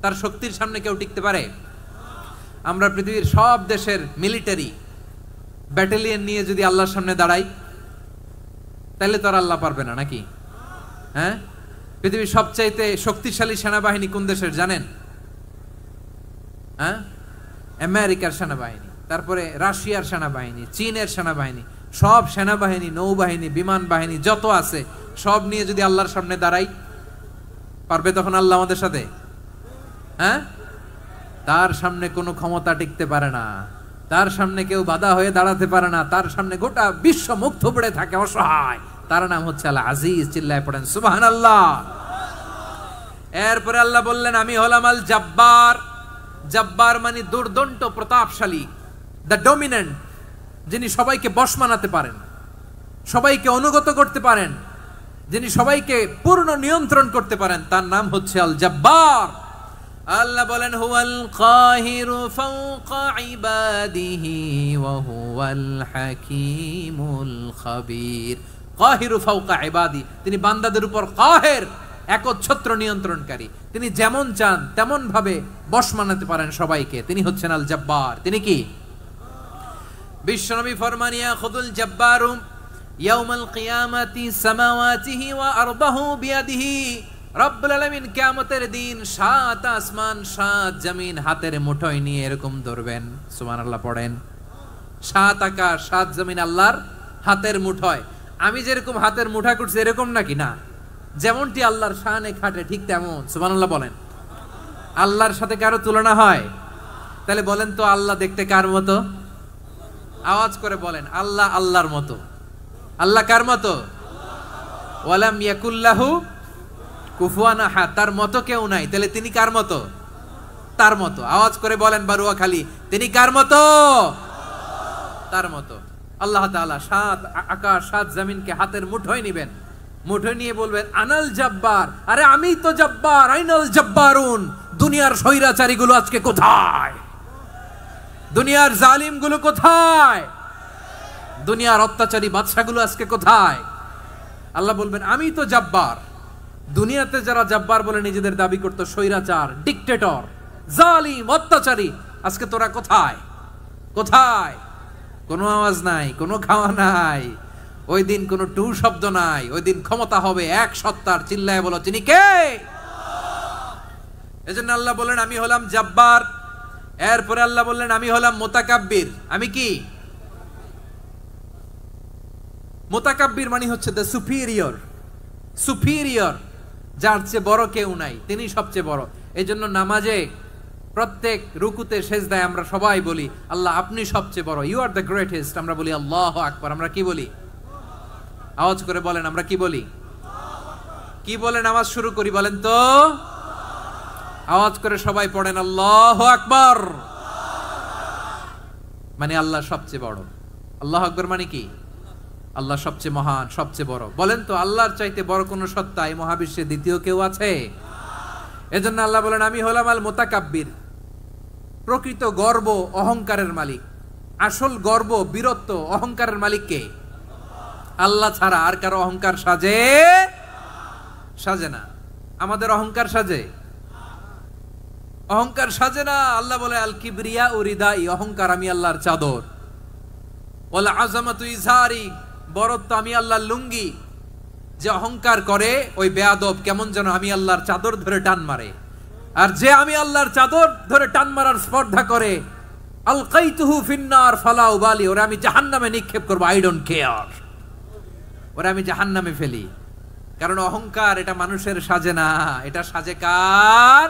তার শক্তির সামনে কেউ টিকতে পারে? আমরা পৃথিবীর সব দেশের মিলিটারি ব্যাটালিয়ন নিয়ে যদি আল্লাহর সামনে দাঁড়াই, তাহলে তো আর আল্লাহ পারবে না, নাকি? হ্যাঁ, পৃথিবীর সবচাইতে শক্তিশালী সেনাবাহিনী কোন দেশের জানেন? হ্যাঁ, আমেরিকার সেনাবাহিনী, তারপরে রাশিয়ার সেনাবাহিনী, চীনের সেনাবাহিনী, সব সেনাবাহিনী, নৌবাহিনী, বিমান বাহিনী যত আছে সব নিয়ে যদি আল্লাহর সামনে দাঁড়াই, পারবে তখন আল্লাহ আমাদের সাথে? হ্যাঁ, তার সামনে কোনো ক্ষমতা টিকতে পারে না, তার সামনে কেউ বাধা হয়ে দাঁড়াতে পারে না, তার সামনে গোটা বিশ্ব মুখ থুবড়ে থাকে, অসহায়। তার নাম হচ্ছে আল আজিজ। চিল্লায় পড়েন সুবহানাল্লাহ। এরপরে আল্লাহ বললেন আমি হলাম আল জব্বার। জব্বার মানে দুর্দণ্ড, প্রতাপশালী, দ্য ডমিনেন্ট, যিনি সবাইকে বশ মানাতে পারেন, সবাইকে অনুগত করতে পারেন, যিনি সবাইকে পূর্ণ নিয়ন্ত্রণ করতে পারেন, তার নাম হচ্ছে আল জব্বার। আল্লাহ বলেন হুয়াল কাহিরু ফাওকা ইবাদিহি ওয়া হুয়াল হাকীমুল খাবীর। কাহিরু ফাওকা ইবাদি, তিনি বান্দাদের উপর কাহের, একচ্ছত্র নিয়ন্ত্রণকারী। তিনি যেমন চান তেমন ভাবে বশ মানাতে পারেন সবাইকে। তিনি হচ্ছেন আল জব্বার। তিনি কি? বিশ্বনবী ফরমান ইয়াখুদুল জব্বারু ইয়াউমাল কিয়ামাতি সামাওয়াতিহি ওয়া আরদাহু বিয়াদিহি। রব্বুল আলামিন কিয়ামতের দিন 7 আসমান 7 জমিন হাতের মুঠোয় নিয়ে এরকম ধরবেন। সুবহানাল্লাহ পড়েন। 7 আকাশ 7 জমিন আল্লাহর হাতের মুঠোয়। আমি যেরকম হাতের মুঠা করছি এরকম নাকি? না, যেমনটি আল্লাহর শানে খাটে ঠিক তেমন। সুবহানাল্লাহ বলেন। আল্লাহর সাথে কারো তুলনা হয়? তাহলে বলেন তো আল্লাহ দেখতে কার মতো? আওয়াজ করে বলেন, আল্লাহ আল্লাহর মতো। আল্লাহ কার মতো? ওয়ালাম ইয়াকুল্লাহু কুফুয়ান আহাদ, তার মতো কেউ নাই। তাহলে তিনি কার মতো? তার মতো। আওয়াজ করে বলেন বারুয়াখালী, তিনি কার মতো? তার মতো। আল্লাহ তাআলা 7 আকাশ 7 জমিনকে হাতের মুঠোয় নিবেন, মুঠোয় নিয়ে বলবেন আনাল জব্বার। আরে আমি তো জব্বার, আইনাল জব্বারুন। দুনিয়ার স্বৈরাচারী গুলো আজকে কোথায়? দুনিয়ার জালিম গুলো কোথায়? দুনিয়ার অত্যাচারী বাদশাগুলো আজকে কোথায়? আল্লাহ বলবেন আমি তো জব্বার। দুনিয়াতে যারা জব্বার বলে নিজেদের দাবি করতো, স্বৈরাচার, ডিক্টেটর, জালিম, অত্যাচারী, আজকে তোরা কোথায়? কোথায়? কোনো আওয়াজ নাই, কোনো খাওয়া নাই, ওই দিন কোনো টু শব্দ নাই। ওই দিন ক্ষমতা হবে এক সত্তার। চিল্লায় বলো তিনি কে? এজন্য আল্লাহ বললেন আমি হলাম জাব্বার। এরপরে আল্লাহ বললেন আমি হলাম মুতাকাব্বির। আমি কি? মুতাকাব্বির মানে হচ্ছে দ্য সুপিরিয়র, সুপিরিয়র, যার চেয়ে বড় কেউ নাই, তিনি সবচেয়ে বড়। এই জন্য নামাজে প্রত্যেক রুকুতে সেজদায় আমরা সবাই বলি আল্লাহ আপনি সবচেয়ে বড়, ইউ আর দ্য গ্রেটেস্ট। আমরা বলি আল্লাহু আকবার। আমরা কি বলি? আওয়াজ করে বলেন, আমরা কি বলি? কি বলে নামাজ শুরু করি বলেন তো? আওয়াজ করে সবাই পড়েন আল্লাহু আকবার। মানে আল্লাহ সবচেয়ে বড়। আল্লাহু আকবার মানে কি? আল্লাহ সবচেয়ে মহান, সবচেয়ে বড়। বলেন তো আল্লাহর চাইতে বড় কোন সত্তা এই মহাবিশ্বে দ্বিতীয় কেউ আছে? এজন্য আল্লাহ বলেন আমি হলাম আল মুতাকাব্বির, প্রকৃত গর্ব অহংকারের মালিক। আসল গর্ব, বীরত্ব, অহংকারের মালিক কে? আল্লাহ ছাড়া আর কারো অহংকার সাজে? সাজে না। আমাদের অহংকার সাজে? অহংকার সাজে না। আল্লাহ বলে আল কিবরিয়া উরিদাই, অহংকার আমি আল্লাহর চাদর। ওয়াল আযামাতু ইজারি, বরত্ব আমি আল্লাহর লুঙ্গি। যে অহংকার করে ওই বেয়াদব কেমন যেন আমি আল্লাহর চাদর ধরে টান মারে। আর যে আমি আল্লাহর চাদর ধরে টান মারার স্পর্ধা করে আলকাইতুহু ফিন্নার ফালা উবালি, ওরে আমি জাহান্নামে নিক্ষেপ করব, আই ডোন্ট কেয়ার, ওরে আমি জাহান্নামে ফেলি। কারণ অহংকার এটা মানুষের সাজে না, এটা সাজে কার?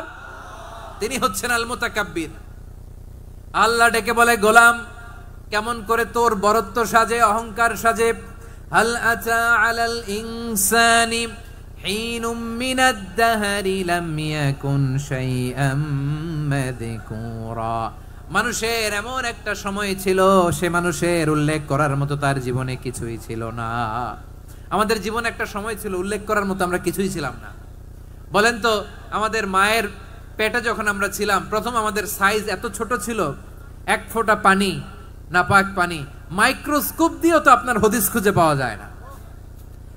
তিনি হচ্ছেন আল মুতাকাব্বির। আল্লাহ ডেকে বলে গোলাম কেমন করে তোর বরত্ব সাজে, অহংকার সাজে? হাল আতা আলাল ইনসানি হিনুম মিনাদ দাহরি লাম ইয়াকুন শাইআম মাযকুরা। মানুষের এমন একটা সময় ছিল সে মানুষের উল্লেখ করার মতো তার জীবনে কিছুই ছিল না। আমাদের জীবনে একটা সময় ছিল উল্লেখ করার মতো আমরা কিছুই ছিলাম না। বলেন তো আমাদের মায়ের পেটে যখন আমরা ছিলাম প্রথম আমাদের সাইজ এত ছোট ছিল, এক ফোঁটা পানি, নাপাক পানি, মাইক্রোস্কোপ দিয়েও তো আপনার হদিস খুঁজে পাওয়া যায় না।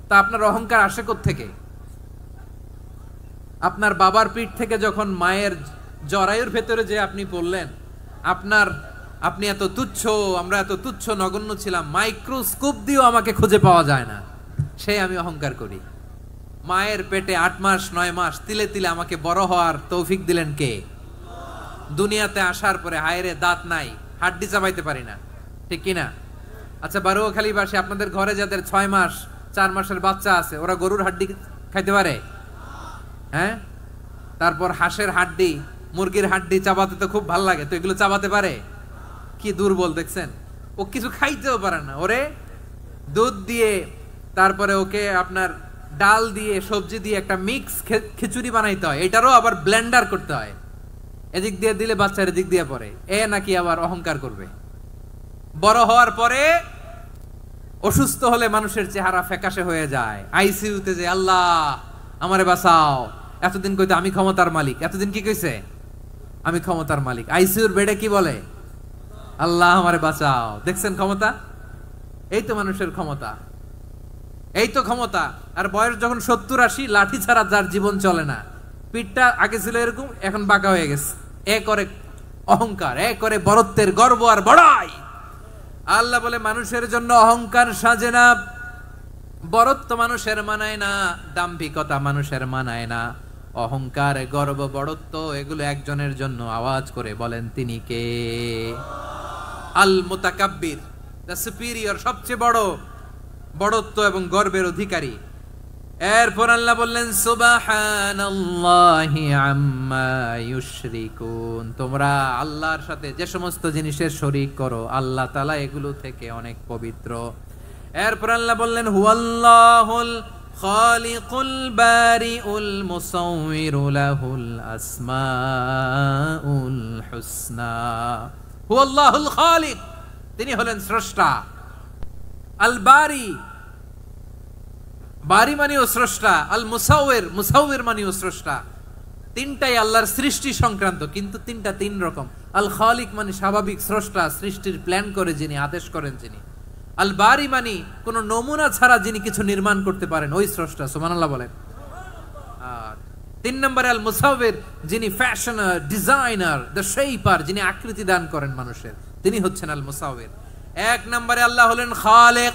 তা আপনার অহংকার আসে কোত্থেকে? আপনার বাবার পিঠ থেকে যখন মায়ের জরায়ুর ভেতরে যে আপনি পড়লেন, আপনি এত তুচ্ছ, আমরা এত তুচ্ছ নগণ্য ছিলাম, মাইক্রোস্কোপ দিয়েও আমাকে খুঁজে পাওয়া যায় না, সেই আমি অহংকার করি। মায়ের পেটে 8 মাস 9 মাস তিলে তিলে আমাকে বড় হওয়ার তৌফিক দিলেন কে? দুনিয়াতে আসার পরে হায়রে দাঁত নাই, হাড্ডি চাবাইতে পারি না, ঠিক কিনা? আচ্ছা বারুয়াখালীবাসী আপনাদের ঘরে যাদের 6 মাস 4 মাসের বাচ্চা আছে ওরা গরুর হাড্ডি খাইতে পারে? হ্যাঁ। তারপর হাঁসের হাড্ডি, মুরগির হাড্ডি চাবাতে তো খুব ভালো লাগে, তো এগুলো চাবাতে পারে? কি দুর্বল দেখছেন, ও কিছু খাইতেও পারে না। ওরে দুধ দিয়ে, তারপরে ওকে আপনার ডাল দিয়ে, সবজি দিয়ে একটা মিক্স খিচুড়ি বানাইতে হয়, এটারও আবার ব্লেন্ডার করতে হয়। এদিক দিয়ে দিলে বাচ্চার এদিক দিয়ে পড়ে, এ নাকি আবার অহংকার করবে। বড় হওয়ার পরে অসুস্থ হলে মানুষের চেহারা ফ্যাকাশে হয়ে যায়, আইসিইউতে যে আল্লাহ আমারে বাঁচাও। এতদিন কইতে আমি ক্ষমতার মালিক, এতদিন কি কইছে? আমি ক্ষমতার মালিক। আইসিইউর বেডে কি বলে? আল্লাহ আমারে বাঁচাও। দেখছেন ক্ষমতা? এই তো মানুষের ক্ষমতা, এই তো ক্ষমতা। আর বয়স যখন 70-80, লাঠি ছাড়া যার জীবন চলে না। পিঠটা আগে ছিল এরকম, এখন বাঁকা হয়ে গেছে। এ করে অহংকার, এ করে বরত্বের গর্ব আর বড়াই। আল্লাহ বলে মানুষের জন্য অহংকার সাজে না, বরত্ব মানুষের মানায় না, দাম্ভিকতা মানুষের মানায় না। অহংকার, গর্ব, বড়ত্ব এগুলো একজনের জন্য। আওয়াজ করে বলেন তিনি কে? আল মুতাকাব্বির, দ্য সুপিরিয়র, সবচেয়ে বড়, বড়ত্ব এবং গর্বের অধিকারী। এরপর আল্লাহ বললেন সুবহানাল্লাহি আম্মা ইউশরিকুন, তোমরা আল্লাহর সাথে যে সমস্ত জিনিসের শরীক করো আল্লাহ তাআলা এগুলো থেকে অনেক পবিত্র। এরপর আল্লাহ বললেন হুয়াল্লাহুল খালিকুল বারিউল মুসাউবিরু লাহুল আসমাউল হুসনা। হুয়াল্লাহুল খালিক, তিনি হলেন স্রষ্টা। আল বারি, বারি মানেও স্রষ্টা। আল মুসাউবির, মুসাউবির মানেও স্রষ্টা। তিনটাই আল্লাহর সৃষ্টি সংক্রান্ত, কিন্তু তিনটা তিন রকম। আল খালিক মানে স্বাভাবিক স্রষ্টা, সৃষ্টির প্ল্যান করে যিনি, আদেশ করেন যিনি। আল বারি মানে কোন নমুনা ছাড়া যিনি কিছু নির্মাণ করতে পারেন, ওই স্রষ্টা। সুবহানাল্লাহ বলেন। আর 3 নম্বরে আল মুসাউবির, যিনি ফ্যাশনার, ডিজাইনার, দ্য শেপার, যিনি আকৃতি দান করেন মানুষের, তিনি হচ্ছেন আল মুসাউবির। 1 নম্বরে আল্লাহ হলেন খালেক,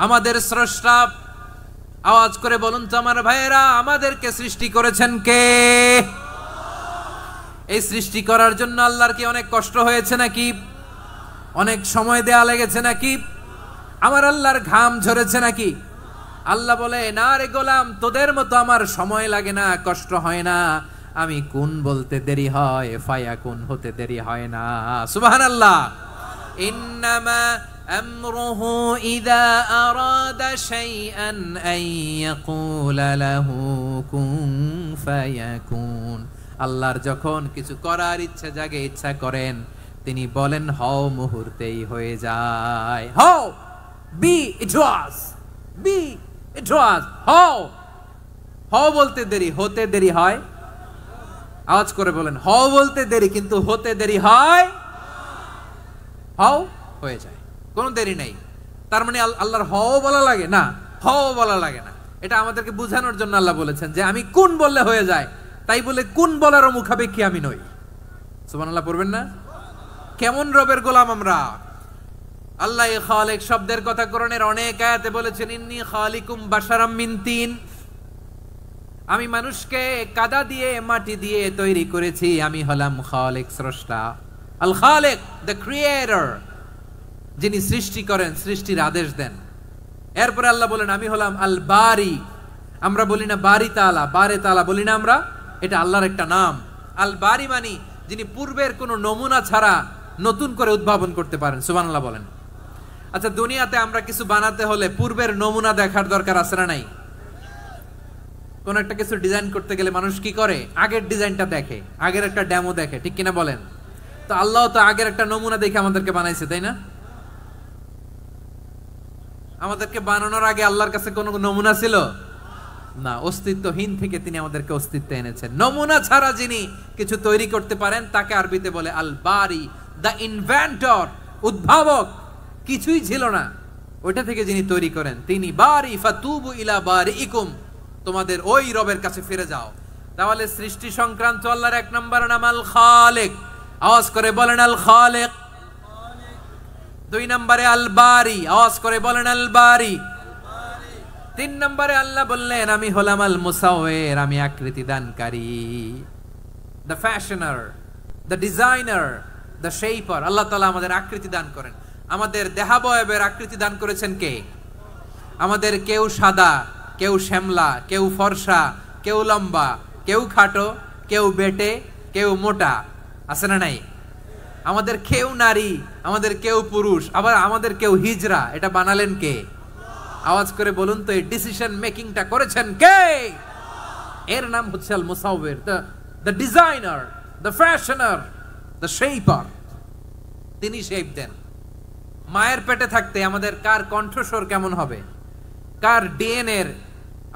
আমাদের স্রষ্টা। আওয়াজ করে বলুন তো আমার ভাইয়েরা, আমাদেরকে সৃষ্টি করেছেন কে? এই সৃষ্টি করার জন্য আল্লাহর কি অনেক কষ্ট হয়েছে নাকি? অনেক সময় দেয়া লেগেছে নাকি? আমার আল্লাহর ঘাম ঝরেছে নাকি? আল্লাহ বলে, না রে গোলাম, তোদের মতো আমার সময় লাগে না, কষ্ট হয় না। আমি কুন বলতে দেরি হয়, ফায়াকুন হতে দেরি হয় না। সুবহানাল্লাহ। ইন্নামা আমরুহু ইযা আরাদা শাইআন আন ইয়াকুলা লাহু কুন ফায়াকুন। আল্লাহর যখন কিছু করার ইচ্ছা জাগে, ইচ্ছা করেন, তিনি বলেন হও, মুহূর্তেই হয়ে যায়। হও, বি ইট ওয়াজ, বি ইট ওয়াজ। হও, হও বলতে দেরি, হতে দেরি হয়। আওয়াজ করে বলেন, হও বলতে দেরি কিন্তু হতে দেরি হয়। হও হয়ে যায়, কোনো দেরি নেই। তার মানে আল্লাহর হও বলা লাগে না, হও বলা লাগে না। এটা আমাদেরকে বোঝানোর জন্য আল্লাহ বলেছেন যে আমি কুন বললে হয়ে যায়, তাই বলে কুন বলারও মুখাপেক্ষী আমি নই। সুবহানাল্লাহ পড়বেন না? কেমন রবের গোলাম আমরা। আল্লাহ খালিক শব্দের কথা কোরআনের অনেক আয়াতে বলেছেন, ইন্নী খালিকুম বাশারাম মিন তিন। আমি মানুষকে কাদা দিয়ে, মাটি দিয়ে তৈরি করেছি। আমি হলাম খালিক, স্রষ্টা। আল খালিক, দ্য ক্রিয়েটর, যিনি সৃষ্টি করেন, সৃষ্টির আদেশ দেন। এরপরে আল্লাহ বলেন আমি হলাম আল বারি। আমরা বলি না বারি তাআলা, বারে তাআলা বলি না আমরা, এটা আল্লাহর একটা নাম। আল বারি মানি যিনি পূর্বের কোনো নমুনা ছাড়া নতুন করে উদ্ভাবন করতে পারেন। সুবহানাল্লাহ বলেন। আচ্ছা, দুনিয়াতে আমরা কিছু বানাতে হলে পূর্বের নমুনা দেখার দরকার আছে না নাই? কোন একটা কিছু ডিজাইন করতে গেলে মানুষ কি করে? আগের ডিজাইনটা দেখে, আগের একটা ডেমো দেখে, ঠিক কিনা বলেন? তো আল্লাহ তো আগের একটা নমুনা দেখে আমাদেরকে বানাইছে, তাই না? আমাদেরকে বানানোর আগে আল্লাহর কাছে কোনো নমুনা ছিল না, অস্তিত্বহীন থেকে তিনি আমাদেরকে অস্তিত্বে এনেছেন। নমুনা ছাড়া যিনি কিছু তৈরি করতে পারেন তাকে আরবিতে বলে আল বারি, দ্য ইনভেন্টর, উদ্ভাবক। কিছুই ছিল না, ওইটা থেকে যিনি তৈরি করেন তিনি বারি। ফাতুবু ইলা বারিইকুম, তোমাদের ওই রবের কাছে ফিরে যাও। তাহলে সৃষ্টি সংক্রান্ত আল্লাহর এক নম্বর নাম আল খালিক। আওয়াজ করে বলেন আল খালিক। দুই নম্বরে আল বারি। আওয়াজ করে বলেন আল বারি। তিন নম্বরে আল্লাহ বললেন আমি হলাম আল মুসাওয়ির, আমি আকৃতি দানকারী। The fashioner, the designer, the shaper. Allah তাআলা আমাদের আকৃতি দান করেন। আমাদের দেহাবয়বের আকৃতি দান করেছেন কে? আমাদের কেউ সাদা, কেউ শ্যামলা, কেউ ফর্সা, কেউ লম্বা, কেউ খাটো, কেউ বেটে, কেউ মোটা, আছে না নাই? আমাদের কেউ নারী, আমাদের কেউ পুরুষ, আবার আমাদের কেউ হিজড়া। এটা বানালেন কে? আওয়াজ করে বলুন তো, এই ডিসিশন মেকিংটা করেছেন কে? এর নাম হচ্ছে Al Musawwir, the designer, the fashioner, the shaper. তিনি শেপ দেন। মায়ের পেটে থাকতে আমাদের কার কণ্ঠস্বর কেমন হবে, কার ডিএনএ,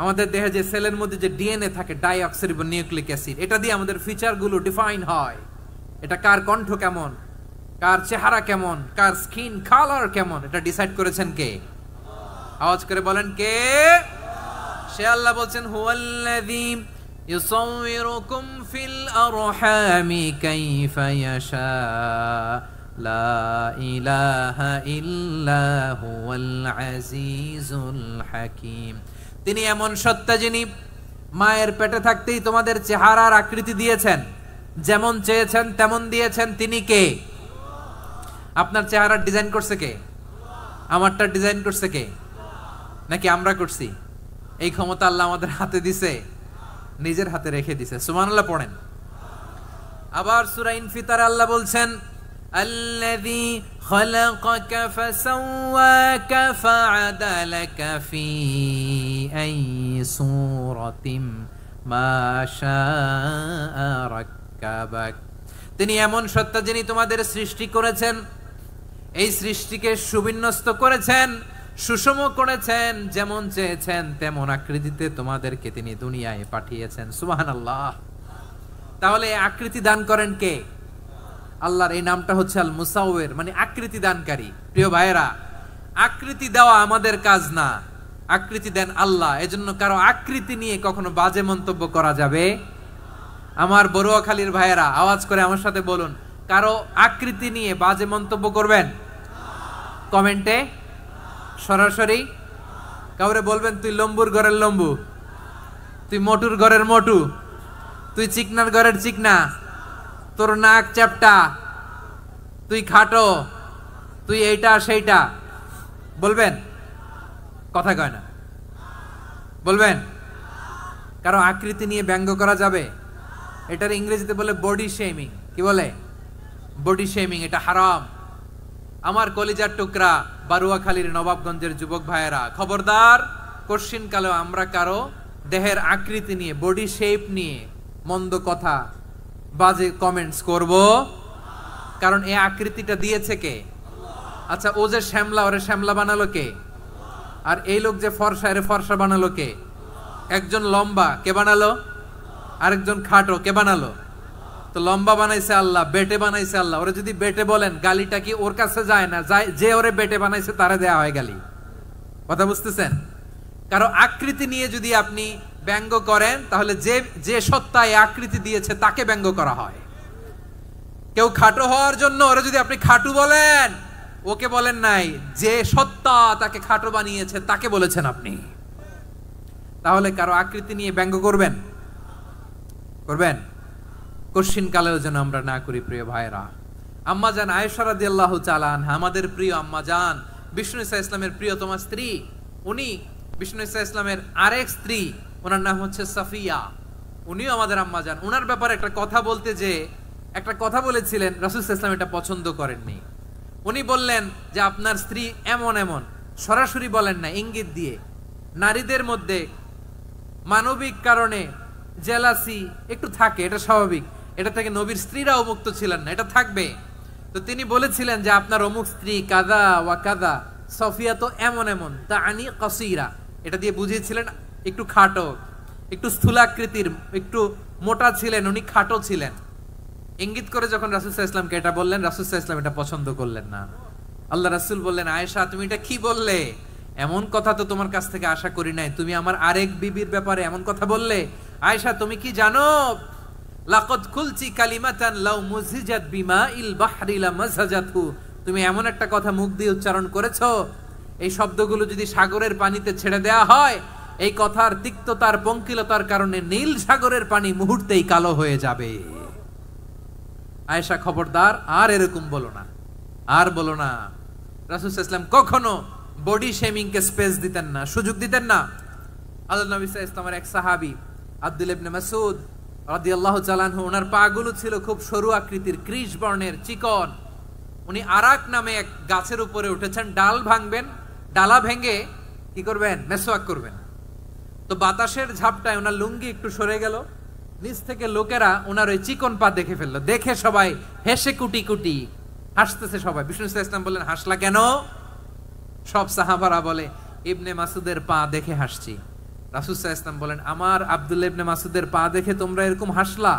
আমাদের দেহে যে সেলের মধ্যে যে ডিএনএ থাকে, ডাইঅক্সিরিবো নিউক্লিক অ্যাসিড, এটা দিয়ে আমাদের ফিচারগুলো ডিফাইন হয়। এটা কার কণ্ঠ কেমন, কার চেহারা কেমন, কার স্কিন কালার কেমন, এটা ডিসাইড করেছেন কে? আওয়াজ করে বলেন কে? সে আল্লাহ বলছেন হুয়াল্লাযী ইউসাউয়িরুকুম ফিল আরহামি কাইফা ইয়াশা লা ইলাহা ইল্লা হুয়াল আজিজুল হাকীম। তিনি এমন সত্তা যিনি মায়ের পেটে থাকতেই তোমাদের চেহারার আকৃতি দিয়েছেন, যেমন চেয়েছেন তেমন দিয়েছেন। তিনি কে? আপনার চেহারার ডিজাইন করছে কে? আমারটা ডিজাইন করছে কে? নাকি আমরা করছি? এই ক্ষমতা আল্লাহ আমাদের হাতে দিছে, নিজের হাতে রেখে দিছে। সুবহানাল্লাহ পড়েন। আবার সূরা ইনফিতার আল্লাহ বলছেন আল্লাযী খালাকাকা ফাসাওয়াকা ফাআদালাকা ফি আইয়ি সূরাতিন মা শাআ রাক্কাবাক। তিনি এমন সত্তা যিনি তোমাদের সৃষ্টি করেছেন, এই সৃষ্টিকে সুবিন্যস্ত করেছেন, সুষম করেছেন, যেমন চেয়েছেন তেমন আকৃতিতে তোমাদেরকে তিনি দুনিয়ায় পাঠিয়েছেন। সুবহানাল্লাহ। তাহলে আকৃতি দান করেন কে? আল্লাহর এই নামটা হচ্ছে আল মুসাওয়ির, মানে আকৃতি দানকারী। প্রিয় ভাইয়েরা, আকৃতি দেওয়া আমাদের কাজ না, আকৃতি দেন আল্লাহ। এজন্য কারো আকৃতি নিয়ে কখনো বাজে মন্তব্য করা যাবে। আমার বড়ুয়াখালীর ভাইয়েরা আওয়াজ করে আমার সাথে বলুন, কারো আকৃতি নিয়ে বাজে মন্তব্য করবেন? কমেন্টে সরাসরি কাউরে বলবেন তুই লম্বুর ঘরের লম্বু, তুই মোটুর ঘরের মোটু, তুই চিকনার ঘরের চিকনা, তোর নাক চ্যাপটা, তুই খাটো, তুই এইটা সেইটা বলবেন? কথা কয় না, বলবেন? কারো আকৃতি নিয়ে ব্যঙ্গ করা যাবে? এটার ইংরেজিতে বলে বডি শেমিং। কি বলে? Body shaming. এটা হারাম। আমার কলিজার টুকরা বারুয়াখালীর নবাবগঞ্জের যুবক ভাইয়েরা, খবরদার, কোশ্চিন কালেও আমরা কারো দেহের আকৃতি নিয়ে, বডি শেপ নিয়ে মন্দ কথা, বাজে কমেন্টস করব। কারণ এই আকৃতিটা দিয়েছে কে? আচ্ছা, ও যে শ্যামলা, ওরে শ্যামলা বানালো কে? আর এই লোক যে ফর্সা, এরে ফর্সা বানালো কে? একজন লম্বা, কে বানালো? আরেকজন খাটো, কে বানালো? তো লম্বা বানাইছে আল্লাহ, বেটে বানাইছে আল্লাহ। ওরে যদি বেটে বলেন, গালিটা কি ওর কাছে যায় না? যায়। যে ওরে বেটে বানাইছে তারে দেয়া হয় গালি। কথা বুঝতেছেন? কারো আকৃতি নিয়ে যদি আপনি ব্যঙ্গ করেন, তাহলে যে যে সত্তা এই আকৃতি দিয়েছে তাকে ব্যঙ্গ করা হয়। কেউ খাটো হওয়ার জন্য ওরে যদি আপনি খাটু বলেন, ওকে বলেন নাই, যে সত্তা তাকে খাটো বানিয়েছে তাকে বলেছেন আপনি। তাহলে কারো আকৃতি নিয়ে ব্যঙ্গ করবেন? করবেন? কোশ্চিন কালেও যেন আমরা না করি প্রিয় ভাইরা। আম্মা জান আয়েশা রাদিয়াল্লাহু তাআলা আনহা, আমাদের প্রিয় আম্মা জান, বিষ্ণু ইসা ইসলামের প্রিয়তমা স্ত্রী। উনি বিষ্ণু ইসা ইসলামের আরেক স্ত্রী, ওনার নাম হচ্ছে সাফিয়া। উনিও আমাদের আম্মা জান। ওনার ব্যাপারে একটা কথা বলতে যে একটা কথা বলেছিলেন, রাসূল সাল্লাল্লাহু আলাইহি ওয়াসাল্লাম এটা পছন্দ করেননি। উনি বললেন যে আপনার স্ত্রী এমন এমন, সরাসরি বলেন না, ইঙ্গিত দিয়ে। নারীদের মধ্যে মানবিক কারণে জেলাসি একটু থাকে, এটা স্বাভাবিক। এটা থেকে নবীর স্ত্রীরাও মুক্ত ছিলেন না, এটা থাকবে। তো তিনি বলেছিলেন যে আপনার অমুক স্ত্রী কাদা ওয়া কাদা, সফিয়া তো এমন এমন, তা আনি কাসীরা, এটা দিয়ে বুঝিয়েছিলেন একটু খাটো, একটু স্থূলাকৃতির, একটু মোটা ছিলেন, উনি খাটো ছিলেন। ইঙ্গিত করে যখন রাসূল সাল্লাল্লাহু আলাইহি ওয়াসাল্লামকে এটা বললেন, রাসূল সাল্লাল্লাহু আলাইহি ওয়াসাল্লাম এটা পছন্দ করলেন না। আল্লাহ রাসূল বললেন, আয়েশা তুমি এটা কি বললে? এমন কথা তো তোমার কাছ থেকে আশা করি নাই। তুমি আমার আরেক বিবির ব্যাপারে এমন কথা বললে। আয়েশা তুমি কি জানো, লাকাদ কুলতি কালিমাতান লাউ মুজিজাত বিমাইল বাহরি লামাজাজাতহু, তুমি এমন একটা কথা মুখ দিয়ে উচ্চারণ করেছো, এই শব্দগুলো যদি সাগরের পানিতে ছেড়ে দেয়া হয়, এই কথার তিক্ততার পঙ্কিলতার কারণে নীল সাগরের পানি মুহূর্তেই কালো হয়ে যাবে। আয়েশা খবরদার, আর এরকম বলো না, আর বলো না। রাসূল সাল্লাল্লাহু আলাইহি ওয়াসাল্লাম কখনো বডি শেমিং কে স্পেস দিতেন না, সুযোগ দিতেন না। আল্লাহ নবী সাল্লাল্লাহু আলাইহি ওয়াসাল্লামের এক সাহাবী আব্দুল্লাহ ইবনে মাসউদ রাদিয়াল্লাহু তাআলা আনহু, ওনার পাগুলো ছিল খুব সরু আকৃতির, কৃষ বর্ণের, চিকন। উনি আরাক নামে এক গাছের উপরে উঠেছেন, ডাল ভাঙবেন, ডালা ভেঙে কি করবেন? মেসওয়াক করবেন। তো বাতাসের ঝাপটায় ওনার লুঙ্গি একটু সরে গেল, নিচ থেকে লোকেরা ওনার ওই চিকন পা দেখে ফেললো। দেখে সবাই হেসে কুটি কুটি হাসতেছে সবাই। বিষ্ণু ইসলাম ইসলাম বললেন, হাসলা কেন? সব সাহাবারা বলে, ইবনে মাসুদের পা দেখে হাসছি। রাসূল সাল্লাল্লাহু আলাইহি ওয়াসাল্লাম বলেন, আমার আব্দুল্লাহ ইবনে মাসুদের পা দেখে তোমরা এরকম হাসলা,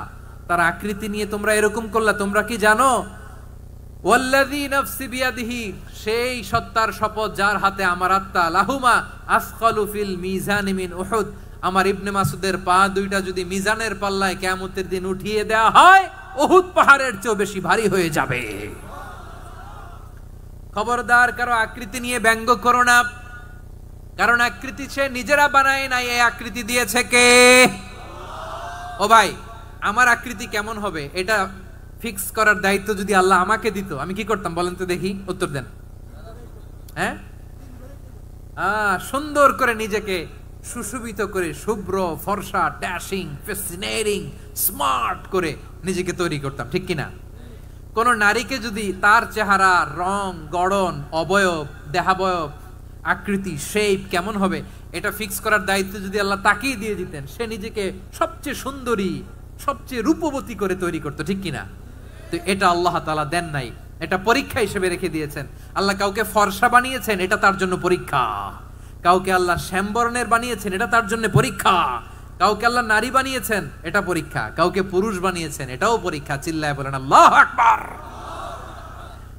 তার আকৃতি নিয়ে তোমরা এরকম করলা, তোমরা কি জানো? ওয়াল্লাযী নাফসি বিয়াদিহি, সেই সত্তার শপথ যার হাতে আমার আত্মা, লাহুমা আসকালু ফিল মিজানি মিন উহুদ, আমার ইবনে মাসুদের পা দুইটা যদি মিজানের পাল্লায় কিয়ামতের দিন উঠিয়ে দেওয়া হয়, উহুদ পাহাড়ের চেয়ে বেশি ভারী হয়ে যাবে। খবরদার, কারো আকৃতি নিয়ে ব্যঙ্গ করো না, কারণ আকৃতি সে নিজেরা বানায় নাই, এই আকৃতি দিয়েছে কে? ও ভাই, আমার আকৃতি কেমন হবে এটা ফিক্স করার দায়িত্ব যদি আল্লাহ আমাকে দিত, আমি কি করতাম বলেন তো দেখি, উত্তর দেন। হ্যাঁ, সুন্দর করে নিজেকে সুশোভিত করে, শুভ্র ফর্সা, ড্যাশিং, ফ্যাসিনেটিং, স্মার্ট করে নিজেকে তৈরি করতাম, ঠিক কিনা? কোন নারীকে যদি তার চেহারা, রং, গড়ন, অবয়ব, দেহাবয়ব, আকৃতি, শেপ কেমন হবে এটা ফিক্স করার দায়িত্ব যদি আল্লাহ তাকেই দিয়ে দিতেন, সে নিজেকে সবচেয়ে সুন্দরী, সবচেয়ে রূপবতী করে তৈরি করতো, ঠিক কিনা? তো এটা আল্লাহ তাআলা দেন নাই, এটা পরীক্ষা হিসেবে রেখে দিয়েছেন। আল্লাহ কাউকে ফর্সা বানিয়েছেন, এটা তার জন্য পরীক্ষা। কাউকে আল্লাহ শ্যামবর্ণের বানিয়েছেন, এটা তার জন্য পরীক্ষা। কাউকে আল্লাহ নারী বানিয়েছেন, এটা পরীক্ষা। কাউকে পুরুষ বানিয়েছেন, এটাও পরীক্ষা। চিল্লায় বলেন আল্লাহু আকবার।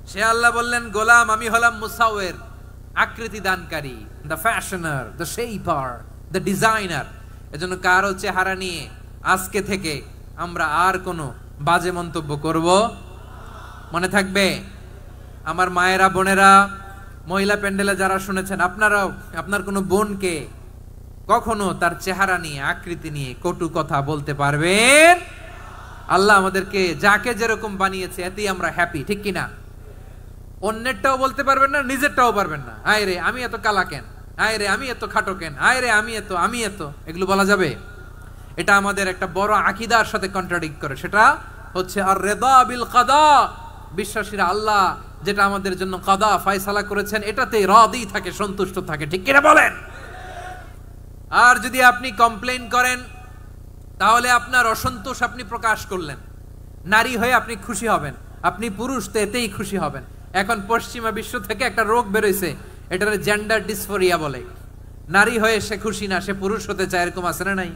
সে আল্লাহ বললেন, গোলাম আমি হলাম মুসাওয়ির, আকৃতি দানকারী, the fashioner, the shaper, the designer. এজন্য কারো চেহারা নিয়ে আজকে থেকে আমরা আর কোনো বাজে মন্তব্য করব মনে থাকবে। আমার মায়েরা, বোনেরা, মহিলা প্যান্ডেলে যারা শুনেছেন, আপনারাও আপনার কোনো বোনকে কখনো তার চেহারা নিয়ে, আকৃতি নিয়ে কটু কথা বলতে পারবেন আল্লাহ আমাদেরকে যাকে যেরকম বানিয়েছে এতেই আমরা হ্যাপি, ঠিক কিনা? অন্যেরটাও বলতে পারবেন না, নিজেরটাও পারবেন না। আয় রে আমি এত কালা কেন, আয় রে আমি এত খাটো কেন, আয় রে আমি এত, এগুলো বলা যাবে? এটা আমাদের একটা বড় আকীদার সাথে কন্ট্রাডিক্ট করে। সেটা হচ্ছে আর রিদা বিল কাদা, বিশ্বাসীরা আল্লাহ যেটা আমাদের জন্য কাদা ফয়সালা করেছেন এটাতে রাদি থাকে, সন্তুষ্ট থাকে, ঠিক কিনা বলেন? আর যদি আপনি কমপ্লেইন করেন তাহলে আপনার অসন্তোষ আপনি প্রকাশ করলেন। নারী হয়ে আপনি খুশি হবেন, আপনি পুরুষ তো এতেই খুশি হবেন। এখন পশ্চিমা বিশ্ব থেকে একটা রোগ বেরোইছে, এটার জেন্ডার ডিসফোরিয়া বলে। নারী হয়ে সে খুশি না, সে পুরুষ হতে চায়, এরকম আছে না নাই?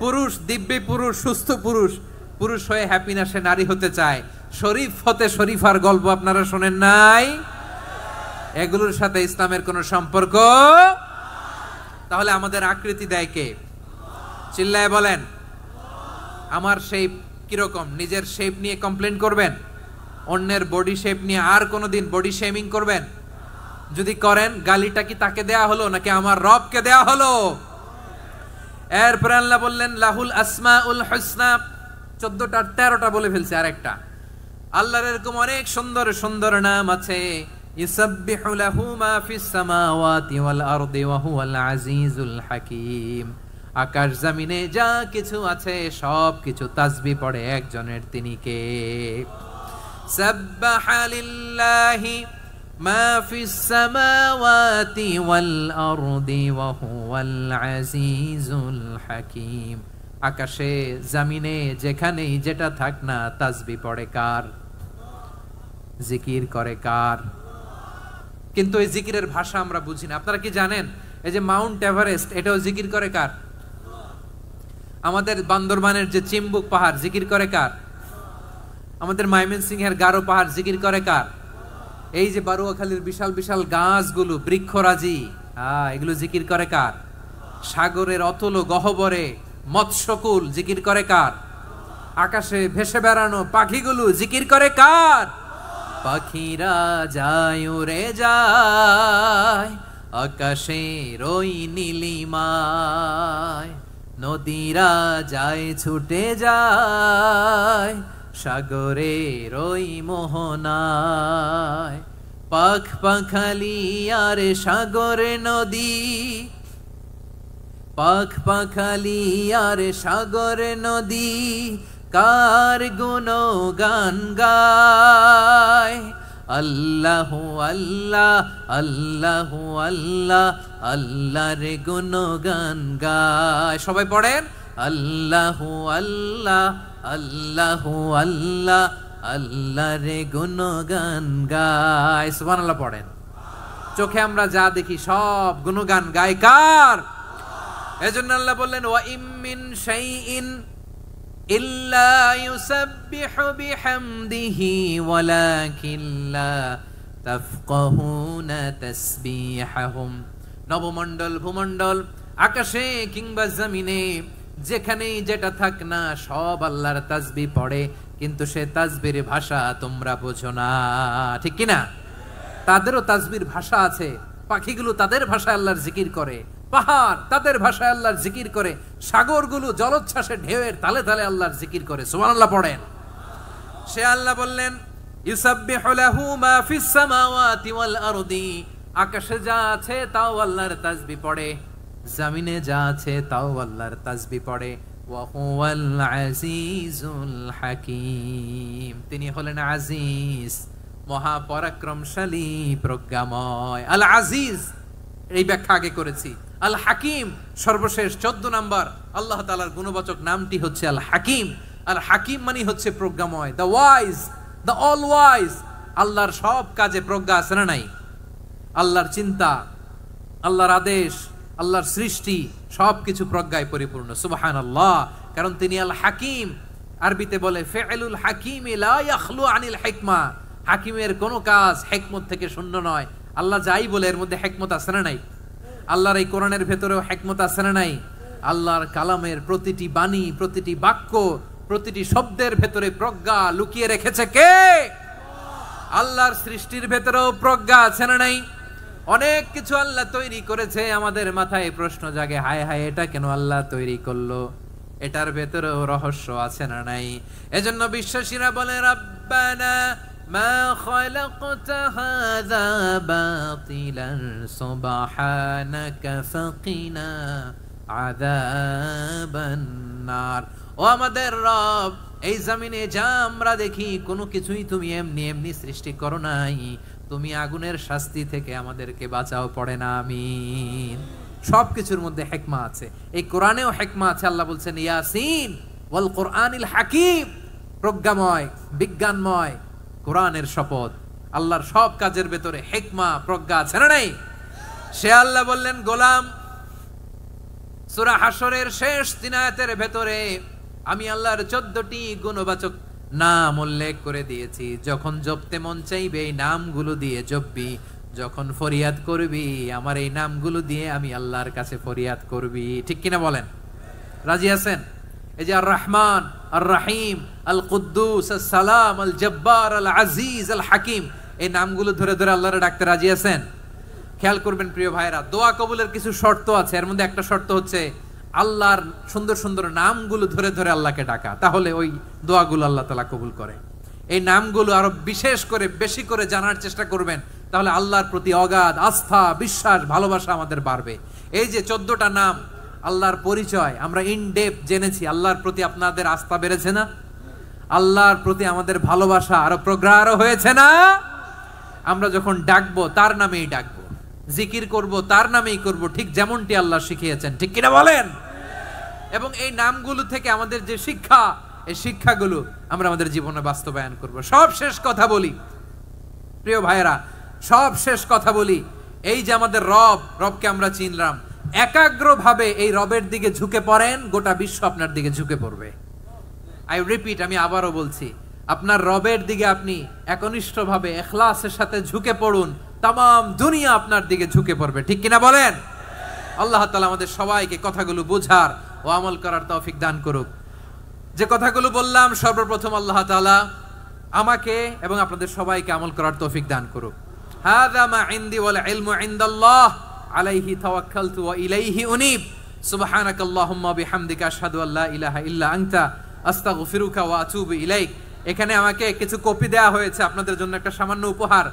পুরুষ দিব্যি পুরুষ, সুস্থ পুরুষ, পুরুষ হয়ে হ্যাপি না, সে নারী হতে চায়। শরীফ হতে শরীফার গল্প আপনারা শোনেন নাই? এগুলোর সাথে ইসলামের কোনো সম্পর্ক। তাহলে আমাদের আকৃতি দেয় কে? চিল্লায় বলেন। আমার শেপ কিরকম, নিজের শেপ নিয়ে কমপ্লেন করবেন? অন্যের বডি শেপ নিয়ে আর কোনোদিন বডি শেমিং করবেন? যদি করেন গালিটা কি তাকে দেয়া হলো নাকি আমার রবকে দেয়া হলো? এরপর আল্লাহ বললেন লাহুল আসমাউল হুসনা, 14টা 13টা বলে ফেলছে আরেকটা। আল্লাহর এরকম অনেক সুন্দর সুন্দর নাম আছে। ইউসাব্বিহু লাহু মা ফিস সামাওয়াতি ওয়াল আরদি ওয়া হুয়াল আজিজুল হাকীম। আকাশ জমিনে যা কিছু আছে সব কিছু তাসবিহ পড়ে একজনের, তিনি কে? সাব্বাহা লিল্লাহি মা ফিস সামাওয়াতি ওয়াল আরদি ওয়া হুয়াল আজিজুল হাকীম। আকাশে জমিনে যেখানেই যেটা থাক না তাসবিহ পড়ে কার? জিকির করে কার? কিন্তু এই জিকিরের ভাষা আমরা বুঝি না। আপনারা কি জানেন এই যে মাউন্ট এভারেস্ট, এটাও জিকির করে কার? আমাদের বান্দরবানের যে চিম্বুক পাহাড় জিকির করে কার? আমাদের ময়মনসিংহের গারো পাহাড় জিকির করে কার? এই যে বারুয়াখালীর বিশাল বিশাল গাছগুলো, বৃক্ষরাজি, এগুলো জিকির করে কার? সাগরের অতল গহ্বরে মৎস্যকুল জিকির করে কার? আকাশে ভেসে বেড়ানো পাখিগুলো জিকির করে কার? পাখিরা যায় উড়ে যায় আকাশের ওই নীলিমায়, নদীরা যায় ছুটে যায় সাগরের ওই মোহনায়। পাখ পাখালি আর সাগরে নদী, পাখ পাখালি আর সাগরে নদী কার গুণগান গায়। আল্লাহু আল্লাহ আল্লাহু আল্লাহ আল্লাহর গুণগান গায়। সবাই পড়েন আল্লাহু আল্লাহ আল্লাহু আল্লাহ আল্লাহর গুণগান গায়। সুবহানাল্লাহ পড়েন। চোখে আমরা যা দেখি সব গুণগান গায় কার? এজন্য আল্লাহ বললেন ওয়া ইম মিন শাইইন ইল্লা ইউসাব্বিহু বিহামদিহি ওয়ালাকিন লা তাফকাহুনা তাসবিহাহুম। নবমণ্ডল ভূমণ্ডল আকাশে কিংবা জমিনে যেখানেই যেটা থাক না সব আল্লাহর তাসবিহ পড়ে, কিন্তু সে তাসবির ভাষা তোমরা বোঝো না, ঠিক কিনা? তাদেরও তাসবির ভাষা আছে। পাখিগুলো তাদের ভাষায় আল্লাহর জিকির করে, পাহাড় তাদের ভাষায় আল্লাহর জিকির করে, সাগরগুলো জলোচ্ছ্বাসে ঢেউয়ের তালে তালে আল্লাহর জিকির করে। সুবহানাল্লাহ পড়েন। সে আল্লাহ বললেন ইউসাব্বিহু লাহু মা ফিস সামাওয়াতি ওয়াল আরদি, আকাশে যা আছে তাও আল্লাহর তাসবিহ পড়ে, জমিনে যা আছে তাও আল্লাহর তাসবিহ পড়ে। ওয়া হুয়াল আজিজুল হাকীম, তিনি হলেন আজিজ, মহাপরাক্রমশালী, প্রজ্ঞাময়। আল আজিজ এই ব্যাখ্যা আগে করেছি। আল হাকিম সর্বশেষ 14 নম্বর আল্লাহ তাআলার গুণবাচক নামটি হচ্ছে আল হাকিম। আল হাকিম মানে হচ্ছে প্রজ্ঞাময়, the wise, the all wise. আল্লাহর সব কাজে প্রজ্ঞা আছে না নাই? আল্লাহর চিন্তা, আল্লাহর আদেশ, আল্লাহর সৃষ্টি সবকিছু প্রজ্ঞায় পরিপূর্ণ। সুবহানাল্লাহ, কারণ তিনি আল হাকিম। আরবিতে বলে ফিআলুল হাকিম লা ইয়াখলু আনিল হিকমা, হাকিমের কোনো কাজ হিকমত থেকে শূন্য নয়। আল্লাহ যাই বলে এর মধ্যে হিকমত আছে না নাই? আল্লাহর এই কোরআনের ভেতরেও হিকমত আছে না নাই? আল্লাহর কালামের প্রতিটি বাণী, প্রতিটি বাক্য, প্রতিটি শব্দের ভেতরে প্রজ্ঞা লুকিয়ে রেখেছে কে? আল্লাহর সৃষ্টির ভেতরেও প্রজ্ঞা আছে না নাই? অনেক কিছু আল্লাহ তৈরি করেছে, আমাদের মাথায় প্রশ্ন জাগে, হায় হায় এটা কেন আল্লাহ তৈরি করলো? এটার ভেতরেও রহস্য আছে না নাই? এজন্য বিশ্বাসীরা বলে রব্বানা মা খালাকতা হাযা বাতিলান সুবহানাকা ফাকিনা আযাবান নার। ও আমাদের রব, এই জমিনে যা আমরা দেখি কোনো কিছুই তুমি এমনি এমনি সৃষ্টি করো নাই, তুমি আগুনের শাস্তি থেকে আমাদেরকে বাঁচাও, পড়ে না আমিন। সবকিছুর মধ্যে হিকমা আছে, এই কোরআনেও হিকমা আছে। আল্লাহ বলছেন ইয়াসিন ওয়াল কোরআনিল হাকিম, প্রজ্ঞাময় বিজ্ঞানময় কোরআনের শপথ। আল্লাহর সব কাজের ভেতরে হিকমা প্রজ্ঞা আছে না নাই? সে আল্লাহ বললেন গোলাম, সূরা হাশরের শেষ 3 আয়াতের ভেতরে আমি আল্লাহর 14টি গুণবাচক নাম উল্লেখ করে দিয়েছি। যখন জপতে মন চাইবে এই নামগুলো দিয়ে জপবি, যখন ফরিয়াদ করবি আমার এই নামগুলো দিয়ে আমি আল্লাহর কাছে ফরিয়াদ করবি। ঠিক কিনা বলেন? রাজি আছেন? এই যে আর রহমান, আর রাহিম, আল কুদ্দুস, আস সালাম, আল জব্বার, আল আজিজ, আল হাকিম, এই নামগুলো ধরে ধরে আল্লাহরে ডাকতে রাজি আছেন? খেয়াল করবেন প্রিয় ভাইরা, দোয়া কবুলের কিছু শর্ত আছে। এর মধ্যে একটা শর্ত হচ্ছে আল্লাহর সুন্দর সুন্দর নামগুলো ধরে ধরে আল্লাহকে ডাকা, তাহলে ওই দোয়াগুলো আল্লাহ তাআলা কবুল করে। এই নামগুলো আরো বিশেষ করে বেশি করে জানার চেষ্টা করবেন, তাহলে আল্লাহর প্রতি অগাধ আস্থা, বিশ্বাস, ভালোবাসা আমাদের বাড়বে। এই যে 14টা নাম আল্লাহর পরিচয় আমরা ইন ডেপথ জেনেছি, আল্লাহর প্রতি আপনাদের আস্থা বেড়েছে না? আল্লাহর প্রতি আমাদের ভালোবাসা আরো প্রগাঢ় হয়েছে না? আমরা যখন ডাকবো তার নামেই ডাকবো, জিকির করব তার নামেই করব, ঠিক যেমনটি আল্লাহ শিখিয়েছেন। ঠিক কিনা বলেন? এবং এই নামগুলো থেকে আমাদের যে শিক্ষা, এই শিক্ষাগুলো আমরা আমাদের জীবনে বাস্তবায়ন করব। সব শেষ কথা বলি প্রিয় ভাইয়েরা, সব শেষ কথা বলি, এই যে আমাদের রবকে আমরা চিনলাম, একাগ্রভাবে এই রবের দিকে ঝুঁকে পড়েন, গোটা বিশ্ব আপনার দিকে ঝুঁকে পড়বে। আই রিপিট, আমি আবারও বলছি, আপনার রবের দিকে আপনি একনিষ্ঠভাবে ইখলাসের সাথে ঝুঁকে পড়ুন, তামাম দুনিয়া আপনার দিকে ঝুঁকে পড়বে। ঠিক কিনা বলেন? আল্লাহ তাআলা আমাদের সবাইকে কথাগুলো বুঝার ও আমল করার তৌফিক দান করুক। যে কথাগুলো বললাম, সর্বপ্রথম আল্লাহ তাআলা আমাকে এবং আপনাদের সবাইকে আমল করার তৌফিক দান করুক। হাযা মা ইনদি ওয়াল ইলমু ইনদাল্লাহ আলাইহি তাওয়াক্কালতু ওয়া ইলাইহি উনীব। সুবহানাকাল্লাহুম্মা বিহামদিকা আশহাদু আল্লা ইলাহা ইল্লা আনতা আস্তাগফিরুকা ওয়া আতুবু ইলাইক। এখানে আমাকে কিছু কপি দেয়া হয়েছে আপনাদের জন্য, একটা সামান্য উপহার।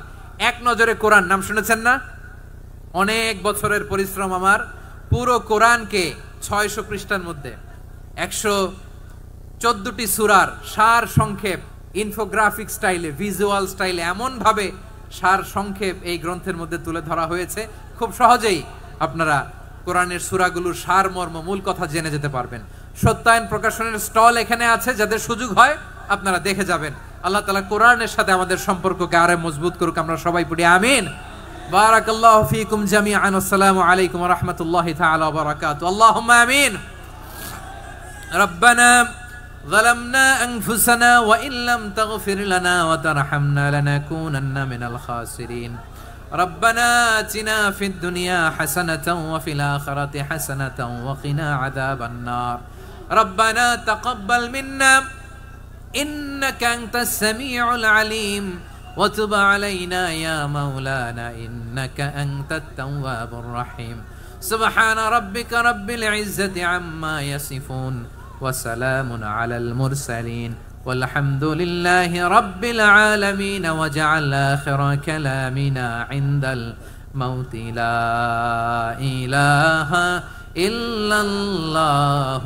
এক নজরে কোরআন নাম শুনেছেন না? অনেক বছরের পরিশ্রম আমার, পুরো কোরআনকে 600 পৃষ্ঠার মধ্যে 114টি সূরার সার সংক্ষেপ ইনফোগ্রাফিক স্টাইলে, ভিজুয়াল স্টাইলে এমন ভাবে সার সংক্ষেপ এই গ্রন্থের মধ্যে তুলে ধরা হয়েছে, খুব সহজেই আপনারা কোরআনের সূরাগুলোর সার মর্ম, মূল কথা জেনে যেতে পারবেন। সত্যায়ন প্রকাশনের স্টল এখানে আছে, যাদের সুযোগ হয় আপনারা দেখে যাবেন। আল্লাহ তাআলা কোরআনের সাথে আমাদের সম্পর্ককে আরো মজবুত করুক, আমরা সবাই পড়ি আমিন। বারাকাল্লাহু ফীকুম জামিআন। আসসালামু আলাইকুম ওয়া রাহমাতুল্লাহি তাআলা ওয়া বারাকাতুহু। আল্লাহুম্মা আমিন। রব্বানা ظلمنا أنفسنا وإن لم تغفر لنا وترحمنا لنكونن من الخاسرين. ربنا آتنا في الدنيا حسنة وفي الآخرة حسنة وقنا عذاب النار. ربنا تقبل منا إنك أنت السميع العليم وتب علينا يا مولانا إنك أنت التواب الرحيم. سبحان ربك رب العزة عما يصفون وسلام على المرسلين والحمد لله رب العالمين. وجعل آخر كلامنا عند الموت لا إله إلا الله.